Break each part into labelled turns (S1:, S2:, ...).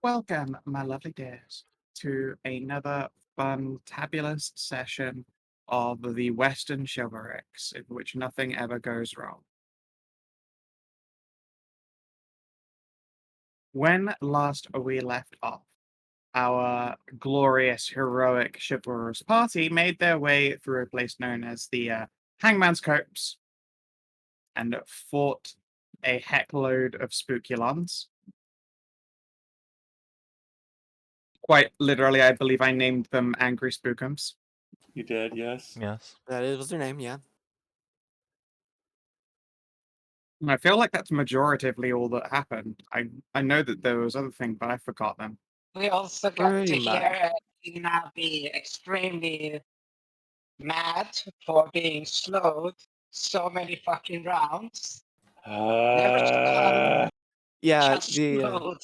S1: Welcome, my lovely dears, to another fantabulous session of the Western Chivalrics, in which nothing ever goes wrong. When last we left off, our glorious, heroic, chivalrous party made their way through a place known as the Hangman's Copse and fought a heckload of spookulons. Quite literally, I believe I named them Angry Spookums.
S2: You did, yes.
S3: Yes.
S4: Was their name, yeah.
S1: I feel like that's majoritively all that happened. I know that there was other things, but I forgot them.
S5: We also got
S4: Pretty
S5: to
S4: much.
S5: hear Tina be extremely mad for being slowed so many fucking rounds. Never done,
S4: Yeah,
S5: just
S4: the
S5: slowed.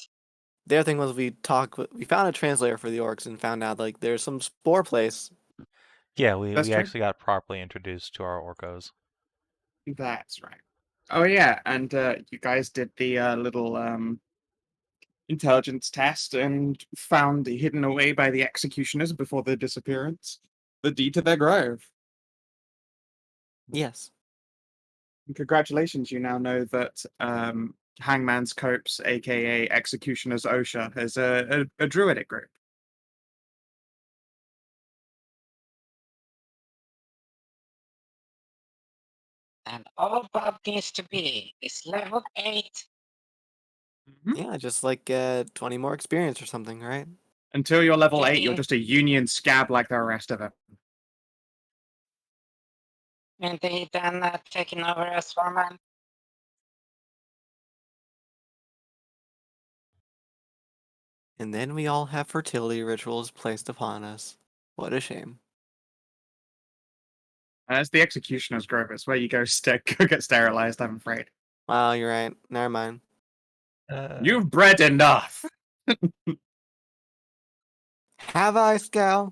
S4: other thing was we found a translator for the orcs and found out like there's some spore place.
S3: Yeah, we
S1: That's true.
S3: actually got properly introduced to our orcos.
S1: That's right. Oh yeah, and you guys did the little intelligence test and found hidden away by the executioners before their disappearance the deed to their grove.
S4: Yes.
S1: And congratulations, you now know that Hangman's Copse, aka Executioner's Osha, is a druidic group.
S5: And all Bob needs to be is level 8.
S4: Yeah, just like 20 more experience or something, right?
S1: Until you're level 8, you're
S5: Yeah.
S1: just a union scab like the rest of them.
S5: And they then taken over as foreman.
S4: And then we all have fertility rituals placed upon us. What a shame.
S1: It's the Executioner's Grove. It's where you go, go get sterilized, I'm afraid.
S4: Wow, you're right. Never mind.
S1: You've bred enough!
S4: Have I, Skow?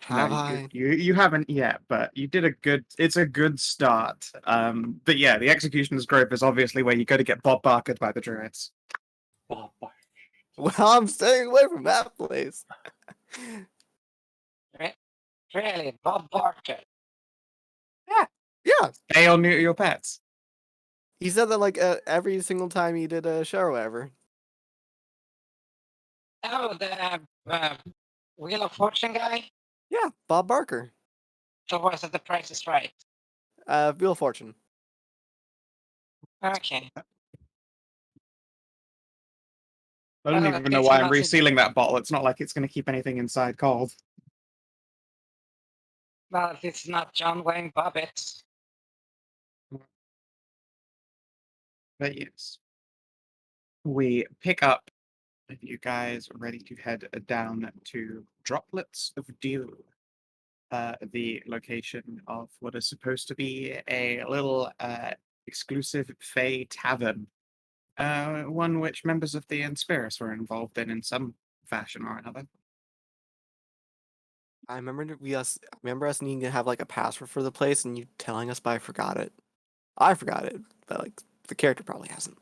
S4: Have
S1: No,
S4: I?
S1: you haven't yet, but you did it's a good start. But yeah, the Executioner's Grove is obviously where you go to get Bob Barkered by the Druids.
S2: Well,
S4: Well, I'm staying away from that place.
S5: Really, Bob Barker.
S4: Yeah.
S1: They all neuter your pets.
S4: He said that like every single time he did a show or whatever.
S5: Oh, the Wheel of Fortune guy?
S4: Yeah, Bob Barker.
S5: So was it The Price is Right?
S4: Wheel of Fortune.
S5: Okay.
S1: I don't
S5: Well,
S1: even know
S5: it's
S1: why I'm
S5: not-
S1: resealing that bottle. It's not like it's going to keep anything inside cold.
S5: Well, it's not John Wayne Bobbitt.
S1: But yes. We pick up, if you guys are ready to head down to Droplets of Dew, the location of what is supposed to be a little exclusive Fey tavern, one which members of the Inspiris were involved in some fashion or another.
S4: I remember us needing to have like a password for the place and you telling us, but I forgot it. I forgot it, but like the character probably hasn't.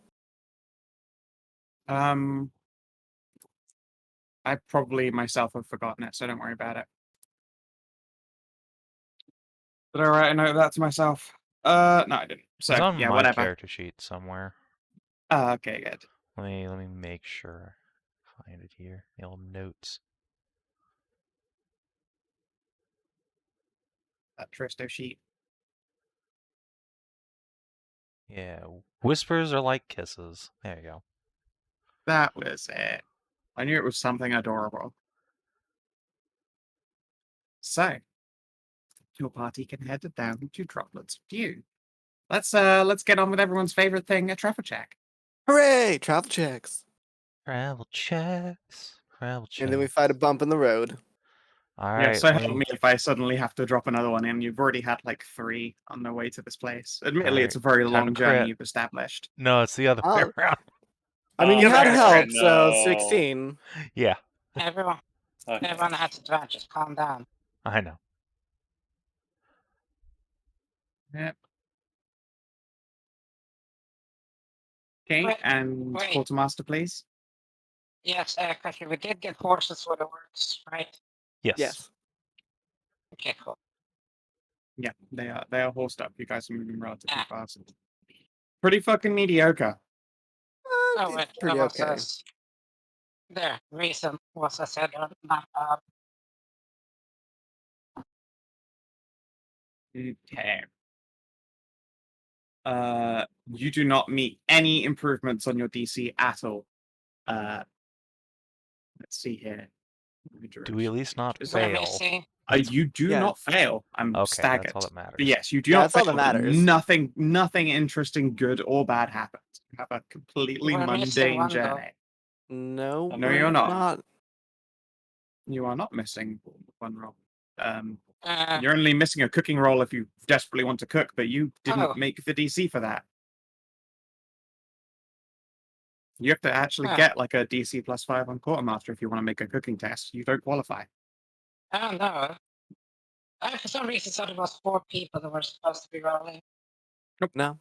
S1: I probably myself have forgotten it, so don't worry about it. Did I write a note of that to myself? No, I didn't. So
S3: It's on
S1: yeah,
S3: my
S1: whatever.
S3: character sheet somewhere.
S1: Okay, good.
S3: Let me make sure. Find it here. The old notes.
S1: That Tristo sheet.
S3: Yeah, whispers are like kisses. There you go.
S1: That was it. I knew it was something adorable. So, your party can head down to Droplets of Dew. Let's get on with everyone's favorite thing, a travel check.
S4: Hooray! Travel checks.
S3: Travel checks. Travel checks.
S4: And then we fight a bump in the road.
S3: All
S1: Yeah,
S3: right.
S1: so help me if I suddenly have to drop another one in. You've already had like 3 on the way to this place. Admittedly, it's a very
S3: Time to
S1: long journey
S3: crit.
S1: you've established.
S3: No, it's the other way
S4: Oh.
S3: around.
S4: I mean, you
S1: Yeah,
S4: had
S1: that's
S4: help,
S1: right,
S4: so
S2: no.
S4: 16.
S3: Yeah,
S5: Everyone
S2: Okay.
S5: has advantage. Calm down.
S3: I know.
S1: Yep. Okay,
S5: Wait,
S1: and
S5: wait.
S1: Quartermaster, please.
S5: Yes, question. We did get horses for the works, right?
S3: Yes.
S4: Yes.
S5: Okay, cool.
S1: Yeah, they are horsed up. You guys are moving relatively
S5: Ah.
S1: fast. Pretty fucking mediocre.
S5: Oh,
S4: It's
S5: wait,
S4: pretty
S5: that was
S4: okay.
S5: us. There, reason was I said on map.
S1: Okay. You do not meet any improvements on your DC at all. Let's see here.
S3: Do we at least not
S1: Is
S5: We're
S3: fail?
S5: missing.
S1: You do
S4: Yeah.
S1: not fail. I'm
S3: Okay,
S1: staggered.
S3: that's all that matters.
S1: But yes, you do
S4: Yeah,
S1: not
S4: that's all
S1: fail.
S4: that
S1: but
S4: matters.
S1: Nothing interesting, good or bad happens. You have a completely
S5: We're missing
S1: mundane
S5: one, though.
S1: journey.
S4: No,
S2: No,
S4: we're
S1: you're not.
S4: not.
S1: You are not missing one roll.
S5: Uh,
S1: You're only missing a cooking roll if you desperately want to cook, but you didn't
S5: Oh.
S1: make the DC for that. You have to actually
S5: Huh.
S1: get like a DC +5 on Quartermaster if you want to make a cooking test. You don't qualify.
S5: I don't know. I for some reason thought it was 4 people that were supposed to be rolling.
S4: No.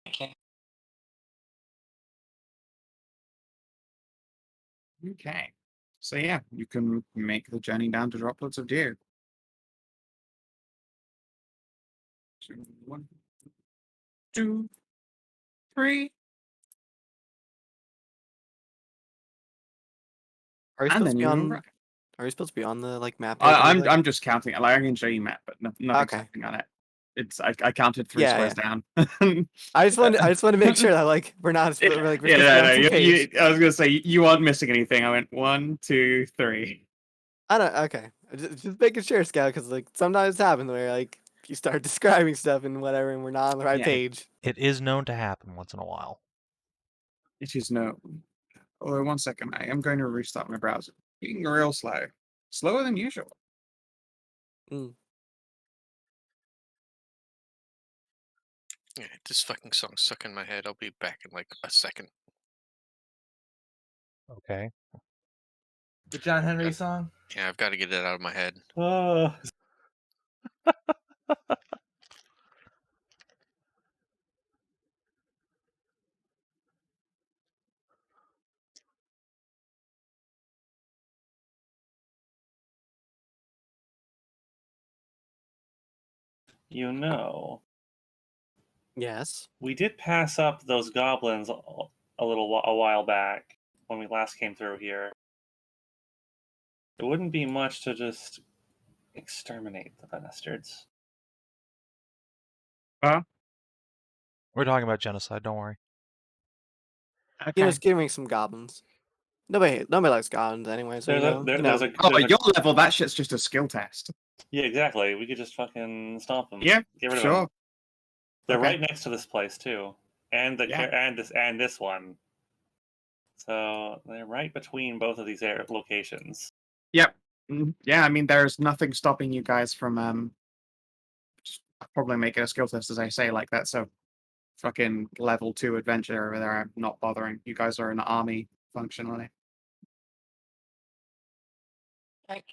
S5: Okay.
S1: Okay. So yeah, you can make the journey down to Droplets of Dew. 1, 2, 3.
S4: Are we
S1: And
S4: supposed
S1: then
S4: to be
S1: you
S4: on?
S1: move.
S4: Are we supposed to be on the map? page or
S1: I'm
S4: anything?
S1: just counting it. Like I can show you map, but nothing's
S4: Okay.
S1: happening on it. It's I counted 3
S4: Yeah,
S1: squares down.
S4: I just want to make sure that like we're not
S1: Yeah,
S4: we're, like we're
S1: yeah,
S4: supposed to be on
S1: no,
S4: the same page.
S1: I was gonna say you aren't missing anything. I went 1, 2, 3.
S4: I don't. Okay, just making sure, Scout, because like sometimes it happens where like you start describing stuff and whatever, and we're not on the right
S1: Yeah.
S4: page.
S3: It is known to happen once in a while.
S1: It is no. Oh, 1 second. I am going to restart my browser. Being real slow, slower than usual.
S6: Yeah, this fucking song's stuck in my head. I'll be back in like a second.
S3: Okay.
S7: The John Henry
S6: Yeah.
S7: song?
S6: Yeah, I've got to get it out of my head.
S2: You know,
S4: Yes.
S2: we did pass up those goblins a while back when we last came through here. It wouldn't be much to just exterminate the bastards.
S3: We're talking about genocide, don't worry.
S1: Okay.
S4: You know, just give me some goblins. Nobody likes goblins anyway, so
S2: There's
S4: you
S2: a,
S4: know.
S2: there,
S4: you
S2: there's
S4: know.
S2: a,
S1: Oh,
S2: there's
S1: at
S2: a-
S1: your level, that shit's just a skill test.
S2: yeah, exactly. We could just fucking stomp them.
S1: Yeah,
S2: Get rid of
S1: sure.
S2: them. They're
S1: Okay.
S2: right next to this place too, and
S1: Yeah.
S2: and this one. So they're right between both of these locations.
S1: Yep. Yeah, I mean, there's nothing stopping you guys from just probably making a skill test, as I say, like that's a fucking level 2 adventure over there. I'm not bothering. You guys are an army functionally.
S5: Like,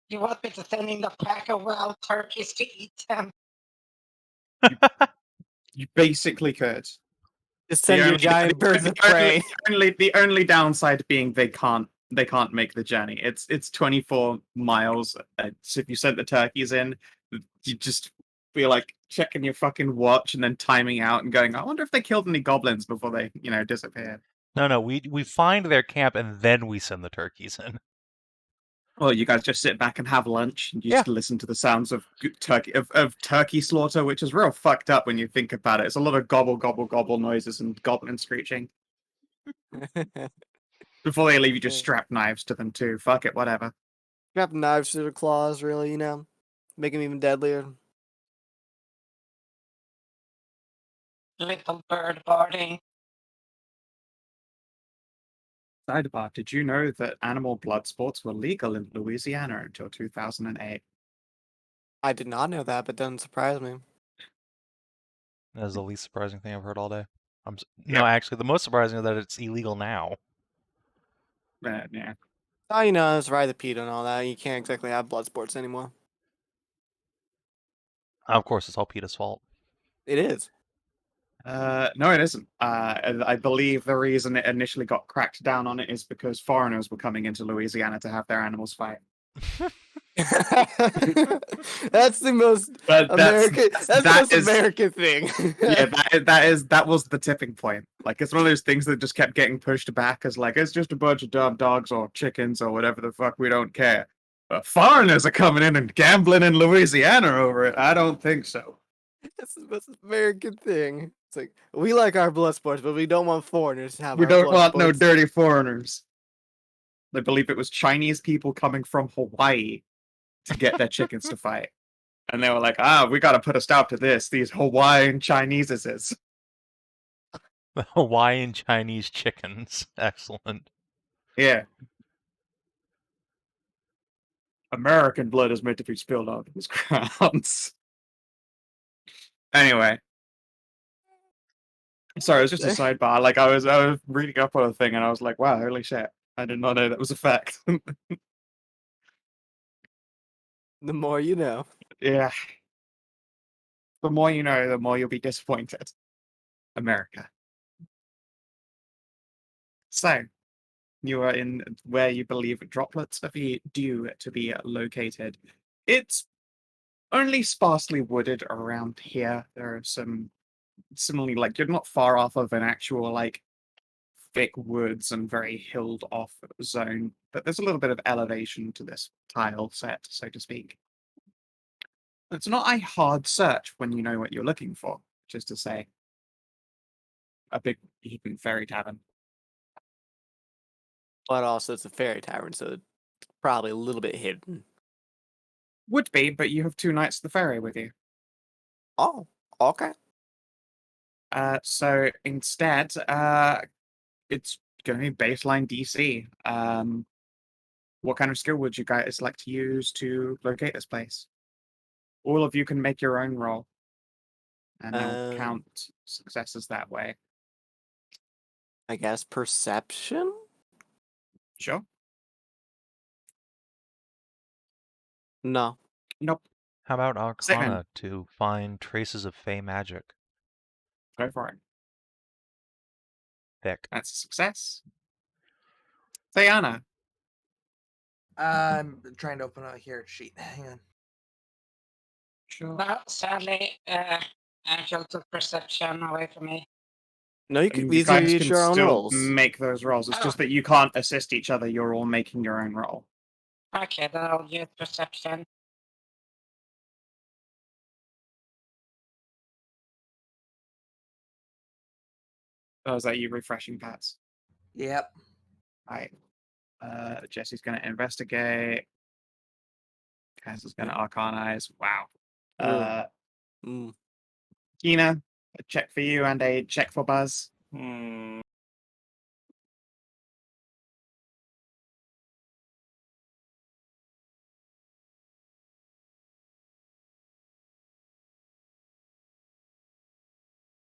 S5: you want me to send in the pack of wild turkeys to eat them?
S1: You basically could.
S4: Just send your giant birds of prey.
S1: The only downside being they can't make the journey. It's 24 miles. So if you sent the turkeys in, you just feel like checking your fucking watch and then timing out and going, I wonder if they killed any goblins before they, disappeared.
S3: No, we find their camp and then we send the turkeys in.
S1: Well, you guys just sit back and have lunch and you just listen to the sounds of turkey slaughter, which is real fucked up when you think about it. It's a lot of gobble, gobble, gobble noises and goblin screeching. Before they leave, you just strap knives to them too. Fuck it, whatever.
S4: Strap knives to their claws, really, make them even deadlier.
S5: Little bird boarding.
S1: Sidebar, did you know that animal blood sports were legal in Louisiana until 2008?
S4: I did not know that, but doesn't surprise me.
S3: That is the least surprising thing I've heard all day. No, actually, the most surprising is that it's illegal now.
S1: Yeah.
S4: Oh, it's right, the PETA and all that. You can't exactly have blood sports anymore.
S3: Of course, it's all PETA's fault.
S4: It is.
S1: No, it isn't. I believe the reason it initially got cracked down on it is because foreigners were coming into Louisiana to have their animals fight.
S4: That's the most
S1: But
S4: American. That's the
S1: that
S4: most
S1: is-
S4: American thing.
S1: Yeah, that was the tipping point. Like, it's one of those things that just kept getting pushed back as like, it's just a bunch of dumb dogs or chickens or whatever the fuck, we don't care. But foreigners are coming in and gambling in Louisiana over it. I don't think so.
S4: That's the most American thing. It's like we like our blood sports, but we don't want foreigners to have.
S1: We
S4: our
S1: don't
S4: blood
S1: want no
S4: sports.
S1: dirty foreigners. I believe it was Chinese people coming from Hawaii to get their chickens to fight. And they were like, we gotta put a stop to this. These Hawaiian Chineses.
S3: The Hawaiian Chinese chickens. Excellent.
S1: Yeah. American blood is meant to be spilled on these grounds. Anyway. Sorry, it was just a sidebar. Like, I was reading up on a thing and I was like, wow, holy shit. I did not know that was a fact.
S4: The more you know.
S1: Yeah. The more you know, the more you'll be disappointed. America. So, you are in where you believe droplets of dew to be located. It's only sparsely wooded around here. There are some similarly, like, you're not far off of an actual, like, thick woods and very hilled off zone, but there's a little bit of elevation to this tile set, so to speak. It's not a hard search when you know what you're looking for, just to say. A big heaping fairy tavern.
S4: But also, it's a fairy tavern, so it's probably a little bit hidden.
S1: Would be, but you have 2 Knights of the Fairy with you.
S4: Oh, okay.
S1: So instead, it's going to be baseline DC. What kind of skill would you guys like to use to locate this place? All of you can make your own roll, and they'll count successes that way.
S4: I guess perception?
S1: Sure.
S4: No.
S1: Nope.
S3: How about
S1: Savin.
S3: Arcana to find traces of Fey magic?
S1: Go for it.
S3: Thick.
S1: That's a success. Tajana.
S7: I'm trying to open a here sheet. Hang on.
S1: Sure.
S5: No, sadly, Amxal took perception away from me.
S4: No, you can.
S1: You
S4: These are
S1: guys
S4: each
S1: can
S4: your own
S1: still
S4: rolls.
S1: make those rolls. It's
S5: Oh.
S1: just that you can't assist each other. You're all making your own roll.
S5: Okay, then I'll use perception.
S1: Oh, is that you refreshing Pats?
S7: Yep.
S1: Right. Jesse's going to investigate. Kaz is going to arcanize. Wow.
S4: Mm.
S1: Kina, a check for you and a check for Buzz.
S2: Hmm.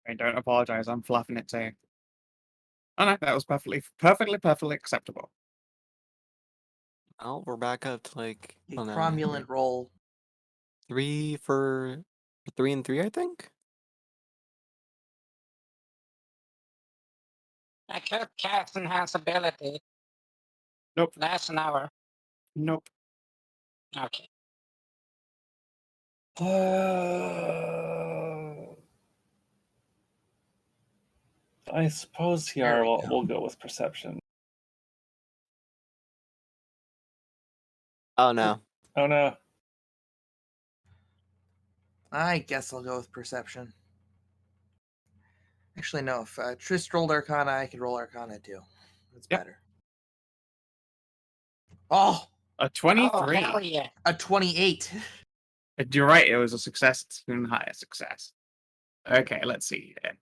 S1: I don't apologize. I'm fluffing it too. Oh no, that was perfectly acceptable.
S4: Oh, we're back up to like
S7: A
S4: oh, no,
S7: cromulent roll.
S4: 3 for 3 and 3, I think.
S5: I could cast enhance ability.
S1: Nope.
S5: That's an hour.
S1: Nope.
S5: Okay.
S2: I suppose
S7: There
S2: here
S7: we
S2: we'll go with perception.
S4: Oh no.
S2: Oh no.
S7: I guess I'll go with perception. Actually, no. If Trist rolled Arcana, I could roll Arcana too. That's
S1: Yep.
S7: better. Oh,
S1: A 23.
S5: Oh, hell yeah.
S7: a 28.
S1: You're right, it was a success. It's an higher success. Okay, let's see here.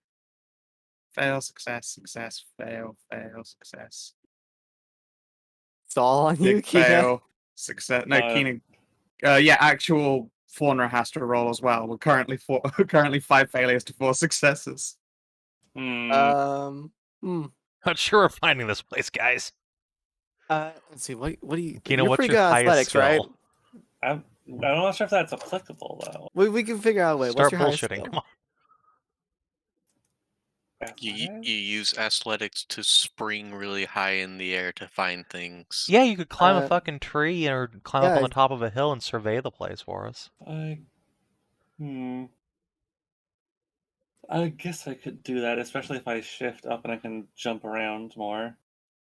S1: Fail, success, success, fail, success.
S4: It's all on you,
S1: Big
S4: Kina.
S1: fail, success. No, Kina. Yeah, actual Faunra has to roll as well. We're currently 5 failures to 4 successes.
S2: Hmm.
S3: Not sure we're finding this place, guys.
S4: Let's see. What do you?
S3: Kina,
S4: You're
S3: what's
S4: pretty
S3: your
S4: good at
S3: highest
S4: athletics, right?
S3: skill?
S2: I'm not sure if that's applicable though.
S4: We can figure out a way.
S3: Start
S4: What's your highest
S3: bullshitting.
S4: skill?
S3: Come on.
S6: You use athletics to spring really high in the air to find things.
S3: Yeah, you could climb a
S4: Uh,
S3: fucking tree or climb up
S4: yeah,
S3: on the top of a hill and survey the place for us.
S2: I guess I could do that, especially if I shift up and I can jump around more.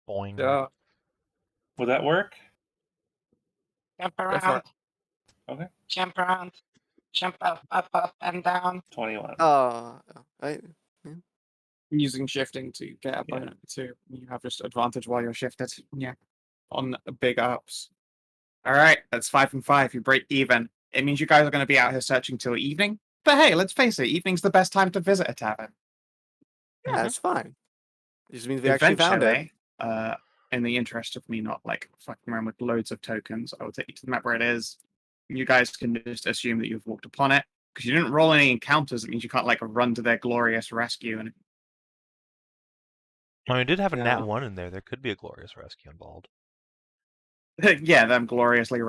S3: Boing.
S1: Yeah.
S2: Would that work?
S5: Jump
S1: for
S5: around.
S1: it.
S2: Okay.
S5: Jump around. Jump up, and down.
S2: 21.
S4: I
S1: Using shifting to get a
S2: Yeah.
S1: bonus to you have just advantage while you're shifted. Yeah. On big ups. Alright, that's 5 and 5. You break even. It means you guys are going to be out here searching till evening. But hey, let's face it, evening's the best time to visit a tavern.
S4: yeah, it's fine. It just means we actually found it.
S1: Eventually, in the interest of me not like fucking around with loads of tokens, I will take you to the map where it is. You guys can just assume that you've walked upon it. Because you didn't roll any encounters, it means you can't like run to their glorious rescue. And
S3: I mean, it did have a
S4: Yeah.
S3: nat 1 in there. There could be a glorious rescue involved.
S1: yeah, them gloriously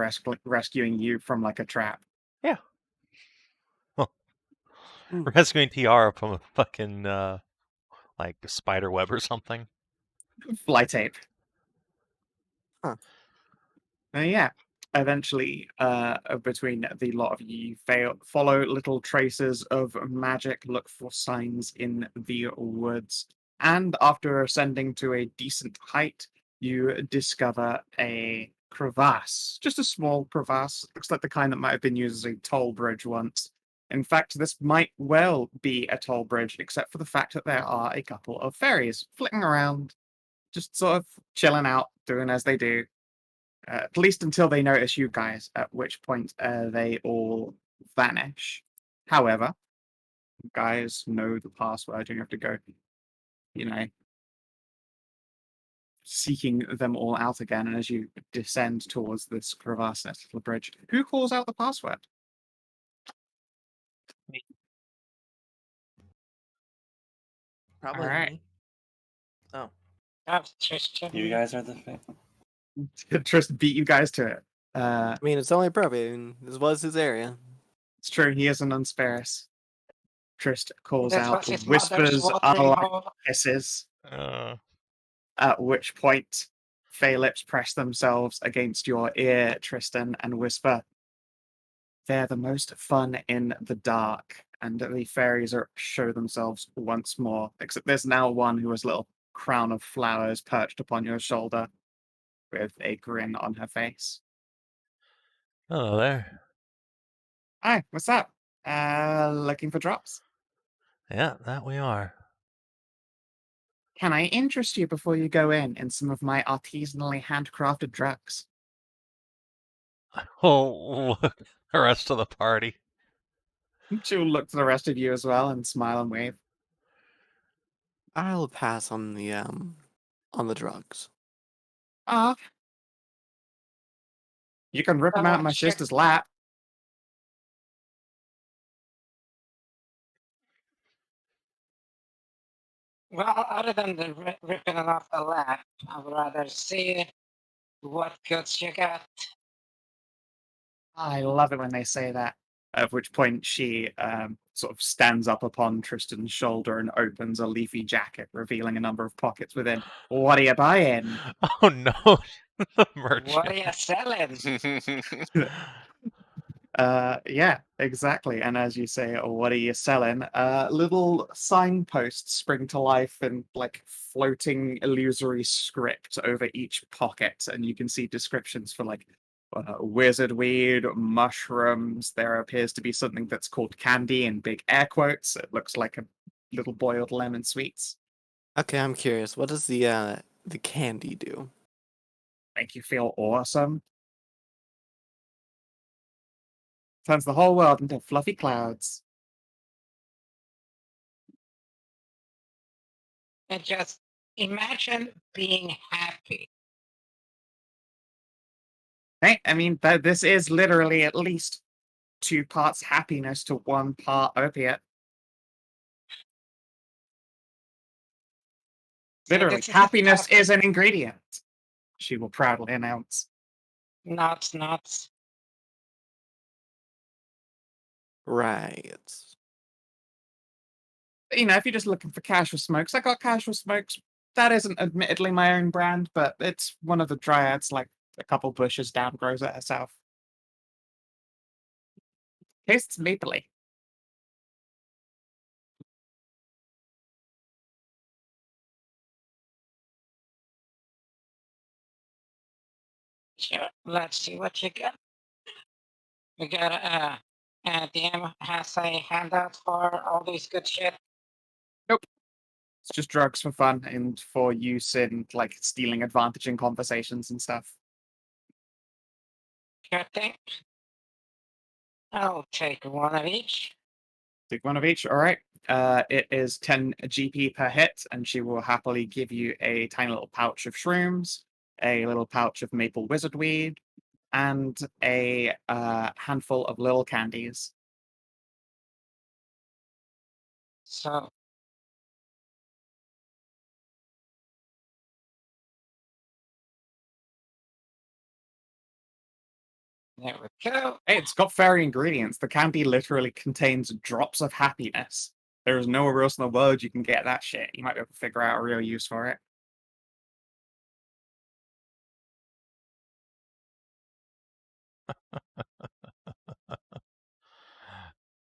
S1: rescuing you from like a trap.
S3: Yeah. Well,
S4: Mm.
S3: rescuing TR from a fucking, like, spider web or something.
S1: Fly tape.
S4: Huh.
S1: Yeah. Eventually, between the lot of you, follow little traces of magic, look for signs in the woods, and after ascending to a decent height, you discover a crevasse. Just a small crevasse. Looks like the kind that might have been used as a toll bridge once. In fact, this might well be a toll bridge, except for the fact that there are a couple of fairies flitting around, just sort of chilling out, doing as they do. At least until they notice you guys, at which point they all vanish. However, you guys know the password. You have to go, you know, seeking them all out again. And as you descend towards this crevasse little bridge, who calls out the password?
S7: Probably
S1: Alright.
S7: me. Oh.
S5: That's Tristan.
S2: You guys are the thing.
S1: Tristan beat you guys to it.
S4: I mean, it's only appropriate. I mean, this was his area.
S1: It's true, he is an unsparus. Trist calls
S5: This
S1: out,
S5: was his mother's
S1: whispers
S5: watering
S1: unlike
S5: hole.
S1: kisses. At which point, Fey lips press themselves against your ear, Tristan, and whisper, "They're the most fun in the dark." And the fairies show themselves once more, except there's now one who has a little crown of flowers perched upon your shoulder with a grin on her face.
S3: Hello there.
S1: Hi, what's up? Looking for drops?
S3: Yeah, that we are.
S1: Can I interest you before you go in some of my artisanally handcrafted drugs?
S3: Oh, look, the rest of the party.
S1: She'll look to the rest of you as well and smile and wave.
S4: I'll pass on the drugs.
S1: Ah, you can rip them out in my
S5: Sure.
S1: sister's lap.
S5: Well, other than the ripping it off the lap, I would rather see what goods you got.
S1: I love it when they say that. At which point she sort of stands up upon Tristan's shoulder and opens a leafy jacket, revealing a number of pockets within. What are you buying?
S3: Oh no, the merchant.
S5: What are you selling?
S1: Yeah, exactly. And as you say, what are you selling? Little signposts spring to life in like floating illusory script over each pocket, and you can see descriptions for like wizard weed, mushrooms. There appears to be something that's called candy in big air quotes. It looks like a little boiled lemon sweets.
S4: Okay, I'm curious. What does the candy do?
S1: Make you feel awesome. Turns the whole world into fluffy clouds.
S5: And just imagine being happy.
S1: Hey, I mean, this is literally at least 2 parts happiness to 1 part opiate. Literally,
S5: this is
S1: happiness
S5: tough.
S1: is an ingredient, she will proudly announce.
S5: Nuts.
S4: Right.
S1: if you're just looking for casual smokes, I got casual smokes. That isn't admittedly my own brand, but it's one of the dryads, like a couple bushes down, grows it herself. Tastes mapley.
S5: Sure. Let's see what you got. We got DM has a handout for all these good shit.
S1: It's just drugs for fun and for use in like stealing advantage in conversations and stuff.
S5: Sure thing. I'll take one of each.
S1: Take one of each. All right. It is 10 GP per hit, and she will happily give you a tiny little pouch of shrooms, a little pouch of maple wizard weed, and a handful of little candies.
S5: So there we go.
S1: Hey, it's got fairy ingredients. The candy literally contains drops of happiness. There is nowhere else in the world you can get that shit. You might be able to figure out a real use for it.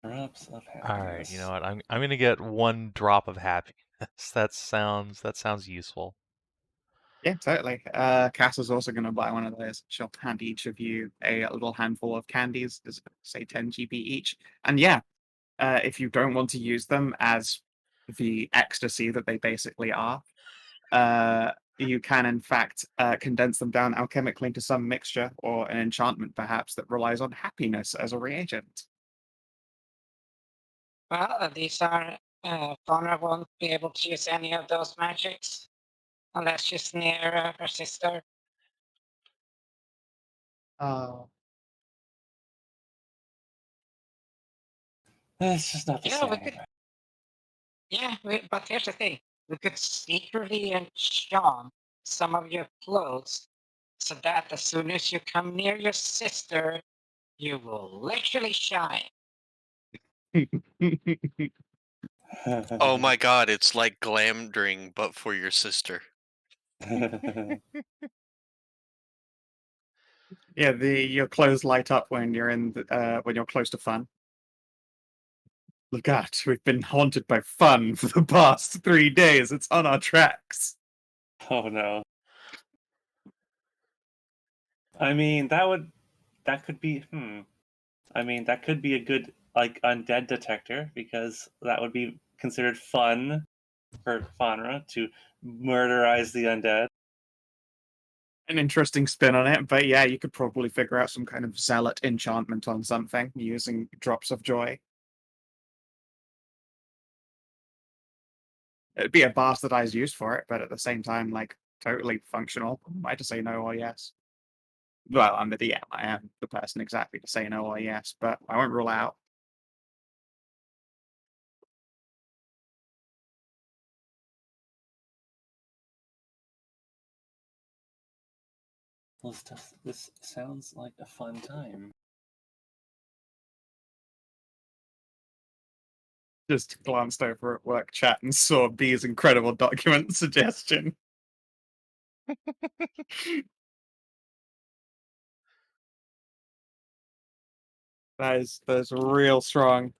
S2: Drops of happiness.
S3: All right, you know what? I'm gonna get 1 drop of happiness. That sounds useful.
S1: Yeah, totally. Cass is also going to buy one of those. She'll hand each of you a little handful of candies, there's, say 10 GP each. And yeah, if you don't want to use them as the ecstasy that they basically are, you can in fact condense them down alchemically into some mixture or an enchantment perhaps that relies on happiness as a reagent.
S5: Well, these are Faunra won't be able to use any of those magics unless she's near her sister.
S2: It's just not the
S5: Yeah, we
S2: same.
S5: could. Yeah, but here's the thing: we could secretly enchant some of your clothes, so that as soon as you come near your sister, you will literally shine.
S6: Oh my god, it's like glamdring, but for your sister.
S1: Yeah, your clothes light up when you're when you're close to fun. Look out, we've been haunted by fun for the past 3 days. It's on our tracks.
S2: Oh no. I mean, that could be I mean, that could be a good like undead detector because that would be considered fun for Faunra to murderize the undead.
S1: An interesting spin on it, but yeah, you could probably figure out some kind of zealot enchantment on something using drops of joy. It'd be a bastardized use for it, but at the same time, like, totally functional. I just say no or yes. Well, I'm the DM. I am the person exactly to say no or yes, but I won't rule out.
S2: This sounds like a fun time.
S1: Just glanced over at work chat and saw B's incredible document suggestion. That's real strong.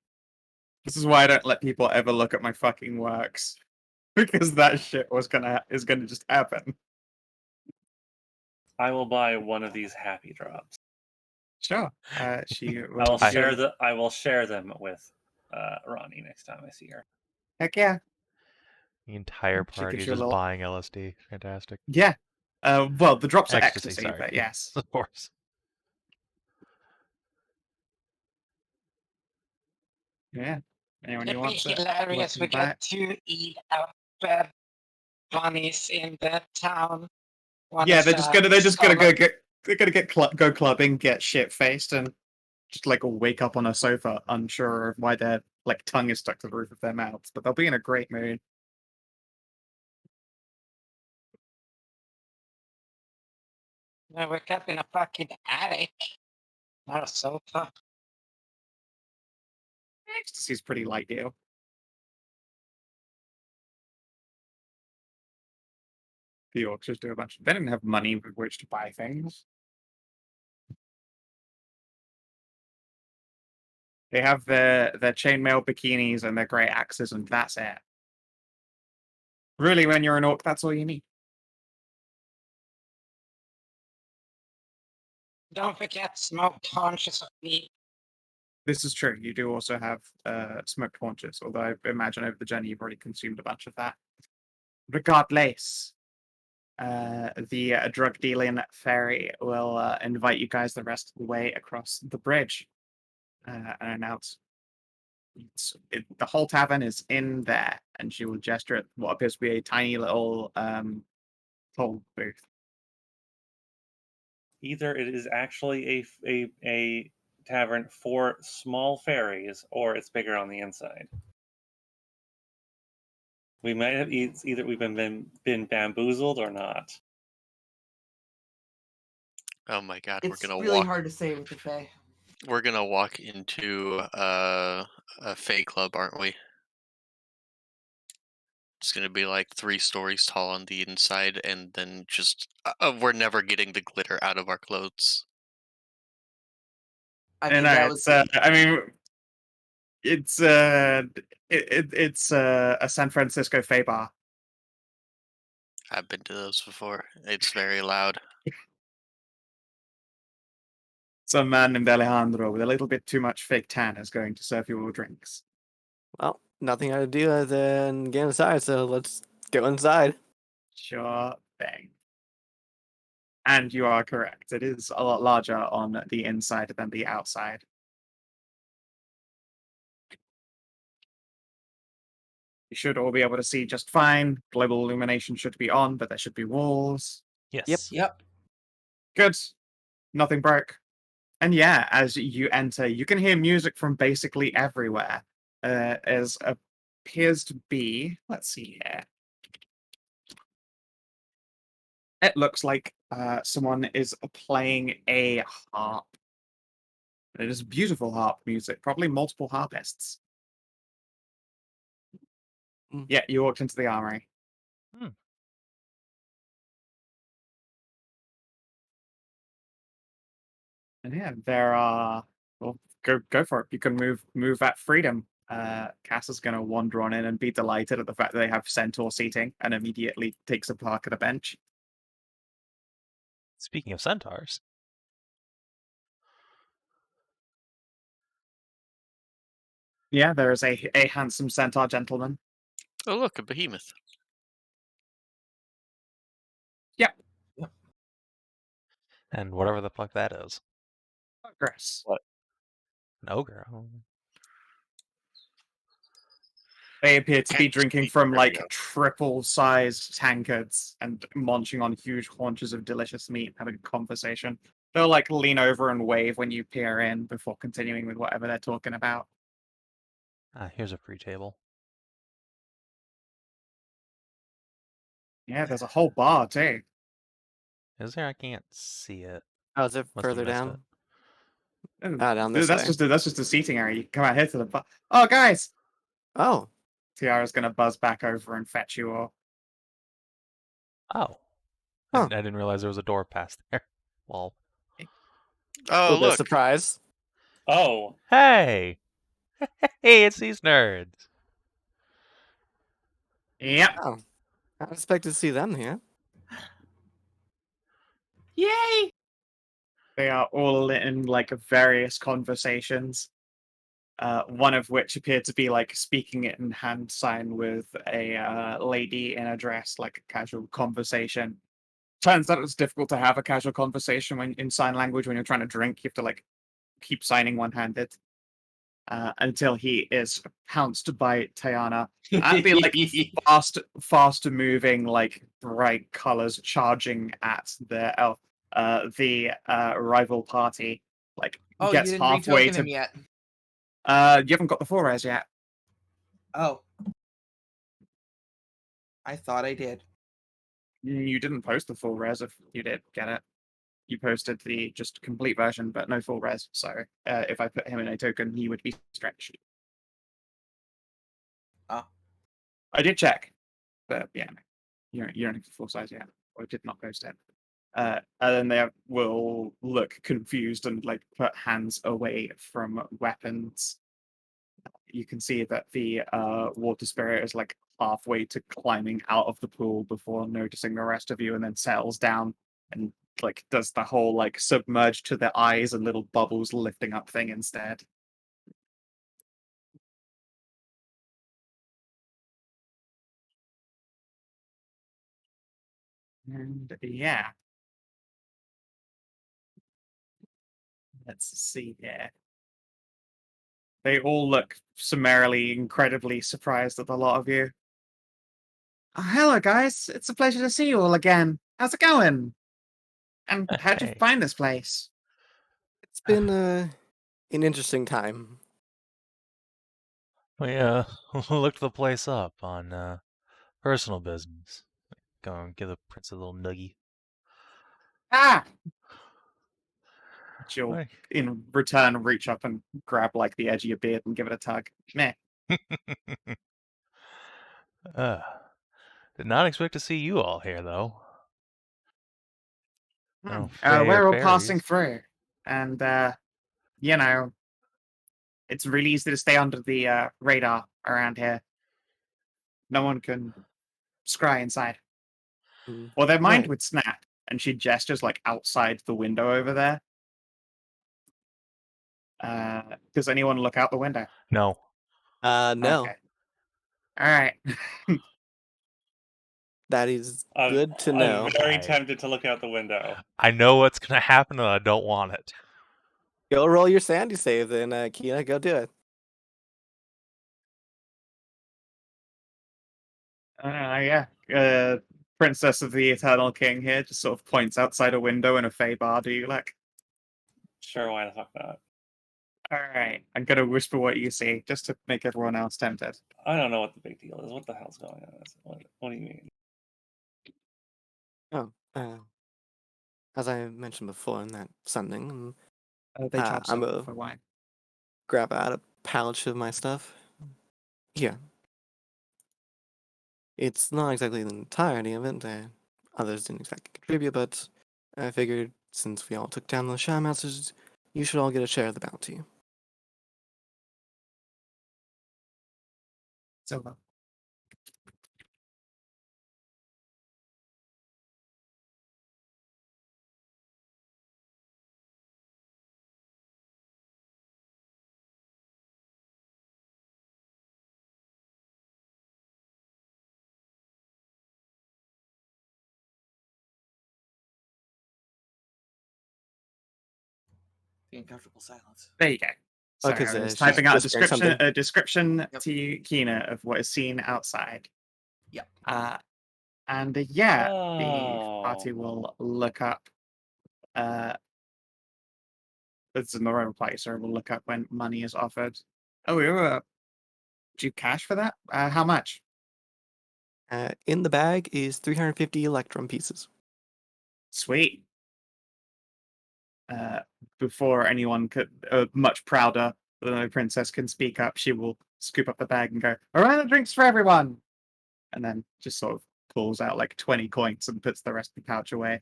S1: This is why I don't let people ever look at my fucking works. Because that shit is gonna just happen.
S2: I will buy one of these happy drops.
S1: Sure. She
S2: I
S1: will
S2: will
S1: give you
S2: I will share them with Ronnie next time I see her.
S1: heck yeah.
S3: The entire
S1: She
S3: party
S1: gives
S3: is
S1: you a
S3: just
S1: little
S3: buying LSD. Fantastic.
S1: Yeah. Well, the drops are
S3: Ecstasy,
S1: ecstasy,
S3: sorry.
S1: but yes.
S3: Of course.
S1: Yeah. Anyone who
S5: It'd be
S1: wants it.
S5: hilarious. We
S1: welcome back.
S5: get to eat out bad bunnies in that town. One
S1: Yeah,
S5: is,
S1: they're just gonna
S5: solo-
S1: go clubbing, get shit faced, and just like wake up on a sofa, unsure of why their like tongue is stuck to the roof of their mouths. But they'll be in a great mood.
S5: I wake up in a fucking attic. Not a sofa.
S1: Ecstasy's pretty light deal. The orcs just do a bunch. They didn't have money with which to buy things. They have their chainmail bikinis and their great axes, and that's it. Really, when you're an orc, that's all you need.
S5: Don't forget smoked haunches of meat.
S1: This is true. You do also have smoked haunches, although I imagine over the journey you've already consumed a bunch of that. Regardless, the drug dealing fairy will invite you guys the rest of the way across the bridge and announce the whole tavern is in there, and she will gesture at what appears to be a tiny little toll booth.
S2: Either it is actually a tavern for small fairies, or it's bigger on the inside. We might have either we've been bamboozled or not.
S6: Oh my god,
S7: It's
S6: we're gonna
S7: really
S6: walk.
S7: hard to say with the Fae.
S6: We're gonna walk into a Fae club, aren't we? It's gonna be like 3 stories tall on the inside, and then just we're never getting the glitter out of our clothes.
S7: I mean,
S1: And
S7: that
S1: it's
S7: was
S1: I mean, it's it's a San Francisco Fae bar.
S6: I've been to those before. It's very loud.
S1: Some man named Alejandro with a little bit too much fake tan is going to serve you all drinks.
S4: Well, nothing I to do other than get inside, so let's go inside.
S1: Sure thing. And you are correct. It is a lot larger on the inside than the outside. You should all be able to see just fine. Global illumination should be on, but there should be walls.
S3: Yes.
S7: yep.
S1: Good. Nothing broke. And yeah, as you enter, you can hear music from basically everywhere. As appears to be, let's see here. It looks like someone is playing a harp. It is beautiful harp music, probably multiple harpists.
S4: Mm.
S1: Yeah, you walked into the armory.
S3: Hmm.
S1: And yeah, there are. Well, go for it. You can move at freedom. Cass is going to wander on in and be delighted at the fact that they have centaur seating, and immediately takes a park at a bench.
S3: Speaking of centaurs,
S1: Yeah, there is a handsome centaur gentleman.
S6: Oh look, a behemoth.
S3: and whatever the fuck that is,
S1: Progress.
S3: an ogre. Oh.
S1: They appear to be
S6: Can't
S1: drinking
S6: speak,
S1: from
S6: there we
S1: like
S6: go.
S1: triple-sized tankards and munching on huge haunches of delicious meat, having a conversation. They'll like lean over and wave when you peer in before continuing with whatever they're talking about.
S3: Here's a free table.
S1: Yeah, there's a whole bar too.
S3: Is there? I can't see it.
S4: Oh, is it
S3: Must have
S4: further
S3: missed
S4: down?
S1: Oh,
S4: Down this
S1: that's
S4: way.
S1: just a seating area. You can come out here to the bar. Oh, guys!
S4: Oh,
S1: Tiara's gonna buzz back over and fetch you all.
S3: Oh.
S4: Huh.
S3: I didn't realize there was a door past there. Well,
S6: Oh
S4: a little bit of
S6: look,
S4: surprise.
S2: Oh,
S3: hey! Hey, it's these nerds.
S1: Yep.
S4: Oh, I expected to see them here.
S7: Yay!
S1: They are all in like various conversations. One of which appeared to be like speaking it in hand sign with a lady in a dress, like a casual conversation. Turns out it's difficult to have a casual conversation when in sign language when you're trying to drink. You have to like keep signing one-handed until he is pounced by Tajana. And the like fast moving, like bright colors charging at the rival party. Like
S7: Oh, you
S1: gets
S7: didn't
S1: halfway
S7: retoken
S1: to.
S7: him yet.
S1: You haven't got the full res yet.
S7: Oh. I thought I did.
S1: You didn't post the full res. If you did, get it. You posted the just complete version, but no full res. So if I put him in a token, he would be stretched.
S7: Oh.
S1: I did check, but yeah. You're only full size, yeah, or did not post it. And then they will look confused and like put hands away from weapons. You can see that the water spirit is like halfway to climbing out of the pool before noticing the rest of you, and then settles down and like does the whole like submerged to the eyes and little bubbles lifting up thing instead. And yeah, let's see here. They all look summarily incredibly surprised at the lot of you. Oh, hello, guys. It's a pleasure to see you all again. How's it going? And how'd you
S3: Hey.
S1: find this place?
S4: It's been an interesting time.
S3: We looked the place up on personal business. Go and give the prince a little nuggie.
S1: Ah! She'll,
S3: Like-
S1: in return, reach up and grab like the edge of your beard and give it a tug. Meh.
S3: Did not expect to see you all here, though. No,
S1: We're all passing
S3: fairies.
S1: through, and you know, it's really easy to stay under the radar around here. No one can scry inside,
S4: Mm,
S1: or their mind
S4: right.
S1: would snap. And she gestures like outside the window over there. Does anyone look out the window?
S3: No.
S4: No.
S1: Okay. All right.
S4: That is
S2: I'm,
S4: good to
S2: I'm
S4: know.
S2: very
S3: I-
S2: tempted to look out the window.
S3: I know what's gonna happen, and I don't want it.
S4: Go roll your sandy save then, Kina. Go do it.
S1: Yeah. Princess of the Eternal King here just sort of points outside a window in a fey bar. Do you like?
S2: Sure, why the fuck not?
S1: All right. I'm gonna whisper what you see just to make everyone else tempted.
S2: I don't know what the big deal is. What the hell's going on? What do you mean?
S4: Oh, as I mentioned before in that sending,
S1: They charge
S4: I'm
S1: silver
S4: a
S1: for wine.
S4: grab out a pouch of my stuff. Here. It's not exactly the entirety of it. Others didn't exactly contribute, but I figured since we all took down the Shadow Masters, you should all get a share of the bounty.
S1: Silver.
S7: The uncomfortable silence.
S1: There you go.
S4: Oh,
S1: So
S4: 'cause,
S1: I was
S4: she's
S1: typing out a
S4: whispering something.
S1: description
S7: Yep.
S1: to you, Kina, of what is seen outside.
S7: Yep.
S1: And yeah, the
S2: Oh.
S1: party will look up. It's in the wrong place, or we'll look up when money is offered. Oh, do you cash for that? How much?
S4: In the bag is 350 electrum pieces.
S1: Sweet. Before anyone could, much prouder than the princess can speak up, she will scoop up the bag and go, "A round of drinks for everyone," and then just sort of pulls out like 20 coins and puts the rest of the pouch away.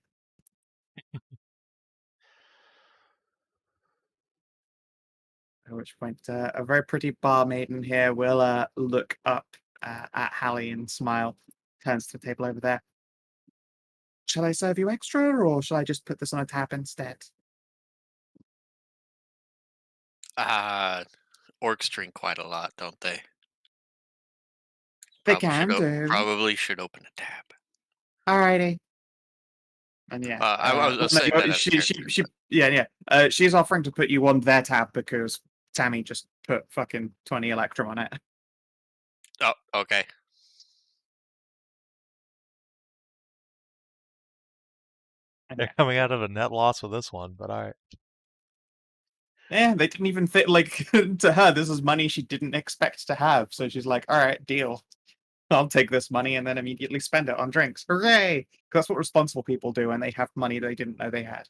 S1: At which point, a very pretty bar maiden here will look up at Hallie and smile, turns to the table over there. Shall I serve you extra, or shall I just put this on a tab instead?
S6: Orcs drink quite a lot, don't they?
S1: They
S6: Probably should
S1: can do.
S6: probably should open a tab.
S1: Alrighty. And yeah,
S6: I was saying that as a character,
S1: yeah. She's offering to put you on their tab because Tammy just put fucking 20 electrum on it.
S6: Oh, okay.
S1: And
S3: They're coming out of a net loss with this one, but all right.
S1: yeah, they didn't even fit. Like to her, this is money she didn't expect to have. So she's like, "All right, deal. I'll take this money and then immediately spend it on drinks. Hooray!" 'Cause that's what responsible people do when they have money they didn't know they had.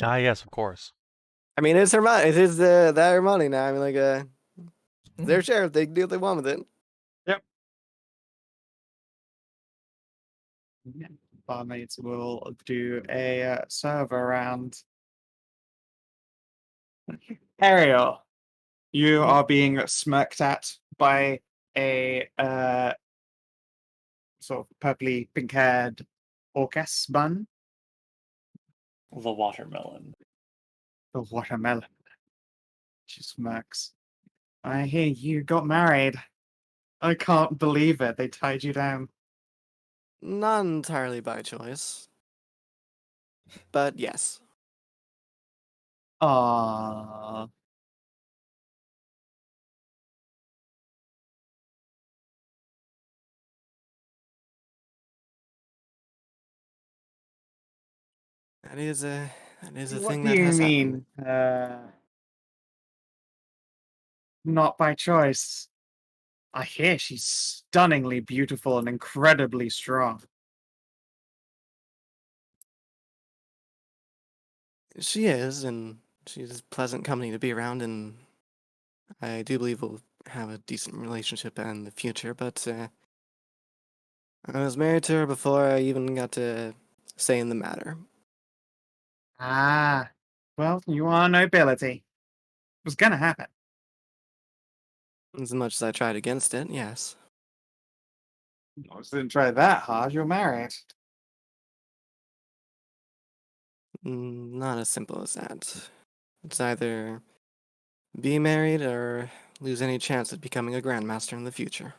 S3: Ah, yes, of course.
S4: I mean, it's her money. It is their money now. I mean, like, their share. They can do what they want with it.
S1: Yeah. Barmaids will do a server round. Ariel, you are being smirked at by a sort of purpley pink-haired orcas bun.
S2: The watermelon.
S1: The watermelon. She smirks. I hear you got married. I can't believe it. They tied you down.
S4: Not entirely by choice. But yes.
S1: Ah.
S4: That is a
S1: What
S4: thing
S1: do
S4: that
S1: you
S4: has happened.
S1: mean? Not by choice. I hear she's stunningly beautiful and incredibly strong.
S4: She is, and she's pleasant company to be around, and I do believe we'll have a decent relationship in the future, but I was married to her before I even got to say in the matter.
S1: Ah. Well, you are nobility. It was gonna happen.
S4: As much as I tried against it, yes.
S1: I just didn't try that hard. You're married.
S4: Not as simple as that. It's either be married or lose any chance at becoming a grandmaster in the future.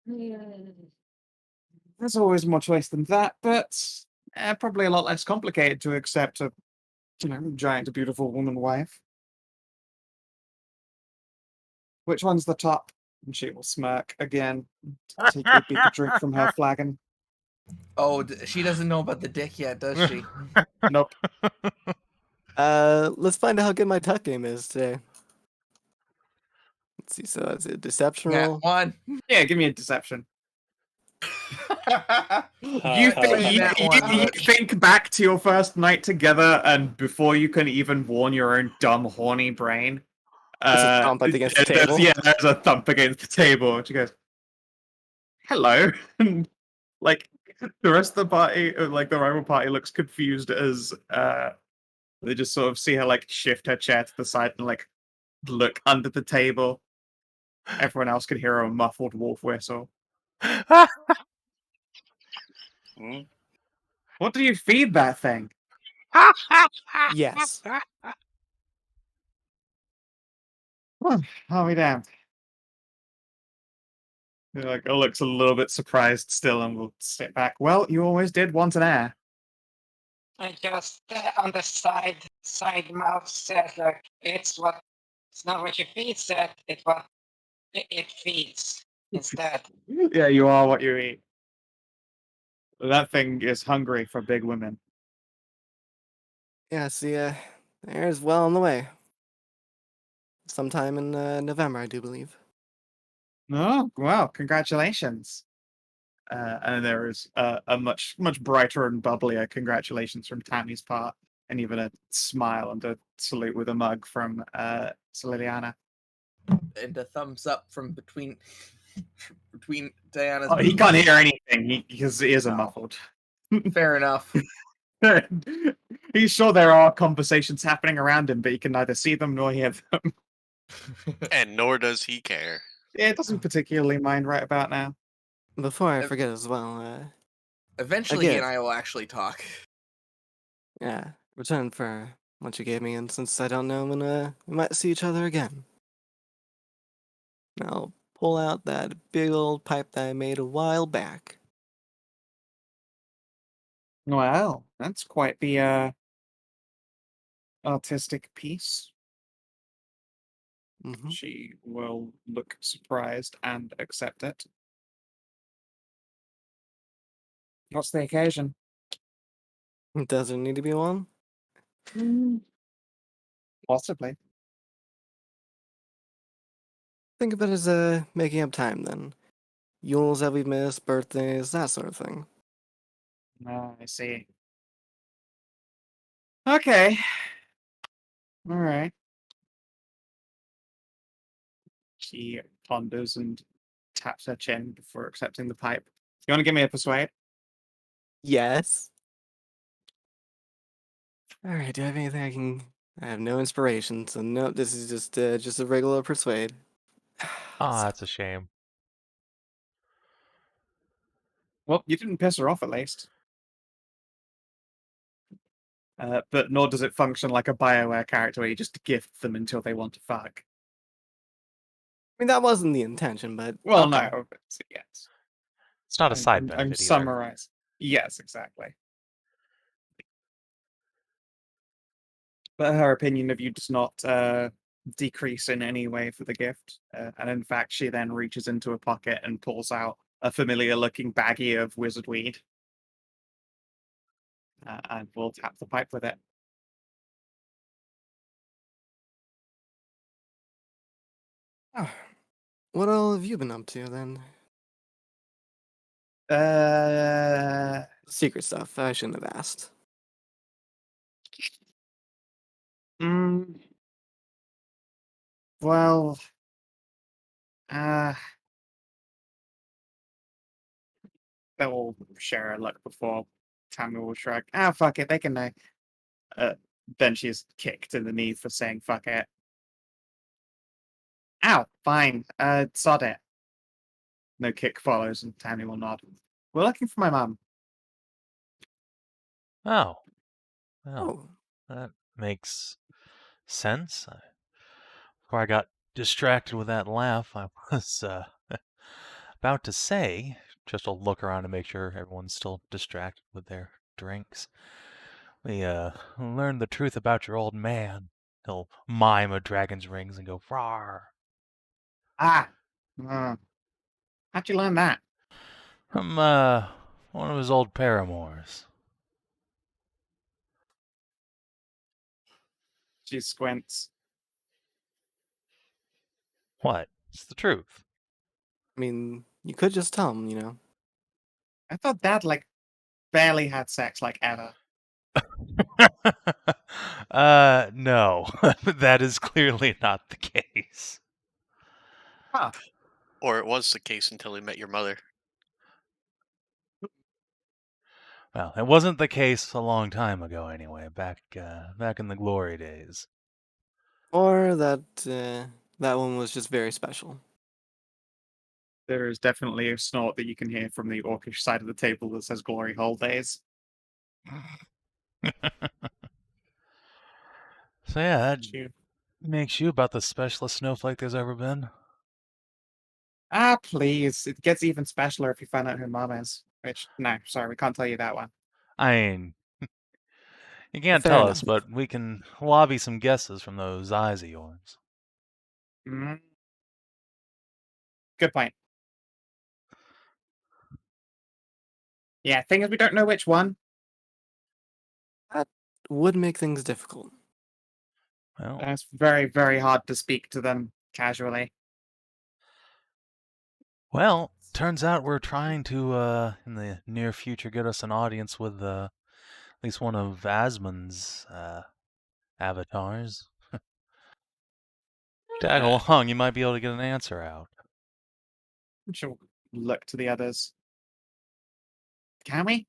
S1: There's always more choice than that, but probably a lot less complicated to accept a, giant, beautiful woman wife. Which one's the top? And she will smirk again. Take a big drink from her flagon.
S7: Oh, she doesn't know about the dick yet, does she?
S1: Nope.
S4: Let's find out how good my tuck game is today. Let's see, so it's a deception
S7: Yeah,
S4: roll.
S7: one.
S1: Yeah, give me a deception. You think back to your first night together, and before you can even warn your own dumb, horny brain,
S4: It's a thump against the table.
S1: there's a thump against the table. And she goes, "Hello," and like the rest of the party, like the rival party, looks confused as they just sort of see her like shift her chair to the side and like look under the table. Everyone else can hear a muffled wolf whistle.
S2: Hmm?
S1: What do you feed that thing?
S4: Yes.
S1: Well, I'll be damned. Like, looks a little bit surprised still and will sit back. Well, you always did want an heir.
S5: I just on the side mouth said like it's not what you feed said, it's what it feeds instead.
S1: Yeah, you are what you eat. That thing is hungry for big women.
S4: Yeah, see, heir's well on the way. Sometime in November, I do believe.
S1: Oh, well, congratulations. And there is a much brighter and bubblier congratulations from Tammy's part, and even a smile and a salute with a mug from Liliana.
S7: And a thumbs up from between Diana's
S1: Oh, he
S7: boobs.
S1: can't hear anything his ears are
S7: No.
S1: muffled.
S7: Fair enough.
S1: He's sure there are conversations happening around him, but he can neither see them nor hear them.
S6: And nor does he care.
S1: Yeah, it doesn't particularly mind right about now.
S4: Before I
S7: Ev-
S4: forget as well,
S7: Eventually, he
S4: Again.
S7: and I will actually talk.
S4: yeah, return for what you gave me, and since I don't know when we might see each other again. I'll pull out that big old pipe that I made a while back.
S1: Well, that's quite the artistic piece.
S4: Hmm.
S1: She will look surprised and accept it. What's the occasion?
S4: Does there need to be one?
S1: Possibly.
S4: Think of it as making up time then. Yules that we missed, birthdays, that sort of thing.
S1: Ah, I see. Okay. All right. She ponders and taps her chin before accepting the pipe. You want to give me a persuade?
S4: Yes. All right. Do I have anything I can? I have no inspiration, so no. This is just a regular persuade.
S3: Oh, that's a shame.
S1: Well, you didn't piss her off at least. But nor does it function like a BioWare character where you just gift them until they want to fuck.
S4: I mean, that wasn't the intention, but
S1: Well,
S4: okay.
S1: no, but yes.
S3: It's not a side
S1: I'm
S3: benefit either.
S1: summarizing. Yes, exactly. But her opinion of you does not decrease in any way for the gift. And in fact, she then reaches into a pocket and pulls out a familiar-looking baggie of wizard weed. And we'll tap the pipe with it.
S4: Oh, what all have you been up to then? Secret stuff. I shouldn't have asked.
S1: Well, they'll share a look before Tammy will shrug. Ah, fuck it, they can know. Then she's kicked in the knee for saying fuck it. Ow, fine. Sod it. No kick follows, and Tammy will nod. We're looking for my mum.
S3: Oh. Well,
S4: Oh,
S3: that makes sense. Before I got distracted with that laugh, I was about to say, just to look around to make sure everyone's still distracted with their drinks. We learned the truth about your old man. He'll mime a dragon's rings and go rawr.
S1: Ah. How'd you learn that?
S3: From one of his old paramours.
S1: She squints.
S3: What? It's the truth.
S4: I mean, you could just tell him, you know.
S1: I thought Dad, like, barely had sex, like, ever.
S3: No. That is clearly not the case.
S1: Huh.
S6: Or it was the case until he met your mother.
S3: Well, it wasn't the case a long time ago anyway, back in the glory days.
S4: Or that that one was just very special.
S1: There is definitely a snort that you can hear from the orcish side of the table that says glory hole days.
S3: So yeah, that
S1: Shoot.
S3: makes you about the specialest snowflake there's ever been.
S1: Ah, please. It gets even specialer if you find out who Mom is. Which, no, sorry, we can't tell you that one.
S3: I mean, you can't
S4: Fair
S3: tell
S4: enough.
S3: us, but we can lobby some guesses from those eyes of yours.
S1: Mm. Good point. Yeah, thing is, we don't know which one.
S4: That would make things difficult.
S3: Well,
S1: It's very, very hard to speak to them casually.
S3: well, turns out we're trying to, in the near future, get us an audience with at least one of Asmund's avatars. Tag along, you might be able to get an answer out.
S1: She'll look to the others. Can we?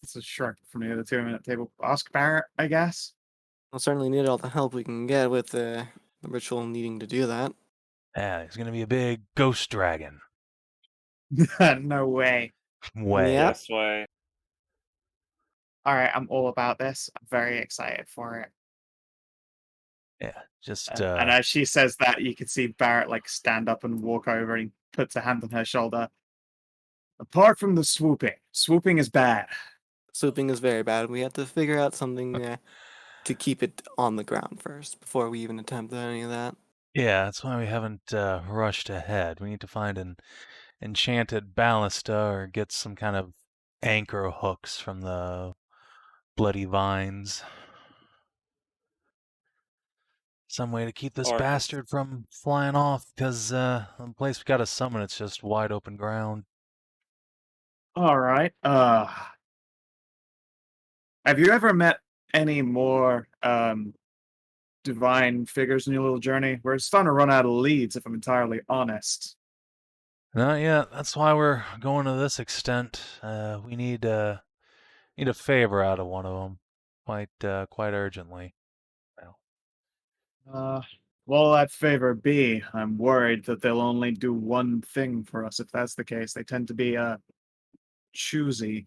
S1: It's a shrug from the other two at the table. Ask Barrett, I guess.
S4: We'll certainly need all the help we can get with the ritual needing to do that.
S3: Yeah, he's gonna be a big ghost dragon.
S1: No way.
S3: Way.
S4: Yep.
S2: This way.
S1: All right, I'm all about this. I'm very excited for it.
S3: Yeah, just
S1: And as she says that, you can see Barrett like stand up and walk over, and he puts a hand on her shoulder. Apart from the swooping is bad.
S4: Swooping is very bad. We have to figure out something to keep it on the ground first before we even attempt any of that.
S3: yeah, that's why we haven't rushed ahead. We need to find an enchanted ballista or get some kind of anchor hooks from the bloody vines. Some way to keep this
S2: Or-
S3: bastard from flying off, because the place we gotta summon, it's just wide open ground.
S1: All right. Have you ever met any more divine figures in your little journey? We're starting to run out of leads, if I'm entirely honest.
S3: Not yet. That's why we're going to this extent. We need a favor out of one of them, quite urgently.
S1: Will that favor be? I'm worried that they'll only do one thing for us if that's the case. They tend to be choosy.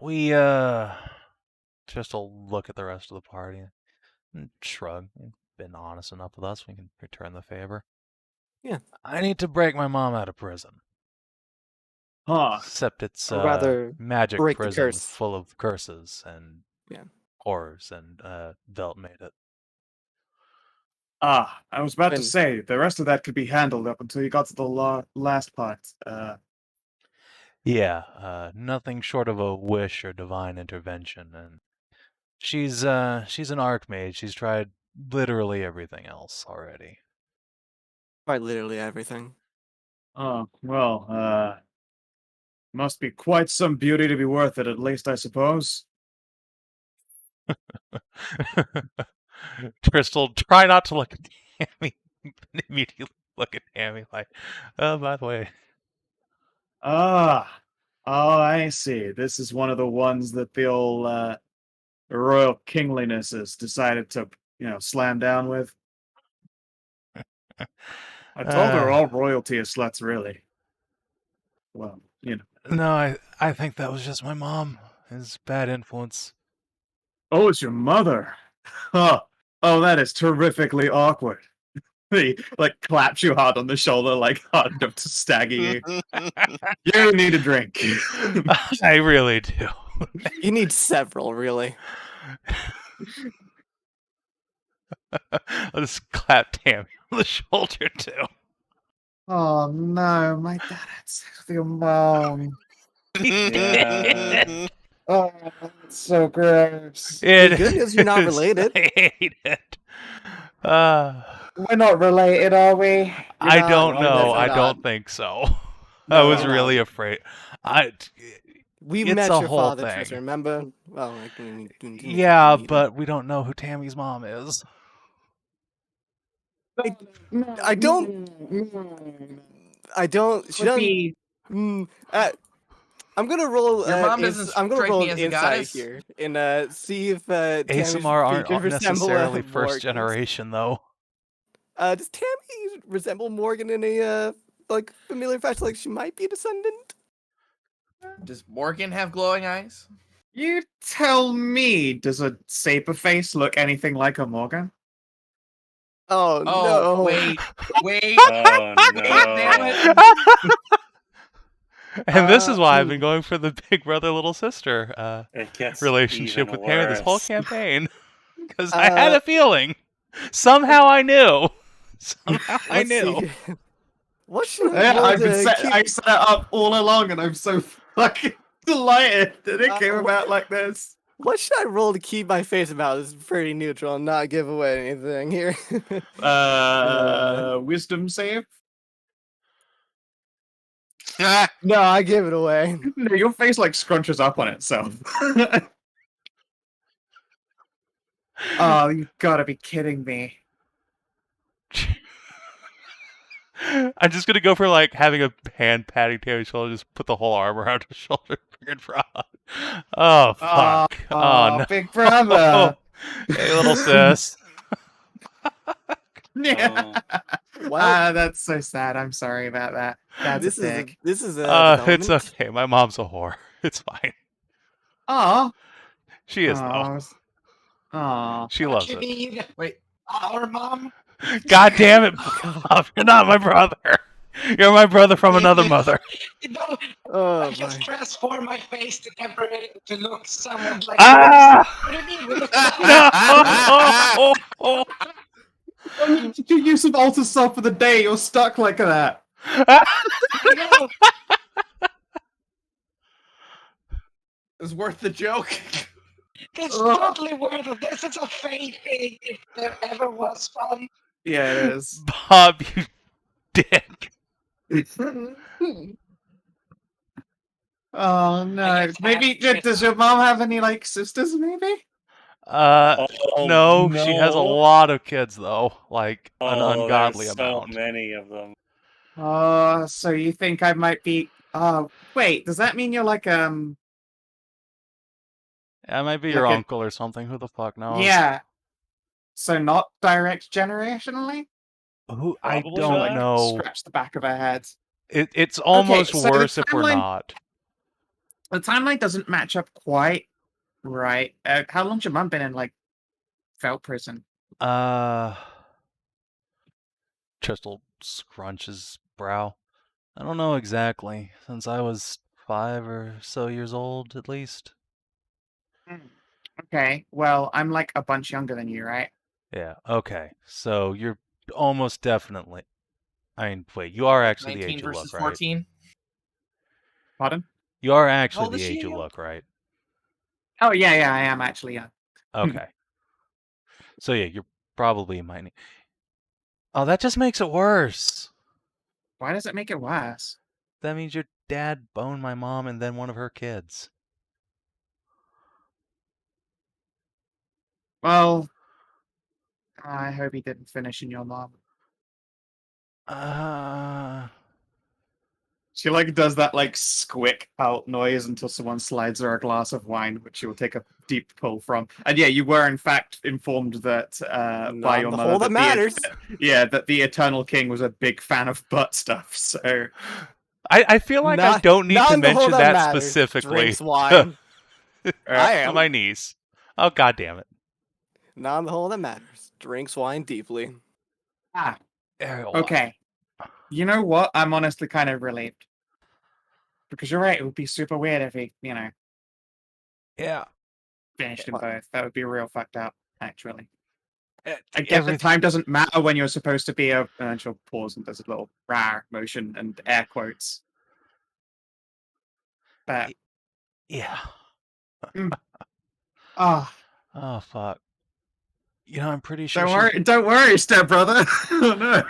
S3: We just a look at the rest of the party and shrug. They've been honest enough with us. We can return the favor.
S4: Yeah.
S3: I need to break my mom out of prison.
S1: Huh.
S3: Except it's
S4: Or rather,
S3: magic
S4: break the
S3: prison
S4: curse.
S3: full of curses and
S4: Yeah.
S3: horrors, and Velt made it.
S1: I was about to
S4: When-
S1: say, the rest of that could be handled up until you got to the last part.
S3: Yeah, nothing short of a wish or divine intervention, and she's an archmage. She's tried literally everything else already.
S4: Quite literally everything.
S1: Oh, well, must be quite some beauty to be worth it, at least, I suppose.
S3: Crystal, try not to look at Tammy. Immediately look at Tammy like, oh, by the way.
S1: Oh, I see. This is one of the ones that the old royal kingliness has decided to, slam down with. I told her all royalty is sluts, really. Well,
S3: No, I think that was just my mom. His bad influence.
S1: Oh, it's your mother. Huh. Oh, that is terrifically awkward. He, claps you hard on the shoulder, hard enough to stagger you. You need a drink.
S3: I really do.
S4: You need several, really.
S3: I'll just clap Tammy on the shoulder, too.
S1: Oh, no, my dad had sex with your mom.
S2: Yeah.
S1: Oh, that's so gross.
S3: It
S4: The good news, you're not
S3: is.
S4: related.
S3: I hate it.
S1: We're not related, are we?
S3: I
S4: not,
S3: don't
S4: you're
S3: know.
S4: definitely
S3: I
S4: not.
S3: don't think so.
S4: No,
S3: I was
S4: you're
S3: really
S4: not.
S3: afraid.
S4: We
S3: It's
S4: met
S3: a
S4: your
S3: whole
S4: father,
S3: thing.
S4: Tristan, remember? Well, we didn't
S3: Yeah,
S4: meet him.
S3: but we don't know who Tammy's mom is.
S4: I don't. She doesn't. I'm gonna roll.
S7: Your mom doesn't
S4: I'm gonna
S7: strike
S4: roll
S7: me
S4: an
S7: as a
S4: insight
S7: goddess.
S4: here and see if Tammy's
S3: ASMR aren't
S4: features resemble
S3: necessarily first
S4: Morgan's.
S3: generation, though.
S4: Does Tammy resemble Morgan in a familiar fashion? Like she might be a descendant.
S7: Does Morgan have glowing eyes?
S1: You tell me, does a Saber face look anything like a Morgan?
S4: Oh,
S7: Oh,
S4: no!
S7: wait.
S2: Oh no!
S7: Damn
S3: And this is why I've been going for the big brother little sister
S2: It gets
S3: relationship
S2: even
S3: with Tammy this whole
S2: worse.
S3: campaign. Because I had a feeling. Somehow I knew. Somehow I
S4: Let's
S3: knew.
S4: see. What should I
S1: Yeah,
S4: roll
S1: I've been
S4: to keep-
S1: I set it up all along, and I'm so fucking delighted that it came about like this.
S4: What should I roll to keep my face about? This is pretty neutral and not give away anything here.
S1: Wisdom save?
S4: No, I give it away.
S1: No, your face scrunches up on itself. Oh, you gotta be kidding me.
S3: I'm just gonna go for having a hand patting Tammy's shoulder, just put the whole arm around her shoulder. Big brother. Oh fuck! Oh, no!
S1: Big brother.
S3: Hey, little sis.
S1: Yeah.
S4: Well,
S1: That's so sad. I'm sorry about that. That's
S4: this
S1: a dick.
S4: is a
S3: It's
S4: development.
S3: okay. My mom's a whore. It's fine.
S1: Aw.
S3: She is though.
S1: Aw.
S3: She loves
S5: You
S3: it.
S5: mean
S7: Wait.
S5: our mom?
S3: God damn it, Bob! You're not my brother. You're my brother from another mother.
S5: No,
S4: Oh
S5: I just
S4: my!
S5: transformed my face to temporarily to look somewhat like
S3: Ah!
S5: What do you mean? We look
S3: No!
S1: When you did your use of alter self for the day, you're stuck like that.
S5: I know.
S7: It's worth the joke.
S5: It's totally worth it. This is a fake thing if there ever was one.
S1: Yeah, it is.
S3: Bob, you dick.
S1: Oh no. Maybe does your mom have any sisters? Maybe.
S2: Oh,
S3: No, she has a lot of kids though, an
S2: Oh,
S3: ungodly
S2: there's
S3: amount.
S2: so many of them.
S1: So you think I might be? Wait. Does that mean you're like
S3: Yeah, it might be your
S1: Like a-
S3: uncle or something. Who the fuck knows?
S1: Yeah. So not direct generationally?
S3: Who I
S2: Probably
S3: don't
S2: not.
S3: know.
S1: Scratch the back of our heads.
S3: It's almost
S1: so the
S3: worse if we're
S1: timeline-
S3: not.
S1: The timeline doesn't match up quite right. How long's your mom been in like felt prison?
S3: Tristan scrunches brow. I don't know exactly. Since I was 5 or so years old, at least.
S1: Okay. Well, I'm like a bunch younger than you, right?
S3: Yeah. Okay. So you're almost definitely. I mean, wait. You are actually the
S7: 19
S3: age you
S7: versus
S3: look, right?
S7: 14.
S1: Pardon?
S3: You are
S7: How
S3: actually
S7: old is
S3: the age
S7: she
S3: you
S7: again?
S3: look, right?
S1: Oh yeah, I am actually young.
S3: Okay. So yeah, you're probably my. Oh, that just makes it worse.
S1: Why does it make it worse?
S3: That means your dad boned my mom and then one of her kids.
S1: Well, I hope he didn't finish in your mom. She like does that like squick out noise until someone slides her a glass of wine, which she will take a deep pull from. And yeah, you were in fact informed that by
S4: Not
S1: your
S4: the
S1: mother
S4: whole that matters.
S1: that the Eternal King was a big fan of butt stuff. So
S3: I feel like I don't need
S4: not
S3: to
S4: in the whole
S3: mention that
S4: matters.
S3: specifically
S4: Drinks wine. I
S3: to
S4: am.
S3: my niece. Oh, god damn it.
S4: Not in the whole that matters. Drinks wine deeply.
S3: Ariel,
S1: okay, you know what? I'm honestly kind of relieved because you're right. It would be super weird if he,
S3: Yeah.
S1: finished in both. That would be real fucked up, actually. I get
S3: Everything.
S1: that time doesn't matter when you're supposed to be and she'll pause and does a little rah motion and air quotes. But
S3: Yeah.
S1: oh,
S3: Oh fuck. You know, I'm pretty sure.
S1: don't worry, stepbrother. Oh, no.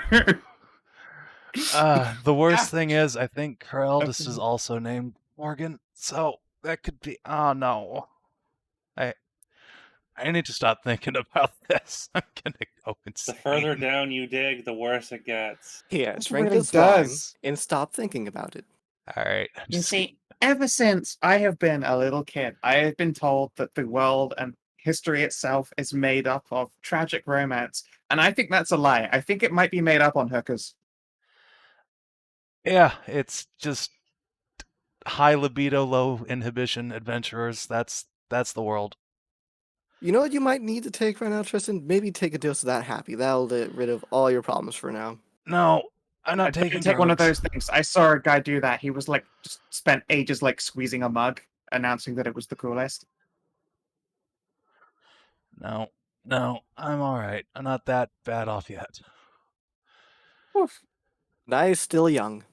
S3: The worst thing is, I think her eldest is also named Morgan, so that could be. Oh no. I need to stop thinking about this. I'm gonna go
S2: The
S3: insane.
S2: further down you dig, the worse it gets.
S4: Yeah,
S1: It
S4: drink
S1: really
S4: this wine
S1: does.
S4: and stop thinking about it.
S3: All right.
S1: You see, ever since I have been a little kid, I have been told that the world and history itself is made up of tragic romance, and I think that's a lie. I think it might be made up on hookers.
S3: Yeah, it's just high libido, low inhibition adventurers. That's the world.
S4: You know what you might need to take right now, Tristan? Maybe take a dose of that happy. That'll get rid of all your problems for now.
S3: No, I'm not
S1: I
S3: taking
S1: didn't take one of
S3: drugs.
S1: those things. I saw a guy do that. He was like, just spent ages like squeezing a mug, announcing that it was the coolest.
S3: No, I'm all right. I'm not that bad off yet.
S1: Oof.
S4: I is still young.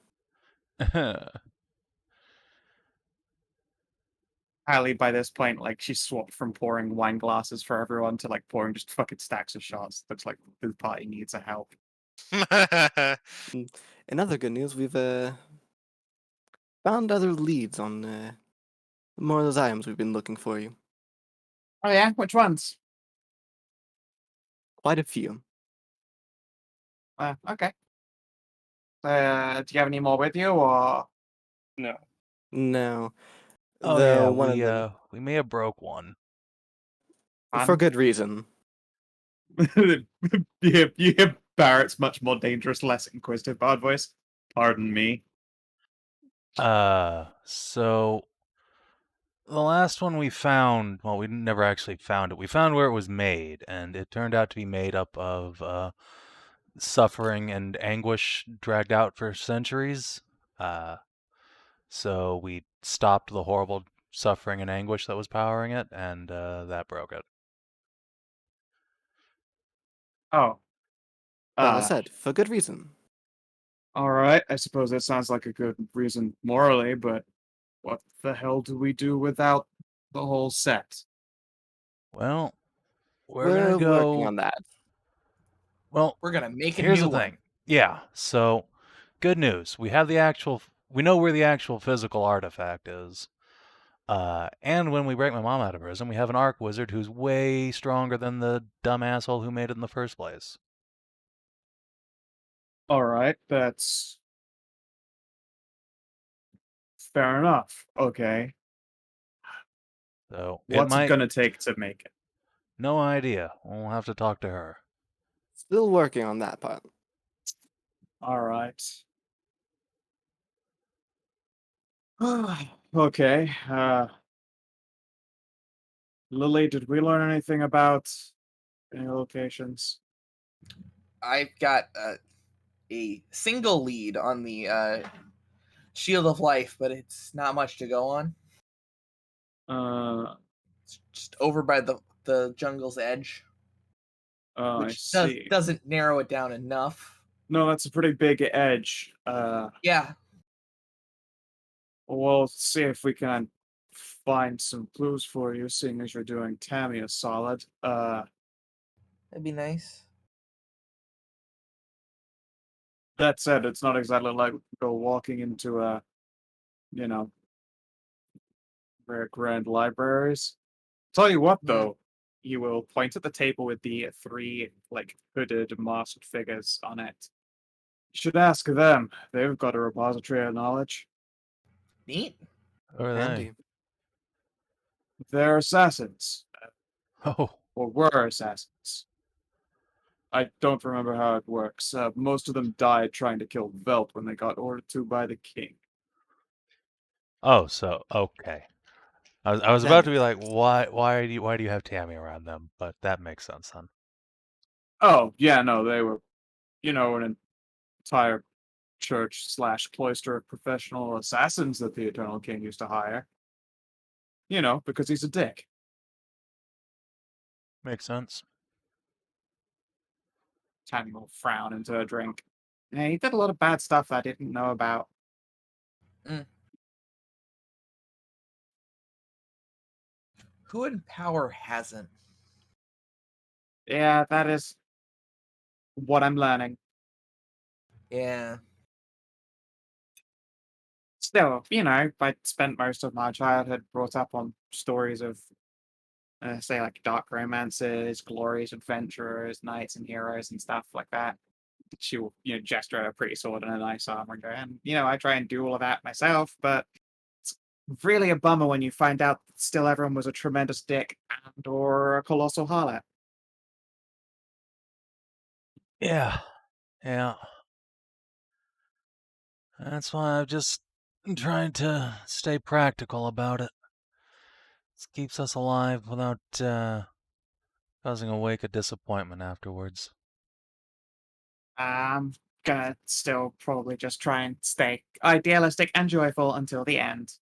S1: Hallie, by this point, like she swapped from pouring wine glasses for everyone to like pouring just fucking stacks of shots. Looks like the party needs a help.
S4: In other good news, we've found other leads on more of those items we've been looking for you.
S1: Oh yeah, which ones?
S4: Quite a few.
S1: Okay. Do you have any more with you, or
S2: No.
S4: No.
S3: Oh
S4: Though
S3: yeah,
S4: one of them,
S3: we may have broke one.
S4: for
S1: Fun?
S4: good reason.
S1: you hear Barrett's much more dangerous, less inquisitive bard voice. Pardon me.
S3: So the last one we found, well, we never actually found it. We found where it was made, and it turned out to be made up of suffering and anguish dragged out for centuries. So we stopped the horrible suffering and anguish that was powering it, and that broke it.
S1: Oh.
S4: Like I said, for good reason.
S1: All right. I suppose that sounds like a good reason morally, but what the hell do we do without the whole set?
S3: Well, we're
S4: We're
S3: gonna go.
S4: working on that.
S3: Well,
S7: We're gonna make a
S3: here's
S7: new
S3: the thing.
S7: one.
S3: Yeah. So, good news. We have the actual. We know where the actual physical artifact is. And when we break my mom out of prison, we have an arc wizard who's way stronger than the dumb asshole who made it in the first place.
S1: All right. That's Fair enough. Okay.
S3: So
S1: What's
S3: it
S1: it
S3: might.
S1: gonna take to make it?
S3: No idea. We'll have to talk to her.
S4: Still working on that part.
S1: All right. Okay. Lily, did we learn anything about any locations?
S7: I've got a single lead on the Shield of Life, but it's not much to go on. It's just over by the jungle's edge,
S1: I
S7: which
S1: see.
S7: doesn't narrow it down enough.
S1: No, that's a pretty big edge.
S7: Yeah,
S1: We'll see if we can find some clues for you, seeing as you're doing Tammy a solid.
S7: that'd be nice.
S1: That said, it's not exactly like go walking into a, you know, very grand libraries. Tell you what,
S7: Yeah.
S1: though, you will point at the table with the three, like, hooded, masked figures on it. You should ask them. They've got a repository of knowledge.
S7: Neat.
S3: Who are they?
S4: Handy.
S1: They're assassins,
S3: Oh,
S1: or were assassins. I don't remember how it works. Most of them died trying to kill Velt when they got ordered to by the king.
S3: oh. So okay. I was
S4: That
S3: about to be
S4: makes
S3: like,
S4: sense.
S3: why do you have Tammy around them? But that makes sense then.
S1: Oh, yeah, no, they were, an entire church/cloister of professional assassins that the Eternal King used to hire. Because he's a dick.
S3: Makes sense.
S1: Tammy will frown into her drink. Yeah, he did a lot of bad stuff I didn't know about.
S7: Who in power hasn't?
S1: Yeah, that is what I'm learning.
S7: Yeah.
S1: Still, I spent most of my childhood brought up on stories of, say, like dark romances, glorious adventurers, knights and heroes, and stuff like that. She will, gesture at a pretty sword and a nice armor and go, and, I try and do all of that myself, but it's really a bummer when you find out that still everyone was a tremendous dick and or a colossal harlot.
S3: Yeah. Yeah. That's why I've just trying to stay practical about it. This keeps us alive without causing a wake of disappointment afterwards.
S1: I'm gonna still probably just try and stay idealistic and joyful until the end.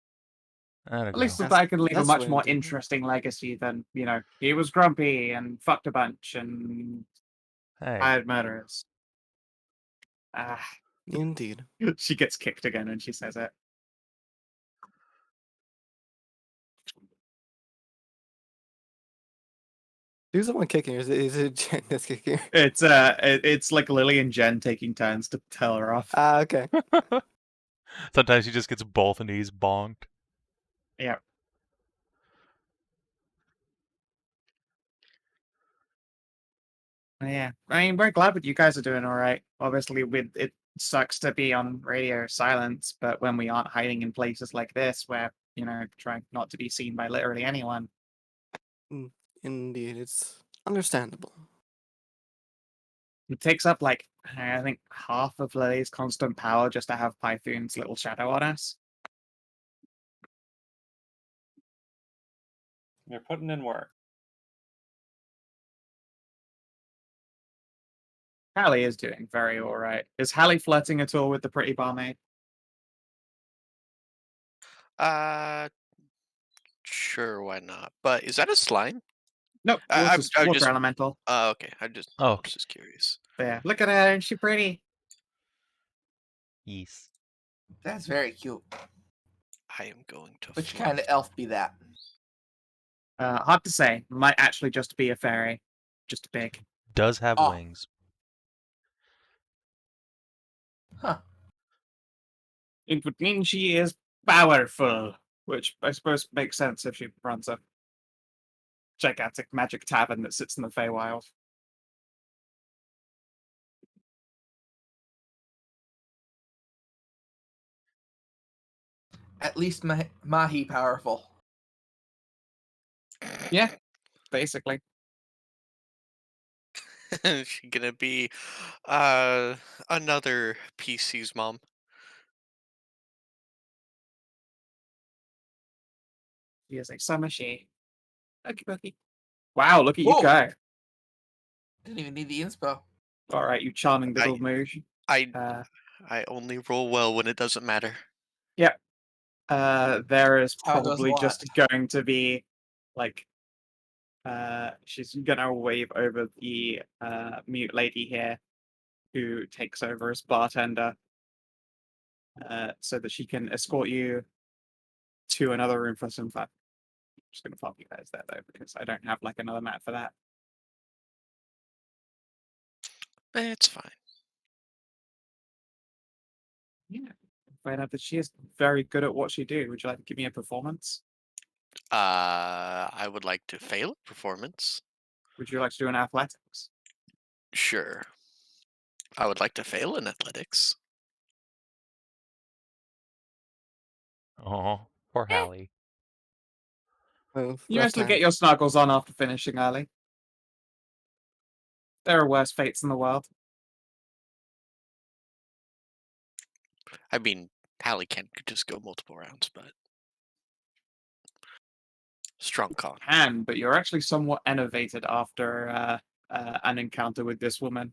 S3: There
S1: At
S3: we
S1: least
S3: go.
S1: if I could leave a
S4: That's
S1: much
S4: way
S1: more
S4: to do it.
S1: interesting legacy than, he was grumpy and fucked a bunch and
S3: Hey,
S1: hired murderers. Ah,
S4: Indeed.
S1: she gets kicked again when she says it.
S4: Who's the one kicking her? Is it Jen that's kicking her?
S1: It's like Lily and Jen taking turns to tell her off.
S4: Ah, okay.
S3: sometimes he just gets both knees bonked.
S1: Yeah. Yeah. I mean, we're glad that you guys are doing all right. Obviously, it sucks to be on radio silence, but when we aren't hiding in places like this, where trying not to be seen by literally anyone.
S4: Indeed, it's understandable.
S1: It takes up like I think half of Lily's constant power just to have Pythoon's little shadow on us.
S2: You're putting in work.
S1: Hallie is doing very all right. Is Hallie flirting at all with the pretty barmaid?
S6: Sure, why not? But is that a slime?
S1: Nope,
S6: I,
S1: water,
S6: I, I
S1: water
S6: just,
S1: elemental.
S6: okay. I
S3: Oh,
S6: was just curious.
S1: But yeah, look at her, isn't she pretty?
S3: yes.
S7: That's very cute.
S6: I am going to.
S7: Which
S6: flirt.
S7: kind of elf be that?
S1: Hard to say. Might actually just be a fairy. Just big.
S3: Does have
S7: Oh.
S3: wings.
S7: Huh.
S1: It would mean she is powerful, which I suppose makes sense if she runs a gigantic magic tavern that sits in the Feywild.
S7: at least Mahi powerful.
S1: Yeah, basically.
S6: She gonna be another PC's mom.
S1: She is a summer she. Okie dokie. Wow, look at you
S7: Whoa.
S1: go.
S7: Didn't even need the inspo.
S1: All right, you charming little moosh.
S6: I only roll well when it doesn't matter.
S1: Yep. There is
S7: How it goes a
S1: probably
S7: lot.
S1: just going to be like she's gonna wave over the mute lady here who takes over as bartender so that she can escort you to another room for some fun. I'm just gonna pop you guys there though because I don't have like another map for that.
S6: It's fine.
S1: Yeah. Find out that she is very good at what she do. Would you like to give me a performance?
S6: I would like to fail at performance.
S1: Would you like to do an athletics?
S6: Sure. I would like to fail in athletics.
S3: Oh, poor Hallie.
S4: Oh,
S1: You
S4: rough
S1: mostly
S4: time.
S1: get your snuggles on after finishing early. There are worse fates in the world.
S6: I mean, Hallie can just go multiple rounds, but strong con.
S1: Can, but you're actually somewhat enervated after an encounter with this woman,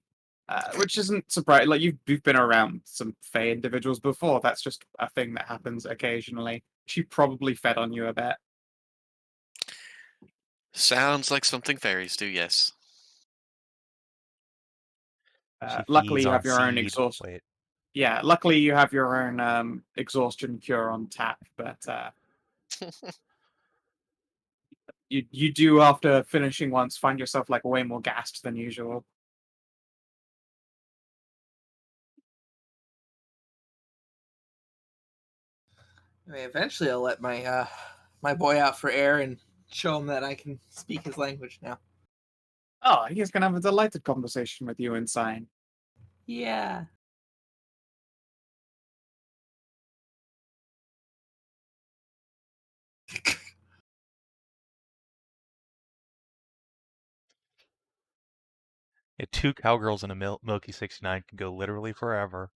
S1: which isn't surprising. Like you've been around some Fey individuals before. That's just a thing that happens occasionally. She probably fed on you a bit.
S6: Sounds like something fairies do, yes.
S3: She
S1: Luckily,
S3: feeds
S1: you
S3: on
S1: have your own
S3: seed.
S1: exhaust.
S3: Wait,
S1: Yeah, luckily you have your own exhaustion cure on tap, but you do after finishing once find yourself like way more gassed than usual.
S7: I mean, eventually, I'll let my my boy out for air and show him that I can speak his language now.
S1: Oh, he's gonna have a delighted conversation with you inside.
S7: Yeah.
S3: yeah, 2 cowgirls and a Milky 69 can go literally forever.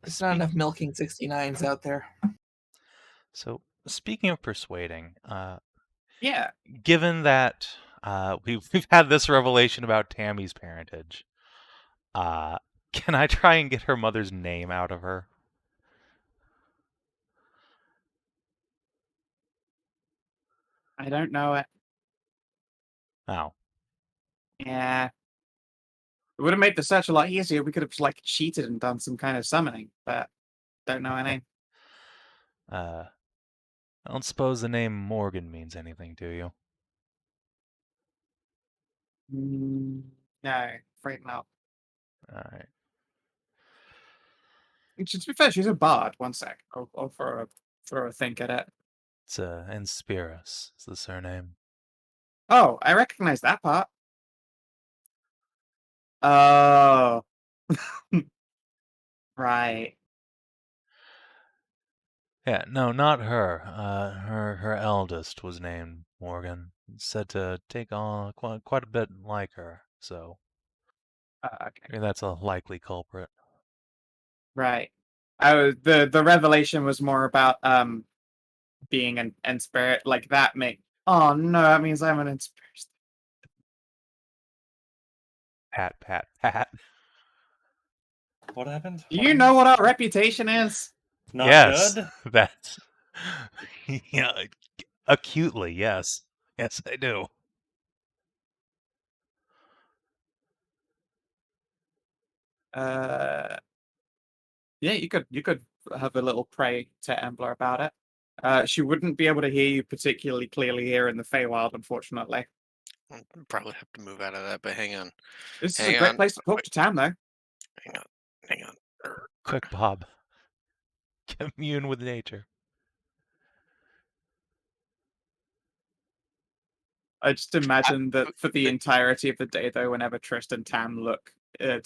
S7: There's not enough milking 69s out there.
S3: So, speaking of persuading,
S1: Yeah,
S3: given that we've had this revelation about Tammy's parentage, can I try and get her mother's name out of her?
S1: I don't know it.
S3: Oh,
S1: Yeah. It would have made the search a lot easier. We could have like cheated and done some kind of summoning, but don't know her name.
S3: I don't suppose the name Morgan means anything to you.
S1: No, afraid not.
S3: All right.
S1: To be fair, she's a bard. One sec. I'll throw a think at it.
S3: It's Inspirus. It's the surname.
S1: Oh, I recognize that part. Oh. Right.
S3: Yeah, no, not her. Her eldest was named Morgan. Said to take on quite a bit like her. So
S1: Okay.
S3: maybe that's a likely culprit.
S1: Right. I was the revelation was more about being an spirit like that make. Oh no, that means I'm an inspiration.
S3: Pat, pat, pat.
S2: What happened?
S1: Do
S2: What
S1: you know what our reputation is?
S2: Not
S3: Yes,
S2: good?
S3: that's yeah, acutely. Yes, yes, I do.
S1: Yeah, you could have a little pray to Embler about it. She wouldn't be able to hear you particularly clearly here in the Feywild, unfortunately.
S6: I'll probably have to move out of that, but hang on.
S1: This is a
S6: Hang
S1: great
S6: on.
S1: place to talk to Tam, though.
S6: Hang on. Hang on.
S3: Quick, Bob. Commune with nature.
S1: I just imagine that for the entirety of the day, though, whenever Tristan Tammy look in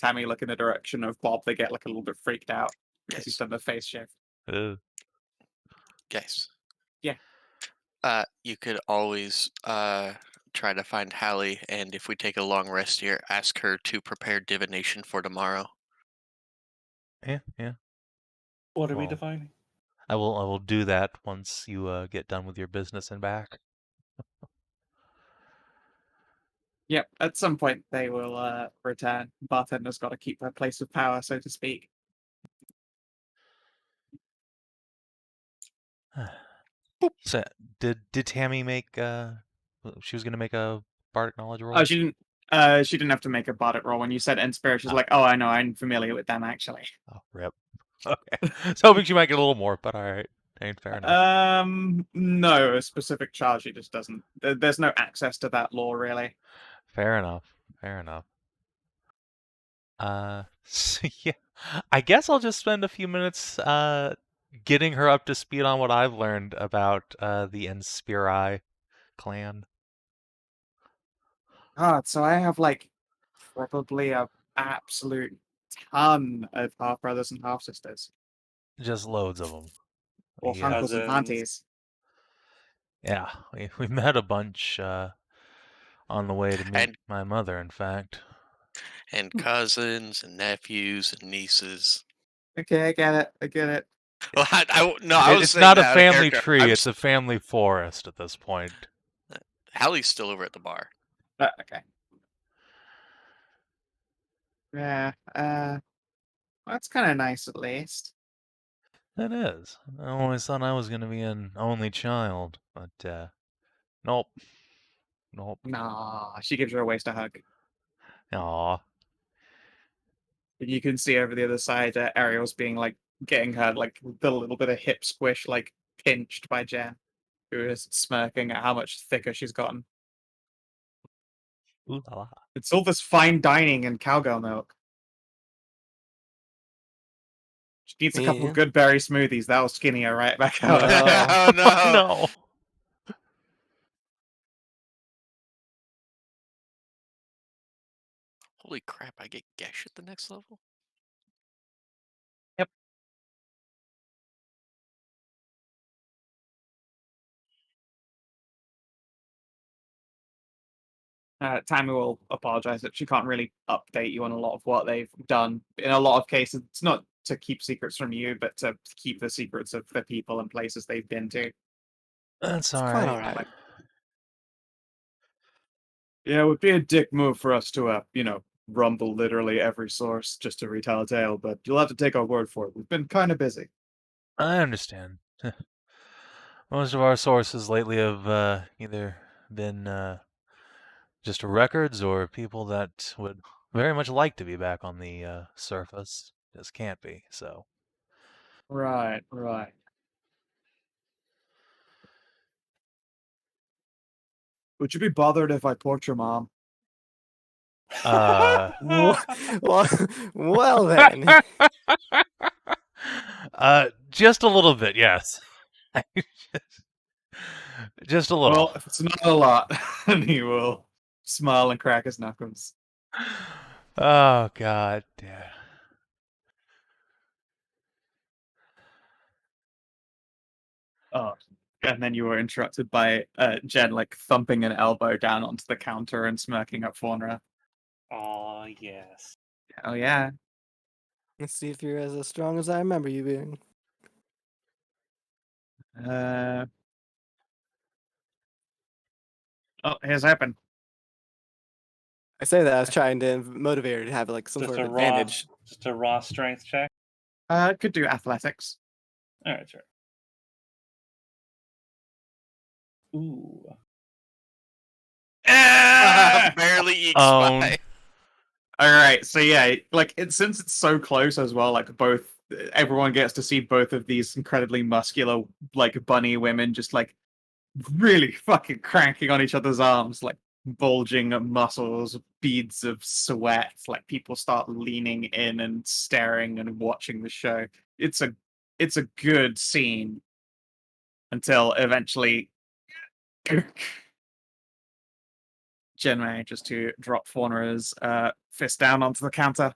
S1: the direction of Bob, they get like a little bit freaked out because he's done the face shift.
S6: Guys.
S1: Yeah.
S6: You could always try to find Hallie, and if we take a long rest here, ask her to prepare divination for tomorrow.
S3: Yeah.
S2: What are we
S3: Well,
S2: defining?
S3: I will do that once you get done with your business and back.
S1: Yep, at some point they will return. Bartender's got to keep her place of power, so to speak.
S3: So, did Tammy make? She was gonna make a bardic knowledge roll.
S1: Oh, she didn't. She didn't have to make a bardic roll when you said Inspirit. She's like, oh, I know, I'm familiar with them actually.
S3: Oh, rip. Okay. So hoping she might get a little more, but all right. Ain't fair enough.
S1: No, a specific charge. She just doesn't. There's no access to that law, really.
S3: Fair enough. So yeah, I guess I'll just spend a few minutes getting her up to speed on what I've learned about the Inspiri clan.
S1: God, so I have like probably a absolute ton of half brothers and half sisters,
S3: Just loads of them.
S1: or
S3: Yeah.
S1: uncles and
S2: Cousins.
S1: aunties.
S3: Yeah, we met a bunch on the way to meet
S6: And-
S3: my mother, in fact.
S6: And cousins and nephews and nieces.
S1: Okay, I get it.
S6: Well, I was
S3: It's
S6: saying
S3: not a
S6: that out of
S3: family
S6: character.
S3: tree, it's a family forest at this point.
S6: Hallie's still over at the bar.
S1: Okay. Yeah. That's kind of nice, at least.
S3: It is. I always thought I was going to be an only child, but nope.
S1: Nah, she gives her a waist a hug.
S3: Aw.
S1: And you can see over the other side, Ariel's being like getting her like the little bit of hip squish like pinched by Jen, who is smirking at how much thicker she's gotten.
S3: Ooh la la.
S1: It's all this fine dining and cowgirl milk. She needs a couple
S4: Yeah.
S1: of good berry smoothies. That'll skinny her right back out.
S6: Oh no!
S3: No.
S6: Holy crap! I get Gesh at the next level.
S1: Tammy will apologize that she can't really update you on a lot of what they've done. In a lot of cases, it's not to keep secrets from you, but to keep the secrets of the people and places they've been to.
S3: That's
S4: It's
S3: all
S4: quite
S3: right.
S4: all right.
S1: Yeah, it would be a dick move for us to, rumble literally every source just to retell a tale, but you'll have to take our word for it. We've been kind of busy.
S3: I understand. Most of our sources lately have either been just records or people that would very much like to be back on the surface. Just can't be, so.
S1: Right. Would you be bothered if I porked your mom?
S4: Well then.
S3: Just a little bit, yes. Just a little.
S1: Well, if it's not a lot, then he will smile and crack his knuckles.
S3: Oh, God. Yeah.
S1: Oh, and then you were interrupted by Jen, like, thumping an elbow down onto the counter and smirking at Faunra.
S2: Aw, yes.
S1: Oh, yeah.
S4: Let's see if you're as strong as I remember you being.
S1: Oh, here's Happen.
S4: I say that I was trying to motivate her to have like some
S2: Just
S4: sort
S2: a
S4: of
S2: raw,
S4: advantage.
S2: just a raw strength check.
S1: Could do athletics.
S2: All right, sure. Ooh.
S6: Barely ekes
S3: Own.
S6: by.
S1: All right, so yeah, like since it's so close as well, like everyone gets to see both of these incredibly muscular, like bunny women, just like really fucking cranking on each other's arms, like bulging muscles, beads of sweat. Like people start leaning in and staring and watching the show. It's a good scene until eventually Jen manages to drop Faunra's fist down onto the counter.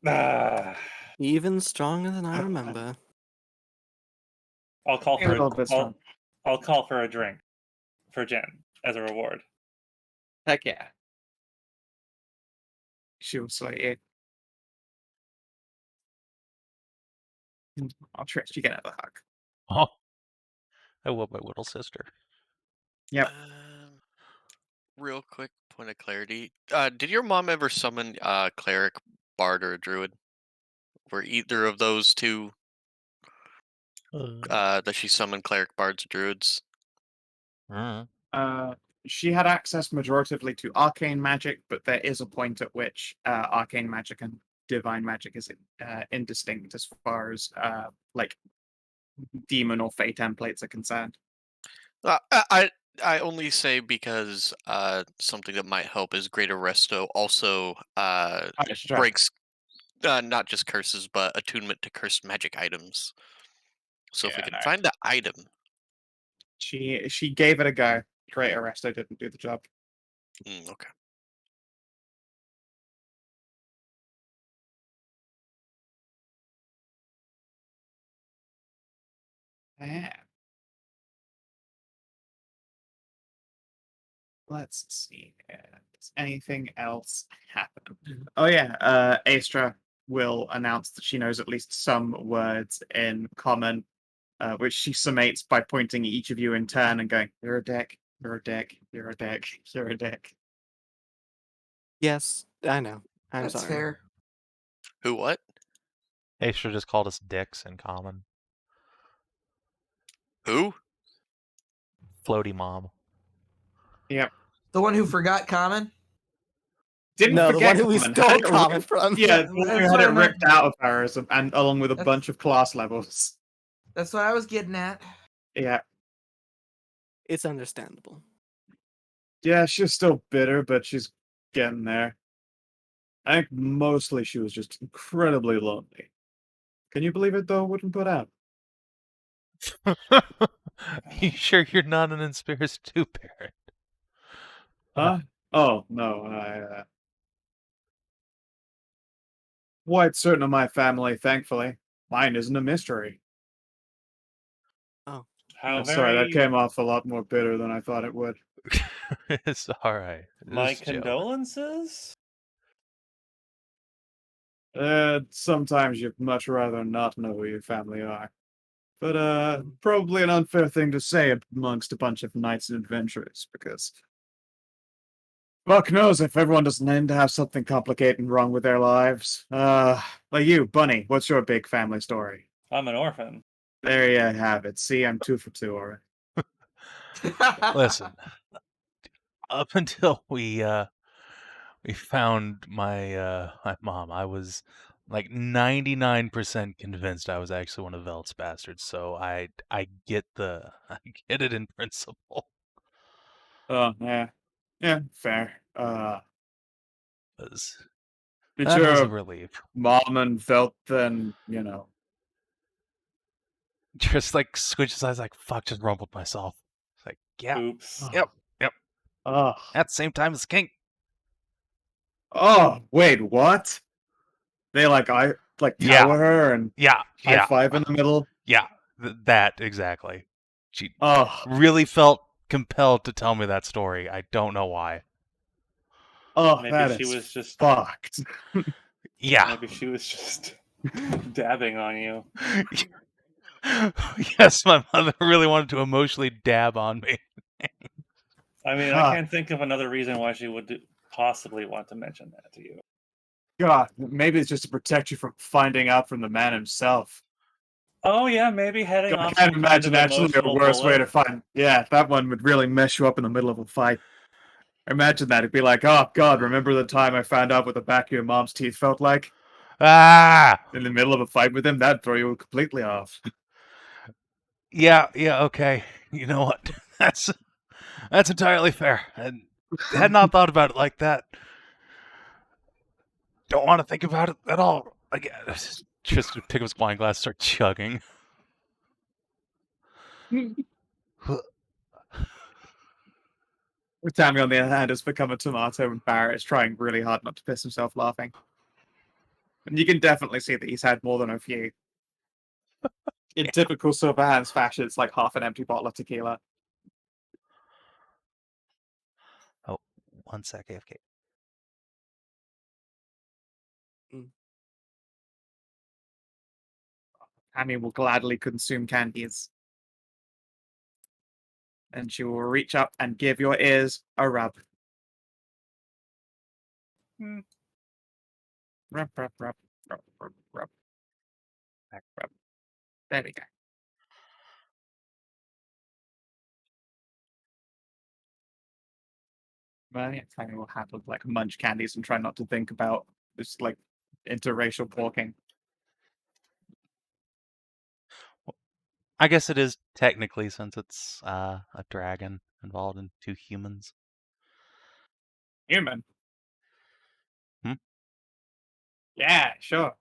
S2: Ah,
S4: Even stronger than I remember.
S2: I'll call
S1: A
S2: for
S1: little bit strong.
S2: I'll call for a drink for Jen as a reward.
S1: Heck yeah. She was like, I'll Trish, you get another hug.
S3: Oh, I love my little sister.
S1: Yep.
S6: Real quick point of clarity. Did your mom ever summon Cleric, Bard, or a Druid? Were either of those two that she summoned Cleric, Bards, or Druids?
S1: She had access majoritively to arcane magic, but there is a point at which arcane magic and divine magic is indistinct as far as like demon or fey templates are concerned.
S6: I only say because something that might help is Greater Resto also breaks not just curses but attunement to cursed magic items. So if we can find the item.
S1: She gave it a go. Great Arresto didn't do the job.
S6: Okay.
S1: Yeah. Let's see. Does anything else happen? Oh yeah, Astra will announce that she knows at least some words in common, which she summates by pointing at each of you in turn and going, "You're a dick. You're a dick. You're a dick. You're a dick."
S4: Yes, I know. I'm
S7: That's
S4: sorry.
S7: fair.
S6: Who what?
S3: Aisha just called us dicks in common.
S6: Who?
S3: Floaty mom.
S1: Yep.
S7: The one who forgot common?
S1: Didn't
S4: No, the
S1: forget
S4: one who we
S1: common,
S4: stole
S1: had it
S4: common
S1: ripped-
S4: from.
S1: Yeah, the one who
S7: That's
S1: had
S7: what
S1: it
S7: I meant.
S1: ripped out of her and along with a
S7: That's-
S1: bunch of class levels.
S7: That's what I was getting at.
S1: Yeah.
S4: It's understandable.
S1: Yeah, she's still bitter, but she's getting there. I think mostly she was just incredibly lonely. Can you believe it, though? Wouldn't put out.
S3: You sure you're not an Inspiris 2 parent?
S1: Huh? Oh, no. I, quite certain of my family, thankfully. Mine isn't a mystery.
S4: Oh.
S2: How
S1: I'm sorry, that
S2: very
S1: came off a lot more bitter than I thought it would.
S3: It's alright.
S2: my condolences.
S1: Sometimes you'd much rather not know who your family are. But, probably an unfair thing to say amongst a bunch of knights and adventurers, because fuck knows if everyone doesn't end to have something complicated and wrong with their lives. Like you, Bunny, what's your big family story?
S2: I'm an orphan.
S1: There you have it. See, I'm 2 for 2 already.
S3: Listen, up until we found my my mom, I was like 99% convinced I was actually one of Velt's bastards. So I get I get it in principle.
S1: Oh, yeah, fair.
S3: Did
S1: Did
S3: was a
S1: your
S3: relief.
S1: mom and felt then, you know?
S3: Just like squinch his eyes, like fuck, just rumbled myself. It's like, yeah,
S2: Oops.
S3: yep.
S1: Oh,
S3: At the same time as King.
S1: oh, wait, what? They tower her and
S3: Yeah,
S1: high five in the middle.
S3: yeah. That exactly. She
S1: Oh,
S3: really felt compelled to tell me that story. I don't know why.
S1: oh,
S2: Maybe
S1: that
S2: she
S1: is
S2: was just
S1: fucked.
S3: Yeah.
S2: maybe she was just dabbing on you.
S3: Yes, my mother really wanted to emotionally dab on me.
S2: I mean,
S1: Huh.
S2: I can't think of another reason why she would possibly want to mention that to you.
S1: God, maybe it's just to protect you from finding out from the man himself.
S2: Oh yeah, maybe heading
S1: I
S2: off.
S1: can't
S2: some kind
S1: imagine
S2: of
S1: actually a
S2: emotional
S1: worse way
S2: bullet.
S1: to find. Yeah, that one would really mess you up in the middle of a fight. Imagine that. It'd be like, oh, God, remember the time I found out what the back of your mom's teeth felt like?
S3: Ah!
S1: In the middle of a fight with him? That'd throw you completely off.
S3: Yeah, okay. You know what? That's entirely fair. I had not thought about it like that. Don't want to think about it at all. Just pick up his wine glass, start chugging.
S1: Tammy, on the other hand, has become a tomato, and Barrett is trying really hard not to piss himself laughing. And you can definitely see that he's had more than a few. In typical Sylvan's fashion, it's like half an empty bottle of tequila.
S3: Oh, 1 sec, AFK.
S1: Tammy will gladly consume candies. And she will reach up and give your ears a rub.
S2: Hmm.
S1: Rub, rub, rub, rub, rub, rub. Back rub. There we go. Well, yeah, Tammy will happily like munch candies and try not to think about this like interracial porking.
S3: I guess it is technically, since it's a dragon involved in 2 humans.
S1: Human.
S3: Hmm?
S1: Yeah, sure.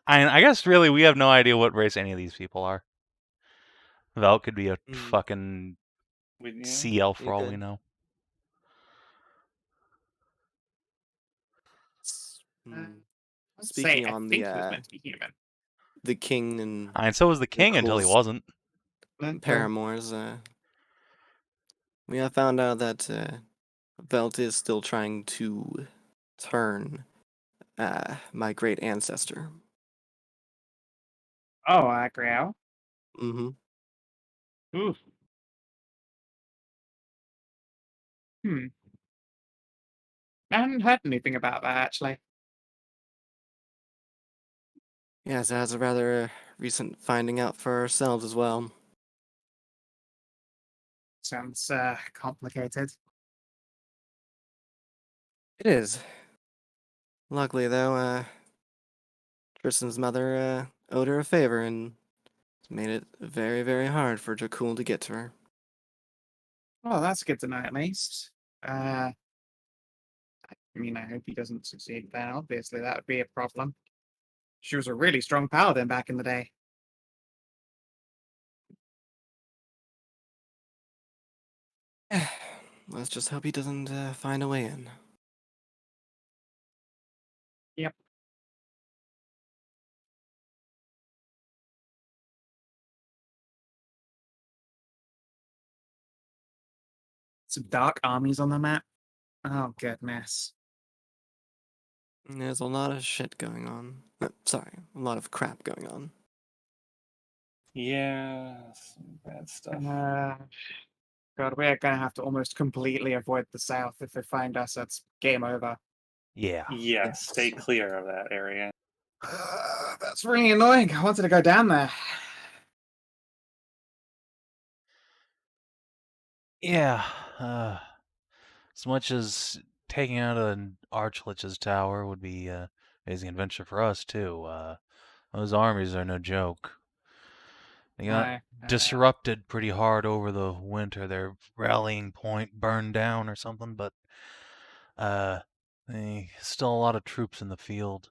S3: I guess really we have no idea what race any of these people are. Vel could be a fucking sea elf for all we know.
S4: Speaking
S1: I
S4: on
S1: think he was meant to be human.
S4: the king and
S3: And so was the king until he wasn't.
S4: paramours, we have found out that Velt is still trying to turn my great ancestor.
S1: Oh, Agriel.
S4: Mm-hmm.
S1: Oof. I haven't heard anything about that, actually.
S4: Yes, that's a rather recent finding out for ourselves as well.
S1: Sounds complicated.
S4: It is. Luckily, though, Tristan's mother owed her a favor and made it very, very hard for Jakul to get to her.
S1: Well, that's good to know, at least. I mean, I hope he doesn't succeed then. Obviously, that would be a problem. She was a really strong paladin back in the day.
S4: Let's just hope he doesn't find a way in.
S1: Yep. Some dark armies on the map. Oh, goodness.
S4: There's a lot of shit going on. Sorry, a lot of crap going on.
S2: Yeah, some bad stuff.
S1: God, we're gonna have to almost completely avoid the south. If they find us, that's game over.
S3: Yeah.
S2: Yeah, stay clear of that area.
S1: That's really annoying. I wanted to go down there.
S3: Yeah. As much as taking out an Archlich's tower would be an amazing adventure for us, too. Those armies are no joke. They got disrupted pretty hard over the winter. Their rallying point burned down or something, but they still a lot of troops in the field.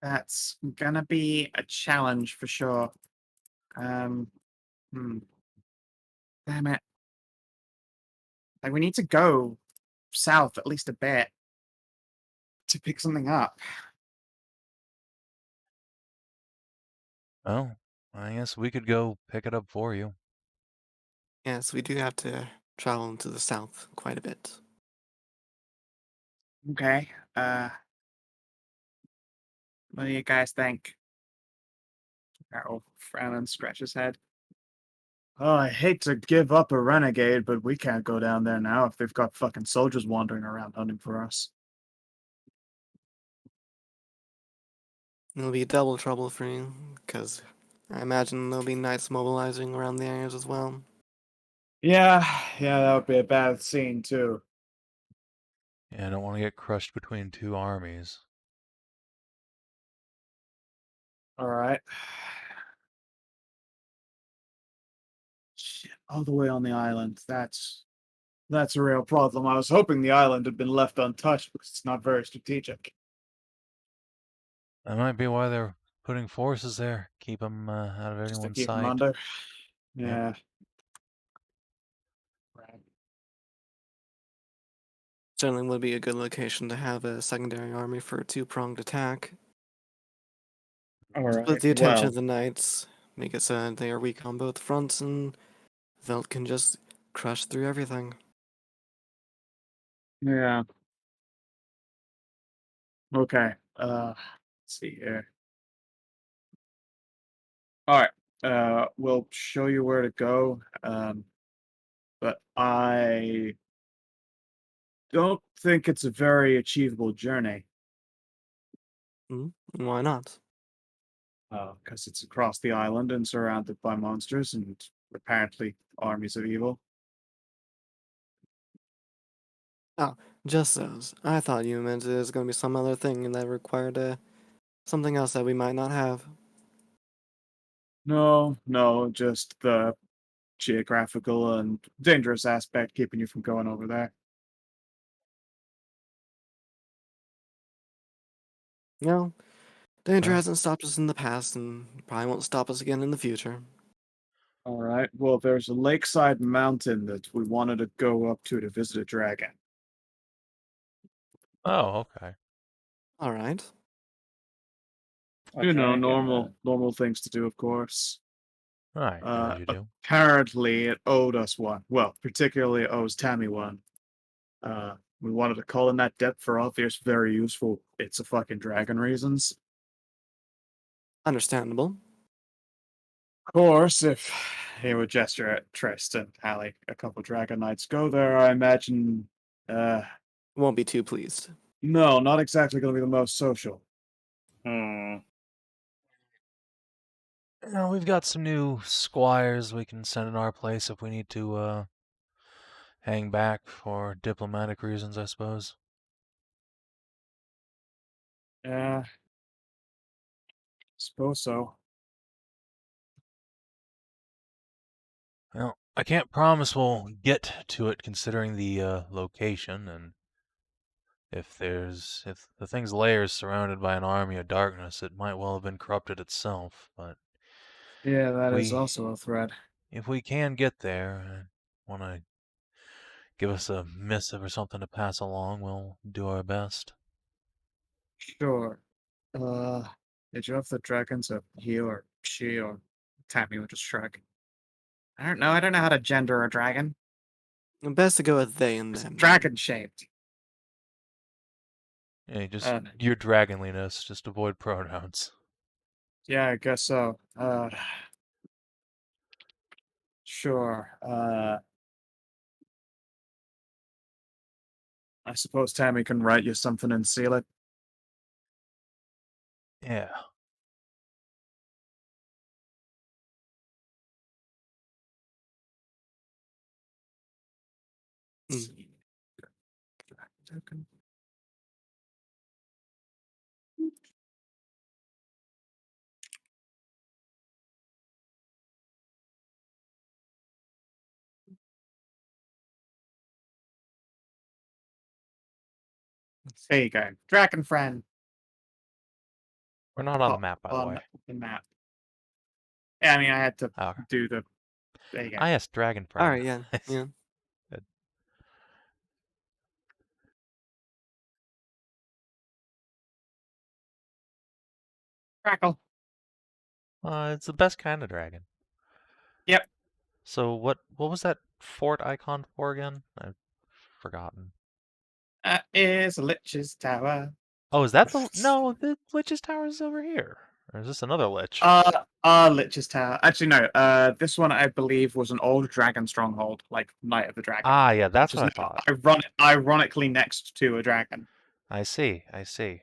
S1: That's gonna be a challenge for sure. Damn it. Like, we need to go south at least a bit to pick something up.
S3: Oh, I guess we could go pick it up for you.
S4: Yes, we do have to travel into the south quite a bit.
S1: Okay. What do you guys think? I'll frown and scratch his head. Oh, I hate to give up a renegade, but we can't go down there now if they've got fucking soldiers wandering around hunting for us.
S4: It'll be double trouble for you, because I imagine there'll be knights mobilizing around the areas as well.
S1: Yeah, that would be a bad scene, too.
S3: Yeah, I don't want to get crushed between 2 armies.
S1: Alright. Shit, all the way on the island. That's a real problem. I was hoping the island had been left untouched because it's not very strategic.
S3: That might be why they're putting forces there. Keep them out of
S1: Just to
S3: anyone's
S1: keep them
S3: sight.
S1: under. Yeah.
S4: Certainly would be a good location to have a secondary army for a two-pronged attack.
S1: All
S4: Split
S1: right.
S4: the attention
S1: Well,
S4: of the knights, make it so they are weak on both fronts, and Velt can just crush through everything.
S1: yeah. Okay. Let's see here. All right. We'll show you where to go. But I don't think it's a very achievable journey.
S4: Why not?
S1: Because it's across the island and surrounded by monsters and apparently armies of evil.
S4: Just those. I thought you meant it was going to be some other thing that required something else that we might not have.
S1: No, just the geographical and dangerous aspect keeping you from going over there.
S4: No, danger
S3: Well.
S4: hasn't stopped us in the past and probably won't stop us again in the future.
S1: All right. Well, there's a lakeside mountain that we wanted to go up to visit a dragon.
S3: Oh, okay.
S4: All right.
S1: You know,
S2: Okay,
S1: normal things to do, of course.
S3: All right, do as you do.
S1: Apparently, it owed us one. Well, particularly it owes Tammy one. We wanted to call in that debt for obvious, very useful. It's a fucking dragon reasons.
S4: Understandable.
S1: Of course, if he would gesture at Tristan, Hallie, a couple dragon knights go there, I imagine.
S4: Won't be too pleased.
S1: No, not exactly going to be the most social.
S3: We've got some new squires we can send in our place if we need to hang back for diplomatic reasons, I suppose.
S1: Yeah, suppose so.
S3: Well, I can't promise we'll get to it considering the location, and if the thing's lair is surrounded by an army of darkness, it might well have been corrupted itself. But
S1: Yeah, that is also a threat.
S3: if we can get there, want to give us a missive or something to pass along, we'll do our best.
S1: Sure. Did you have the dragons of he or she or Tammy would just shrug? I don't know. I don't know how to gender a dragon.
S4: Best to go with they and
S1: It's
S4: them.
S1: dragon shaped.
S3: Hey, just your dragonliness, just avoid pronouns.
S1: Yeah, I guess so. Sure. I suppose Tammy can write you something and seal it.
S3: Yeah.
S1: Token. There you go. Dragon friend.
S3: We're not on the
S1: Pop
S3: map, by the
S1: on
S3: way.
S1: the map. Yeah, I mean, I had to
S3: Oh,
S1: do the. There you go.
S3: yes, dragon friend.
S4: All right, yeah, yeah.
S3: Good.
S1: Crackle.
S3: It's the best kind of dragon.
S1: Yep.
S3: So what was that fort icon for again? I've forgotten.
S1: That is a Lich's Tower.
S3: Oh, is that no, the Lich's Tower is over here. Or is this another Lich?
S1: Lich's Tower. Actually, no. This one I believe was an old dragon stronghold, like Knight of the Dragon.
S3: Ah, yeah, that's
S1: which
S3: what I
S1: is
S3: thought.
S1: Ironically next to a dragon.
S3: I see, I see.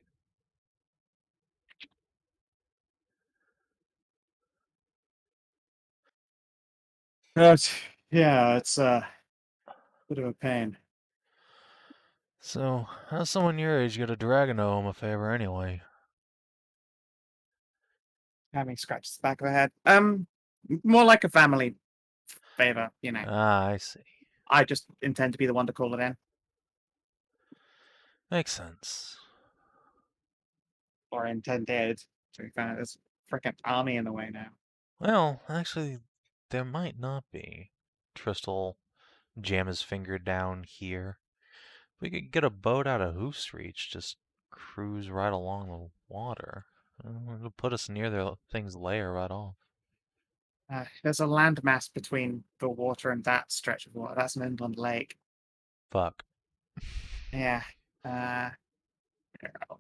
S1: Yeah, it's a bit of a pain.
S3: So, how's someone your age get a dragon home a favor anyway?
S1: Having scratches the back of the head. More like a family favor, you know.
S3: Ah, I see.
S1: I just intend to be the one to call it in.
S3: Makes sense.
S1: Or intended. So we found this freaking army in the way now.
S3: Well, actually, there might not be. Tristan jam his finger down here. We could get a boat out of Hoof's Reach, just cruise right along the water. It'll put us near the thing's lair right off.
S1: There's a landmass between the water and that stretch of water. That's an inland lake.
S3: Fuck.
S1: Yeah. Here, I'll,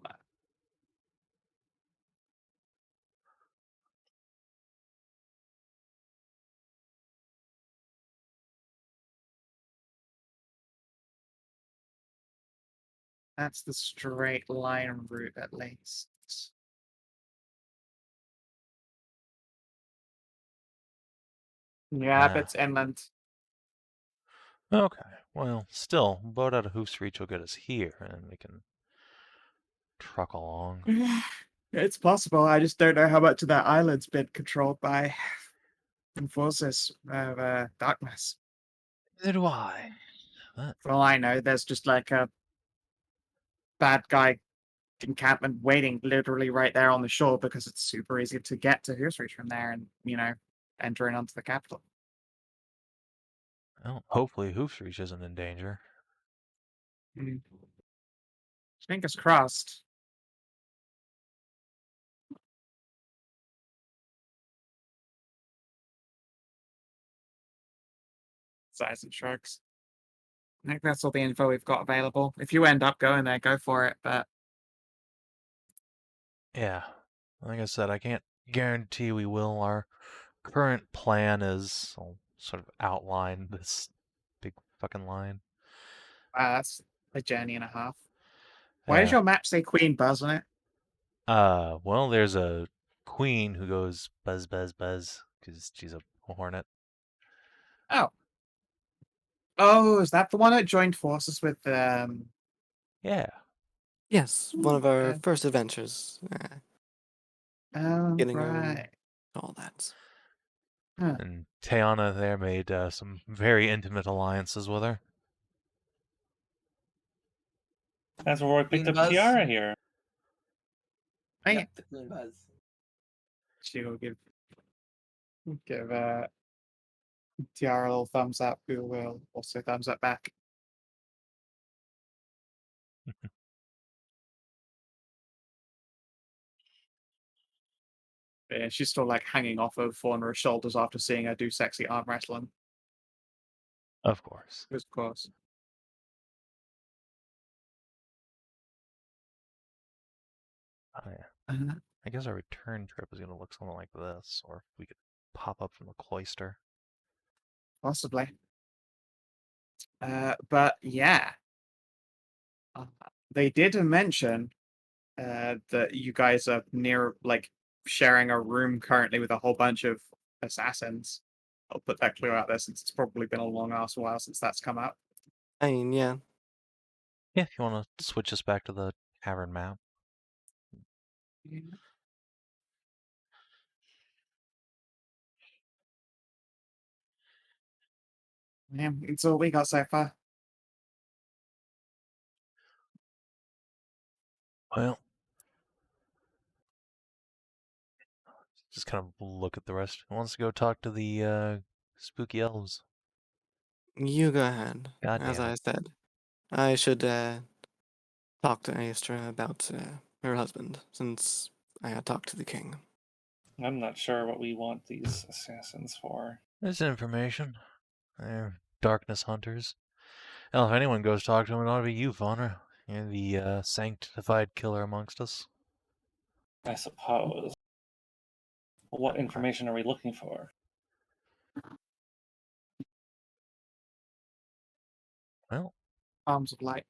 S1: that's the straight line route at least. Yeah, but it's inland.
S3: Okay. Well, still, boat out of Hoof's Reach will get us here, and we can truck along.
S1: It's possible. I just don't know how much of that island's been controlled by forces of darkness.
S3: Neither do I. But
S1: For all I know, there's just like a bad guy encampment waiting literally right there on the shore because it's super easy to get to Hoof's Reach from there and, entering onto the capital.
S3: well, hopefully Hoof's Reach isn't in danger.
S1: Fingers crossed. Sighs and shrugs. I think that's all the info we've got available. If you end up going there, go for it, but
S3: Yeah. Like I said, I can't guarantee we will. Our current plan is, I'll sort of outline this big fucking line.
S1: wow, that's a journey and a half. Why does your map say Queen Buzz on it?
S3: Well, there's a queen who goes buzz, buzz, buzz, because she's a hornet.
S1: Oh. Oh, is that the one that joined forces with,
S3: Yeah.
S4: Yes, one of our first adventures.
S1: Oh,
S4: Getting
S1: right.
S4: all that.
S1: Huh.
S3: And Tajana there made some very intimate alliances with her.
S2: That's where we picked
S7: Queen
S2: up
S7: Buzz?
S2: Tiara here.
S1: Oh, yeah.
S7: Yep, the Queen Buzz.
S1: She will give Tiara a little thumbs up, who will also thumbs up back. Yeah, she's still like hanging off of Faunra's shoulders after seeing her do sexy arm wrestling.
S3: Of course.
S1: Of course.
S3: Oh, yeah. I guess our return trip is going to look something like this, or if we could pop up from the cloister.
S1: Possibly. But yeah. They did mention that you guys are near, like, sharing a room currently with a whole bunch of assassins. I'll put that clue out there since it's probably been a long ass while since that's come up.
S4: I mean, yeah.
S3: Yeah, if you want to switch us back to the tavern map.
S1: Yeah. Yeah, it's all we got so far.
S3: Well, just kind of look at the rest. Who wants to go talk to the spooky elves?
S4: You go ahead.
S3: God
S4: As
S3: damn
S4: I
S3: it.
S4: said, I should talk to Aestra about her husband, since I had talked to the king.
S2: I'm not sure what we want these assassins for.
S3: There's information. They're darkness hunters. Hell, if anyone goes talk to them, it ought to be you, Faunra. You're the sanctified killer amongst us.
S2: I suppose. What information are we looking for?
S3: Well,
S1: Arms of light.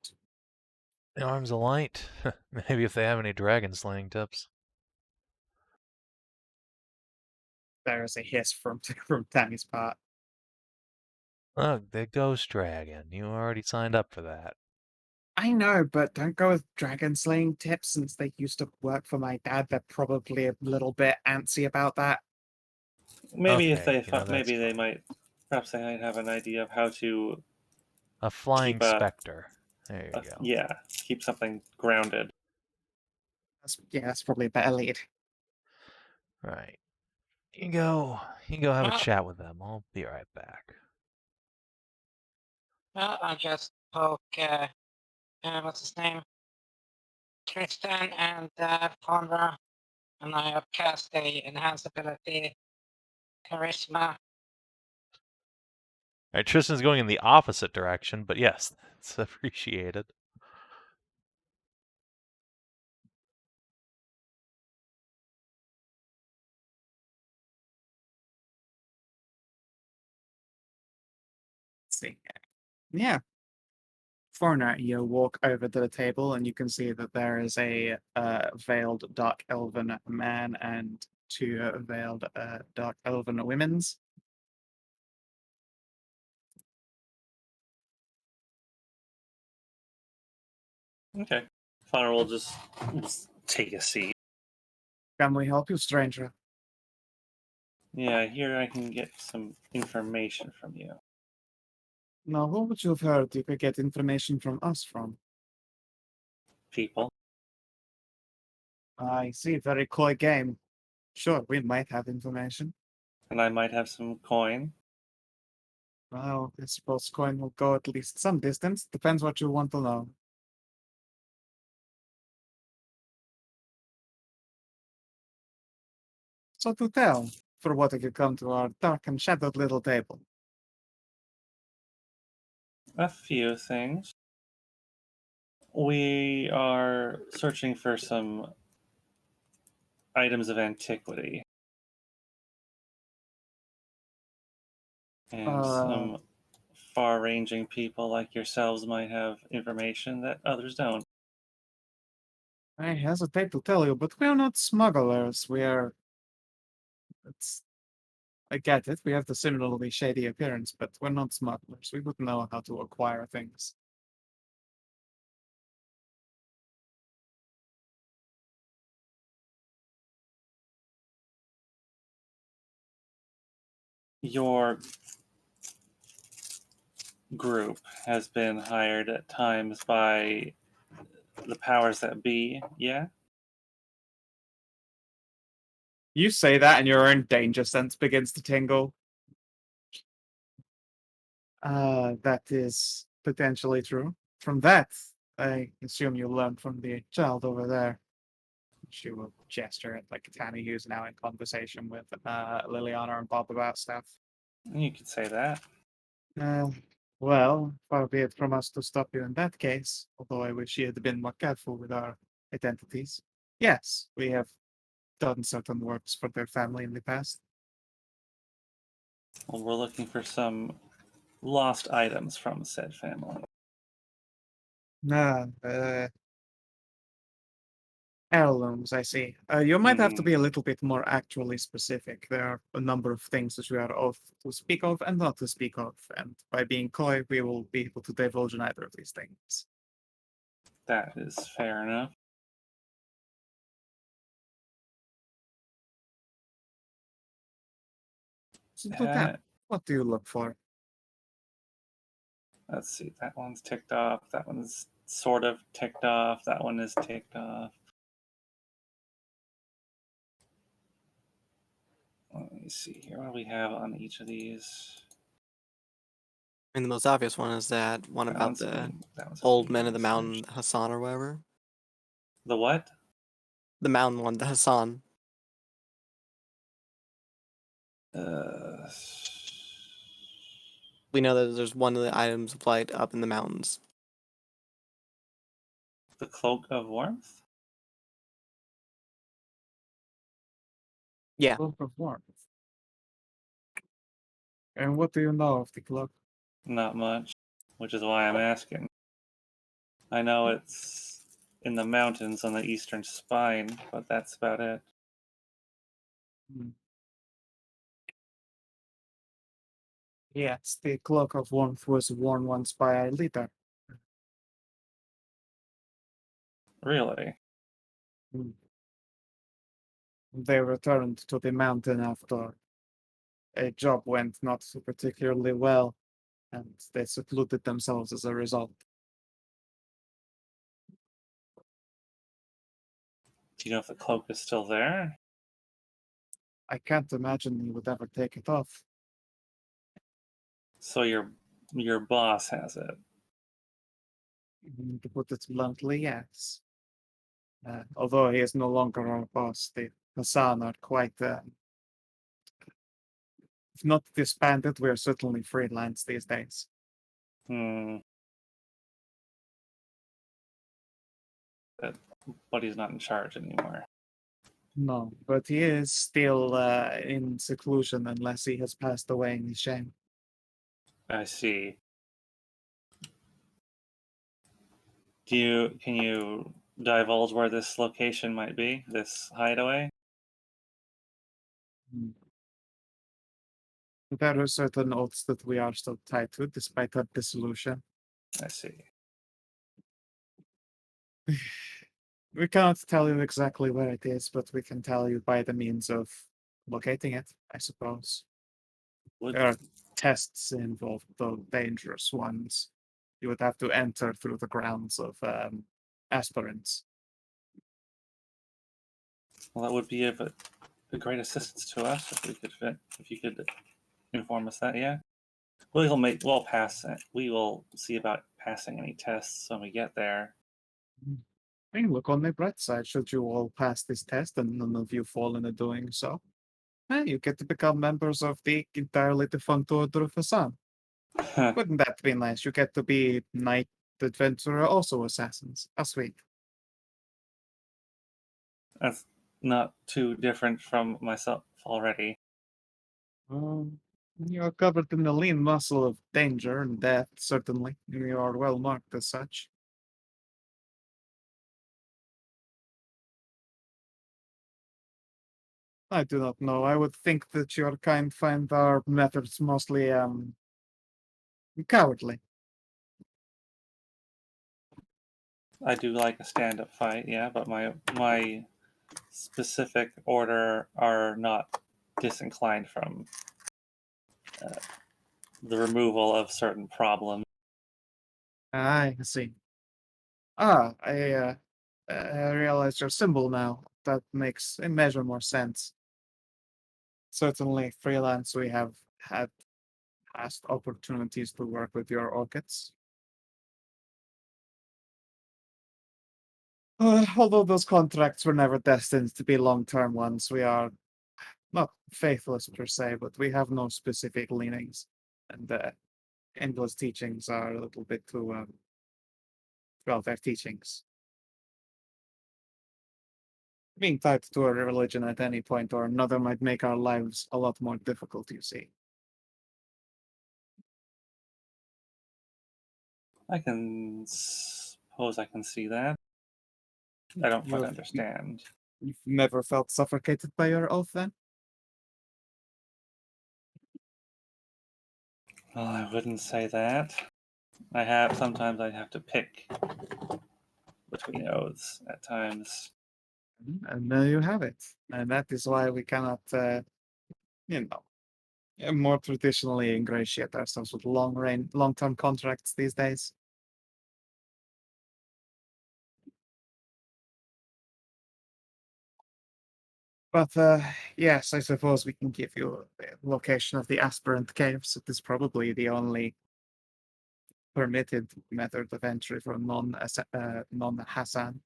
S3: the arms of light. Maybe if they have any dragon slaying tips.
S1: There is a hiss from Tammy's part.
S3: Look, the ghost dragon. You already signed up for that.
S1: I know, but don't go with dragon slaying tips since they used to work for my dad. They're probably a little bit antsy about that.
S2: Maybe if
S3: Okay,
S2: they maybe they might, perhaps they might have an idea of how to
S3: a flying
S2: keep a-
S3: specter. There you go.
S2: Yeah, keep something grounded.
S1: That's probably a better lead.
S3: Right. You go have a
S5: Well-
S3: chat with them. I'll be right back.
S5: Well, I'll just poke what's his name? Tristan and Faunra, and I have cast a enhance ability, charisma.
S3: All right, Tristan's going in the opposite direction, but yes, it's appreciated.
S1: Let's see. Yeah. Faunra, you walk over to the table and you can see that there is a veiled dark elven man and two veiled dark elven women's.
S2: Okay. Faunra will just take a seat.
S1: Can we help you, stranger?
S2: Yeah, here I can get some information from you.
S1: Now, who would you have heard you could get information from us from?
S2: People.
S1: I see, very coy game. Sure, we might have information.
S2: And I might have some coin.
S1: Well, I suppose coin will go at least some distance. Depends what you want to know. So to tell, for what have you come to our dark and shadowed little table?
S2: A few things. We are searching for some items of antiquity. And some far-ranging people like yourselves might have information that others don't.
S1: I hesitate to tell you, but we are not smugglers. We are. I get it. We have the similarly shady appearance, but we're not smugglers. We would know how to acquire things.
S2: Your group has been hired at times by the powers that be, yeah?
S1: You say that, and your own danger sense begins to tingle. That is potentially true. From that, I assume you learned from the child over there. She will gesture at like Tanny, who's now in conversation with Liliana and Bob about stuff.
S2: You could say that.
S1: Well, far be it from us to stop you in that case, although I wish you had been more careful with our identities. Yes, we have done certain works for their family in the past.
S2: Well, we're looking for some lost items from said family.
S1: Heirlooms, I see. You might have to be a little bit more actually specific. There are a number of things that we are oath to speak of and not to speak of, and by being coy, we will be able to divulge neither of these things.
S2: That is fair enough.
S1: So to that, what do you look for?
S2: Let's see, that one's ticked off, that one's sort of ticked off, that one is ticked off. Let me see here, what do we have on each of these?
S4: I mean, the most obvious one is that one
S2: That
S4: about
S2: one's
S4: the
S2: been- that one's
S4: old
S2: been
S4: men of the mountain,
S2: researched.
S4: Hassan or whatever.
S2: The what?
S4: The mountain one, the Hassan. We know that there's one of the items of light up in the mountains.
S2: The Cloak of Warmth?
S4: Yeah.
S1: Cloak of Warmth. And what do you know of the cloak?
S2: Not much, which is why I'm asking. I know it's in the mountains on the eastern spine, but that's about it.
S1: Yes, the Cloak of Warmth was worn once by a leader.
S2: Really?
S1: They returned to the mountain after a job went not so particularly well, and they secluded themselves as a result.
S2: Do you know if the cloak is still there?
S1: I can't imagine he would ever take it off.
S2: So your boss has it.
S1: To put it bluntly, yes. Although he is no longer our boss, the Hassan are quite, if not disbanded, we are certainly freelance these days.
S2: But he's not in charge anymore.
S1: No, but he is still in seclusion unless he has passed away in his shame.
S2: I see. Can you divulge where this location might be? This hideaway?
S1: There are certain oaths that we are still tied to, despite our dissolution.
S2: I see.
S1: We cannot tell you exactly where it is, but we can tell you by the means of locating it, I suppose. There are tests involved, though dangerous ones. You would have to enter through the grounds of aspirants.
S2: Well, that would be a great assistance to us if you could inform us that. Yeah, we'll pass it. We will see about passing any tests when we get there.
S1: I mean, look on the bright side. Should you all pass this test and none of you fall into doing so, you get to become members of the entirely defunct Order of Hassan. Wouldn't that be nice? You get to be knight, adventurer, also assassins. How sweet.
S2: That's not too different from myself already.
S1: You are covered in the lean muscle of danger and death, certainly. You are well marked as such. I do not know. I would think that your kind find our methods mostly cowardly.
S2: I do like a stand-up fight, yeah, but my specific order are not disinclined from the removal of certain problems.
S1: I see. I realize your symbol now. That makes a measure more sense. Certainly, freelance, we have had past opportunities to work with your orchids. Although those contracts were never destined to be long-term ones, we are not faithless per se, but we have no specific leanings. And Endless teachings are a little bit too, well, they're teachings. Being tied to a religion at any point or another might make our lives a lot more difficult, you see.
S2: I can suppose I can see that. I don't quite understand.
S1: You've never felt suffocated by your oath, then?
S2: Well, I wouldn't say that. Sometimes I have to pick between oaths at times.
S1: And there you have it. And that is why we cannot, more traditionally ingratiate ourselves with long-term contracts these days. But yes, I suppose we can give you the location of the aspirant caves. It is probably the only permitted method of entry for non-Hassan.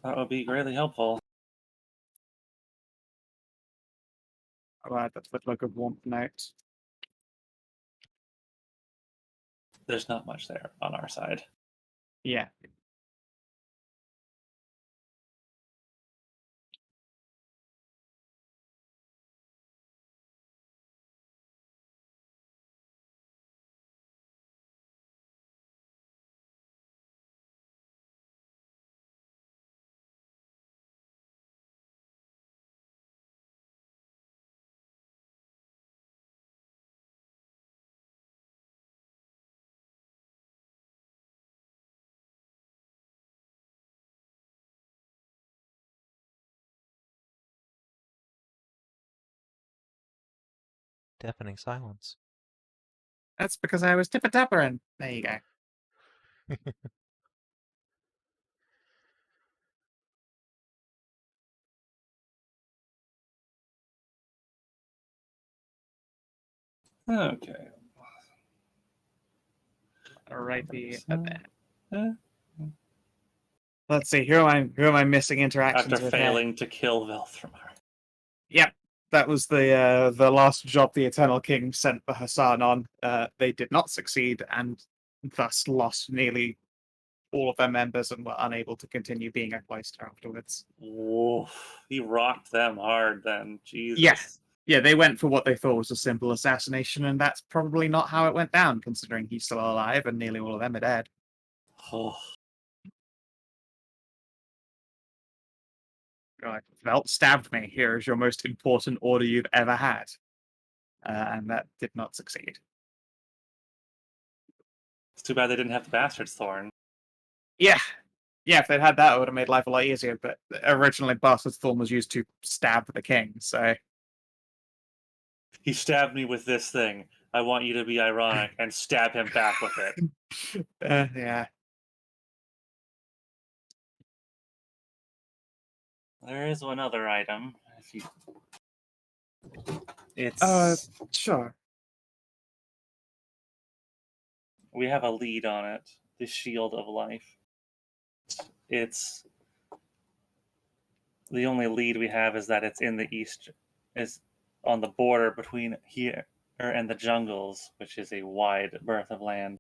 S2: That would be greatly helpful.
S1: Alright, that would look a warm night.
S2: There's not much there on our side.
S1: Yeah.
S3: Deafening silence.
S1: That's because I was tipper-tappering. There you go.
S2: Okay.
S1: Alrighty.
S2: Uh,
S1: Let's see. Who am I missing interactions
S2: After
S1: with?
S2: failing to kill Velthramar.
S1: Yep, that was the last job the Eternal King sent the Hassan on. They did not succeed, and thus lost nearly all of their members and were unable to continue being a Cloister afterwards.
S2: Woof. He rocked them hard then. Jesus.
S1: Yeah. Yeah, they went for what they thought was a simple assassination, and that's probably not how it went down, considering he's still alive and nearly all of them are dead.
S2: Oh.
S1: Right. Velt stabbed me. Here is your most important order you've ever had. And that did not succeed.
S2: It's too bad they didn't have the Bastard's Thorn.
S1: Yeah. Yeah, if they'd had that, it would have made life a lot easier, but originally Bastard's Thorn was used to stab the king, so...
S2: He stabbed me with this thing. I want you to be ironic and stab him back with it.
S1: Yeah.
S2: There is one other item. It's
S1: Sure.
S2: we have a lead on it. The Shield of Life. It's the only lead we have is that it's in the east, is on the border between here and the jungles, which is a wide berth of land.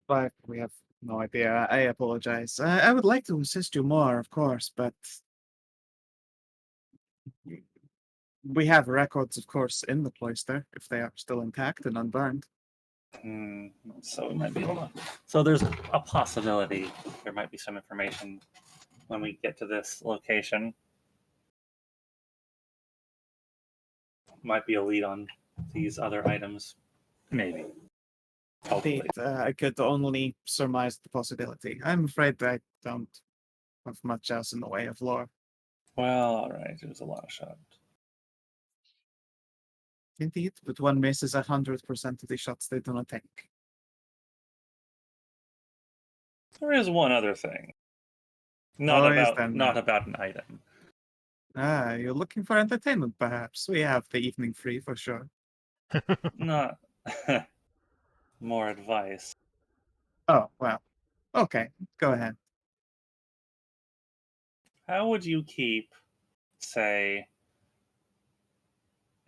S1: But we have no idea. I apologize. I would like to assist you more, of course, but we have records, of course, in the cloister, if they are still intact and unburned.
S2: So it might be So there's a possibility there might be some information when we get to this location. Might be a lead on these other items. Maybe. Hopefully.
S1: I could only surmise the possibility. I'm afraid I don't have much else in the way of lore.
S2: Well, alright, it was a long shot.
S1: Indeed, but one misses 100% of the shots they do not take.
S2: There is one other thing. Not about an item.
S1: You're looking for entertainment, perhaps. We have the evening free for sure.
S2: Not more advice.
S1: Oh, well. Okay, go ahead.
S2: How would you keep, say,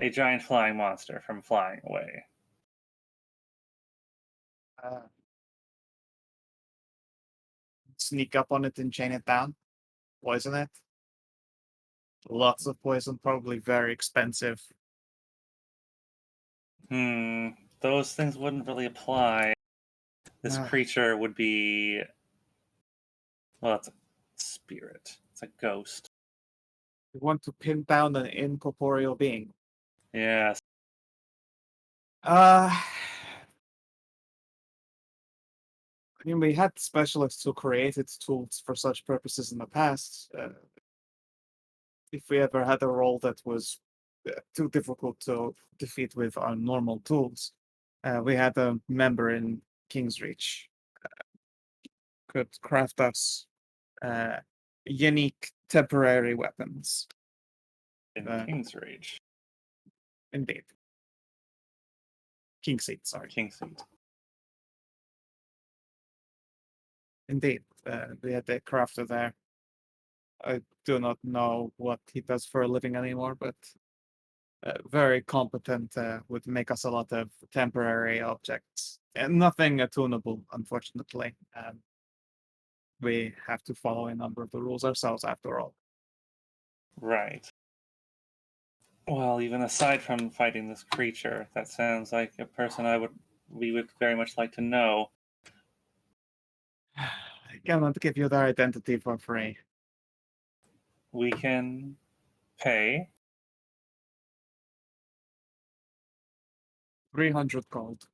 S2: a giant flying monster from flying away?
S1: Sneak up on it and chain it down. Poison it. Lots of poison, probably very expensive.
S2: Those things wouldn't really apply. This creature would be... Well, it's a spirit. It's a ghost.
S1: You want to pin down an incorporeal being.
S2: Yes.
S1: I mean, we had specialists who created tools for such purposes in the past. If we ever had a role that was too difficult to defeat with our normal tools, we had a member in King's Reach could craft us unique temporary weapons.
S2: In King's Reach.
S1: Indeed. King's Seat, sorry.
S2: King's Seat.
S1: Indeed. We had a crafter there. I do not know what he does for a living anymore, but very competent, would make us a lot of temporary objects. And nothing attunable, unfortunately. We have to follow a number of the rules ourselves, after all.
S2: Right. Well, even aside from fighting this creature, that sounds like a person we would very much like to know.
S1: I cannot give you their identity for free.
S2: We can pay
S1: 300 gold.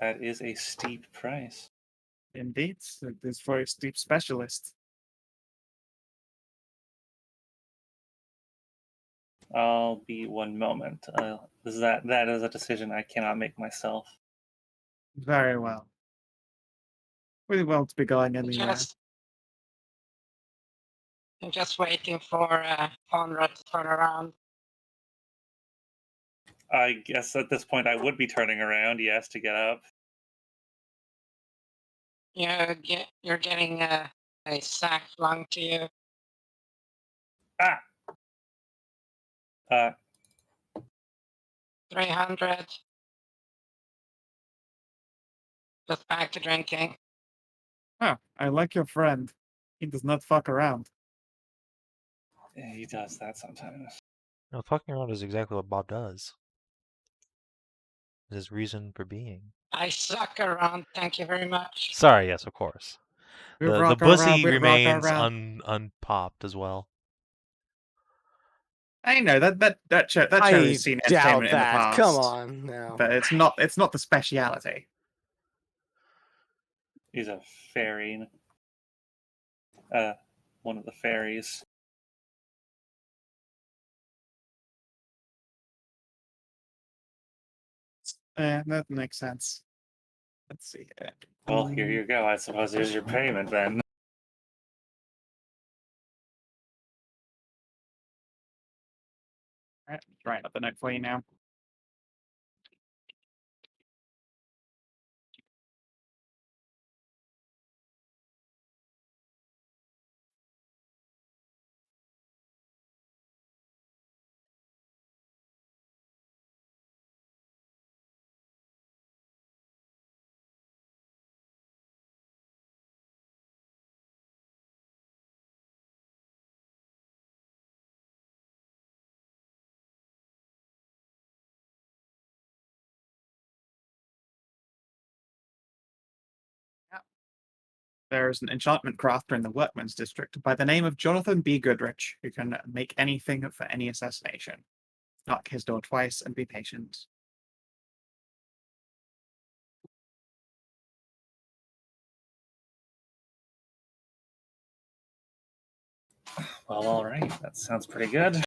S2: That is a steep price.
S1: Indeed, it is for a steep specialist.
S2: I'll be one moment. That is a decision I cannot make myself.
S1: Very well. We won't be going anywhere.
S5: I'm just waiting for Faunra to turn around.
S2: I guess at this point I would be turning around, yes, to get up.
S5: You're getting a sack flung to you.
S2: Ah!
S5: 300. Just back to drinking.
S1: Oh, I like your friend. He does not fuck around.
S2: Yeah, he does that sometimes.
S3: No, fucking around is exactly what Bob does. His reason for being.
S5: I suck around, thank you very much.
S3: Sorry, yes, of course.
S1: We
S3: The
S1: rock
S3: bussy
S1: around, we rock
S3: remains
S1: around.
S3: unpopped as well.
S1: I know that show
S4: I
S1: has seen
S4: doubt
S1: entertainment in the
S4: that.
S1: past.
S4: Come on now.
S1: But it's not the speciality.
S2: He's a fairy. One of the fairies.
S1: That makes sense. Let's see here.
S2: Well, here you go. I suppose here's your payment then.
S1: Alright, right up the note for you now. There's an enchantment crafter in the Workman's District by the name of Jonathan B. Goodrich, who can make anything for any assassination. Knock his door twice and be patient.
S2: Well, alright. That sounds pretty good.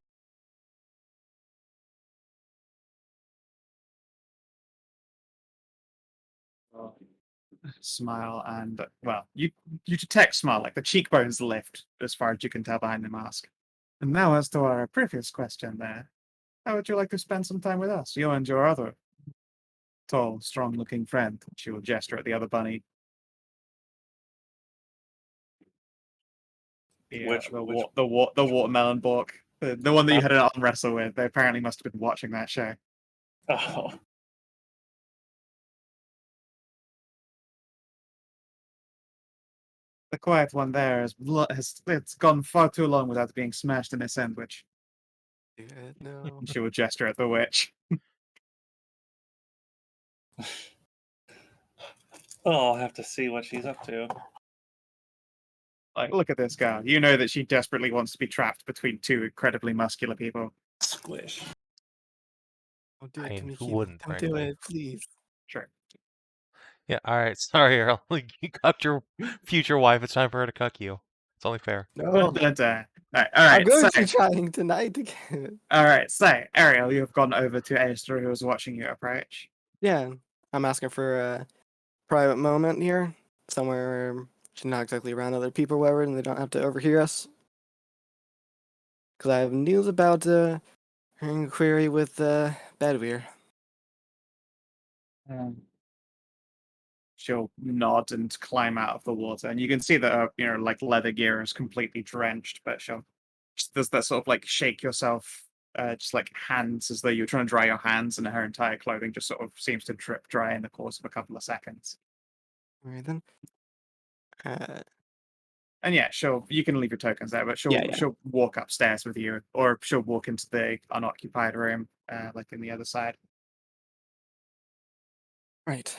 S1: Smile and, well, you detect smile, like the cheekbones lift as far as you can tell behind the mask. And now as to our previous question there. How would you like to spend some time with us, you and your other tall, strong-looking friend? She will gesture at the other bunny. The watermelon bork. The one that you had an arm wrestle with. They apparently must have been watching that show.
S2: Oh.
S1: The quiet one there it's gone far too long without being smashed in a sandwich.
S4: No.
S1: She will gesture at the witch.
S2: Oh, I'll have to see what she's up to.
S1: Like, look at this girl. You know that she desperately wants to be trapped between two incredibly muscular people.
S2: Squish.
S4: Don't do
S3: I
S4: it to
S3: mean,
S4: me,
S3: who
S4: Hugh.
S3: wouldn't,
S4: Don't do
S3: frankly?
S4: it, please.
S1: Sure.
S3: Yeah, alright, sorry, Ariel. You cucked your future wife, it's time for her to cuck you. It's only fair.
S4: No.
S1: Alright,
S4: I'm going
S1: so,
S4: to be trying tonight to get it.
S1: alright, so, Ariel, you have gone over to Aster, who is watching you approach.
S4: Yeah, I'm asking for a private moment here, somewhere where she's not exactly around other people or whatever, and they don't have to overhear us. Because I have news about her inquiry with Bedweir.
S1: She'll nod and climb out of the water, and you can see that her, like leather gear is completely drenched, but she'll just does that sort of like shake yourself, just like hands as though you're trying to dry your hands, and her entire clothing just sort of seems to drip dry in the course of a couple of seconds.
S4: Alright then.
S1: And yeah, you can leave your tokens there, but she'll walk upstairs with you, or she'll walk into the unoccupied room, like in the other side.
S4: Right.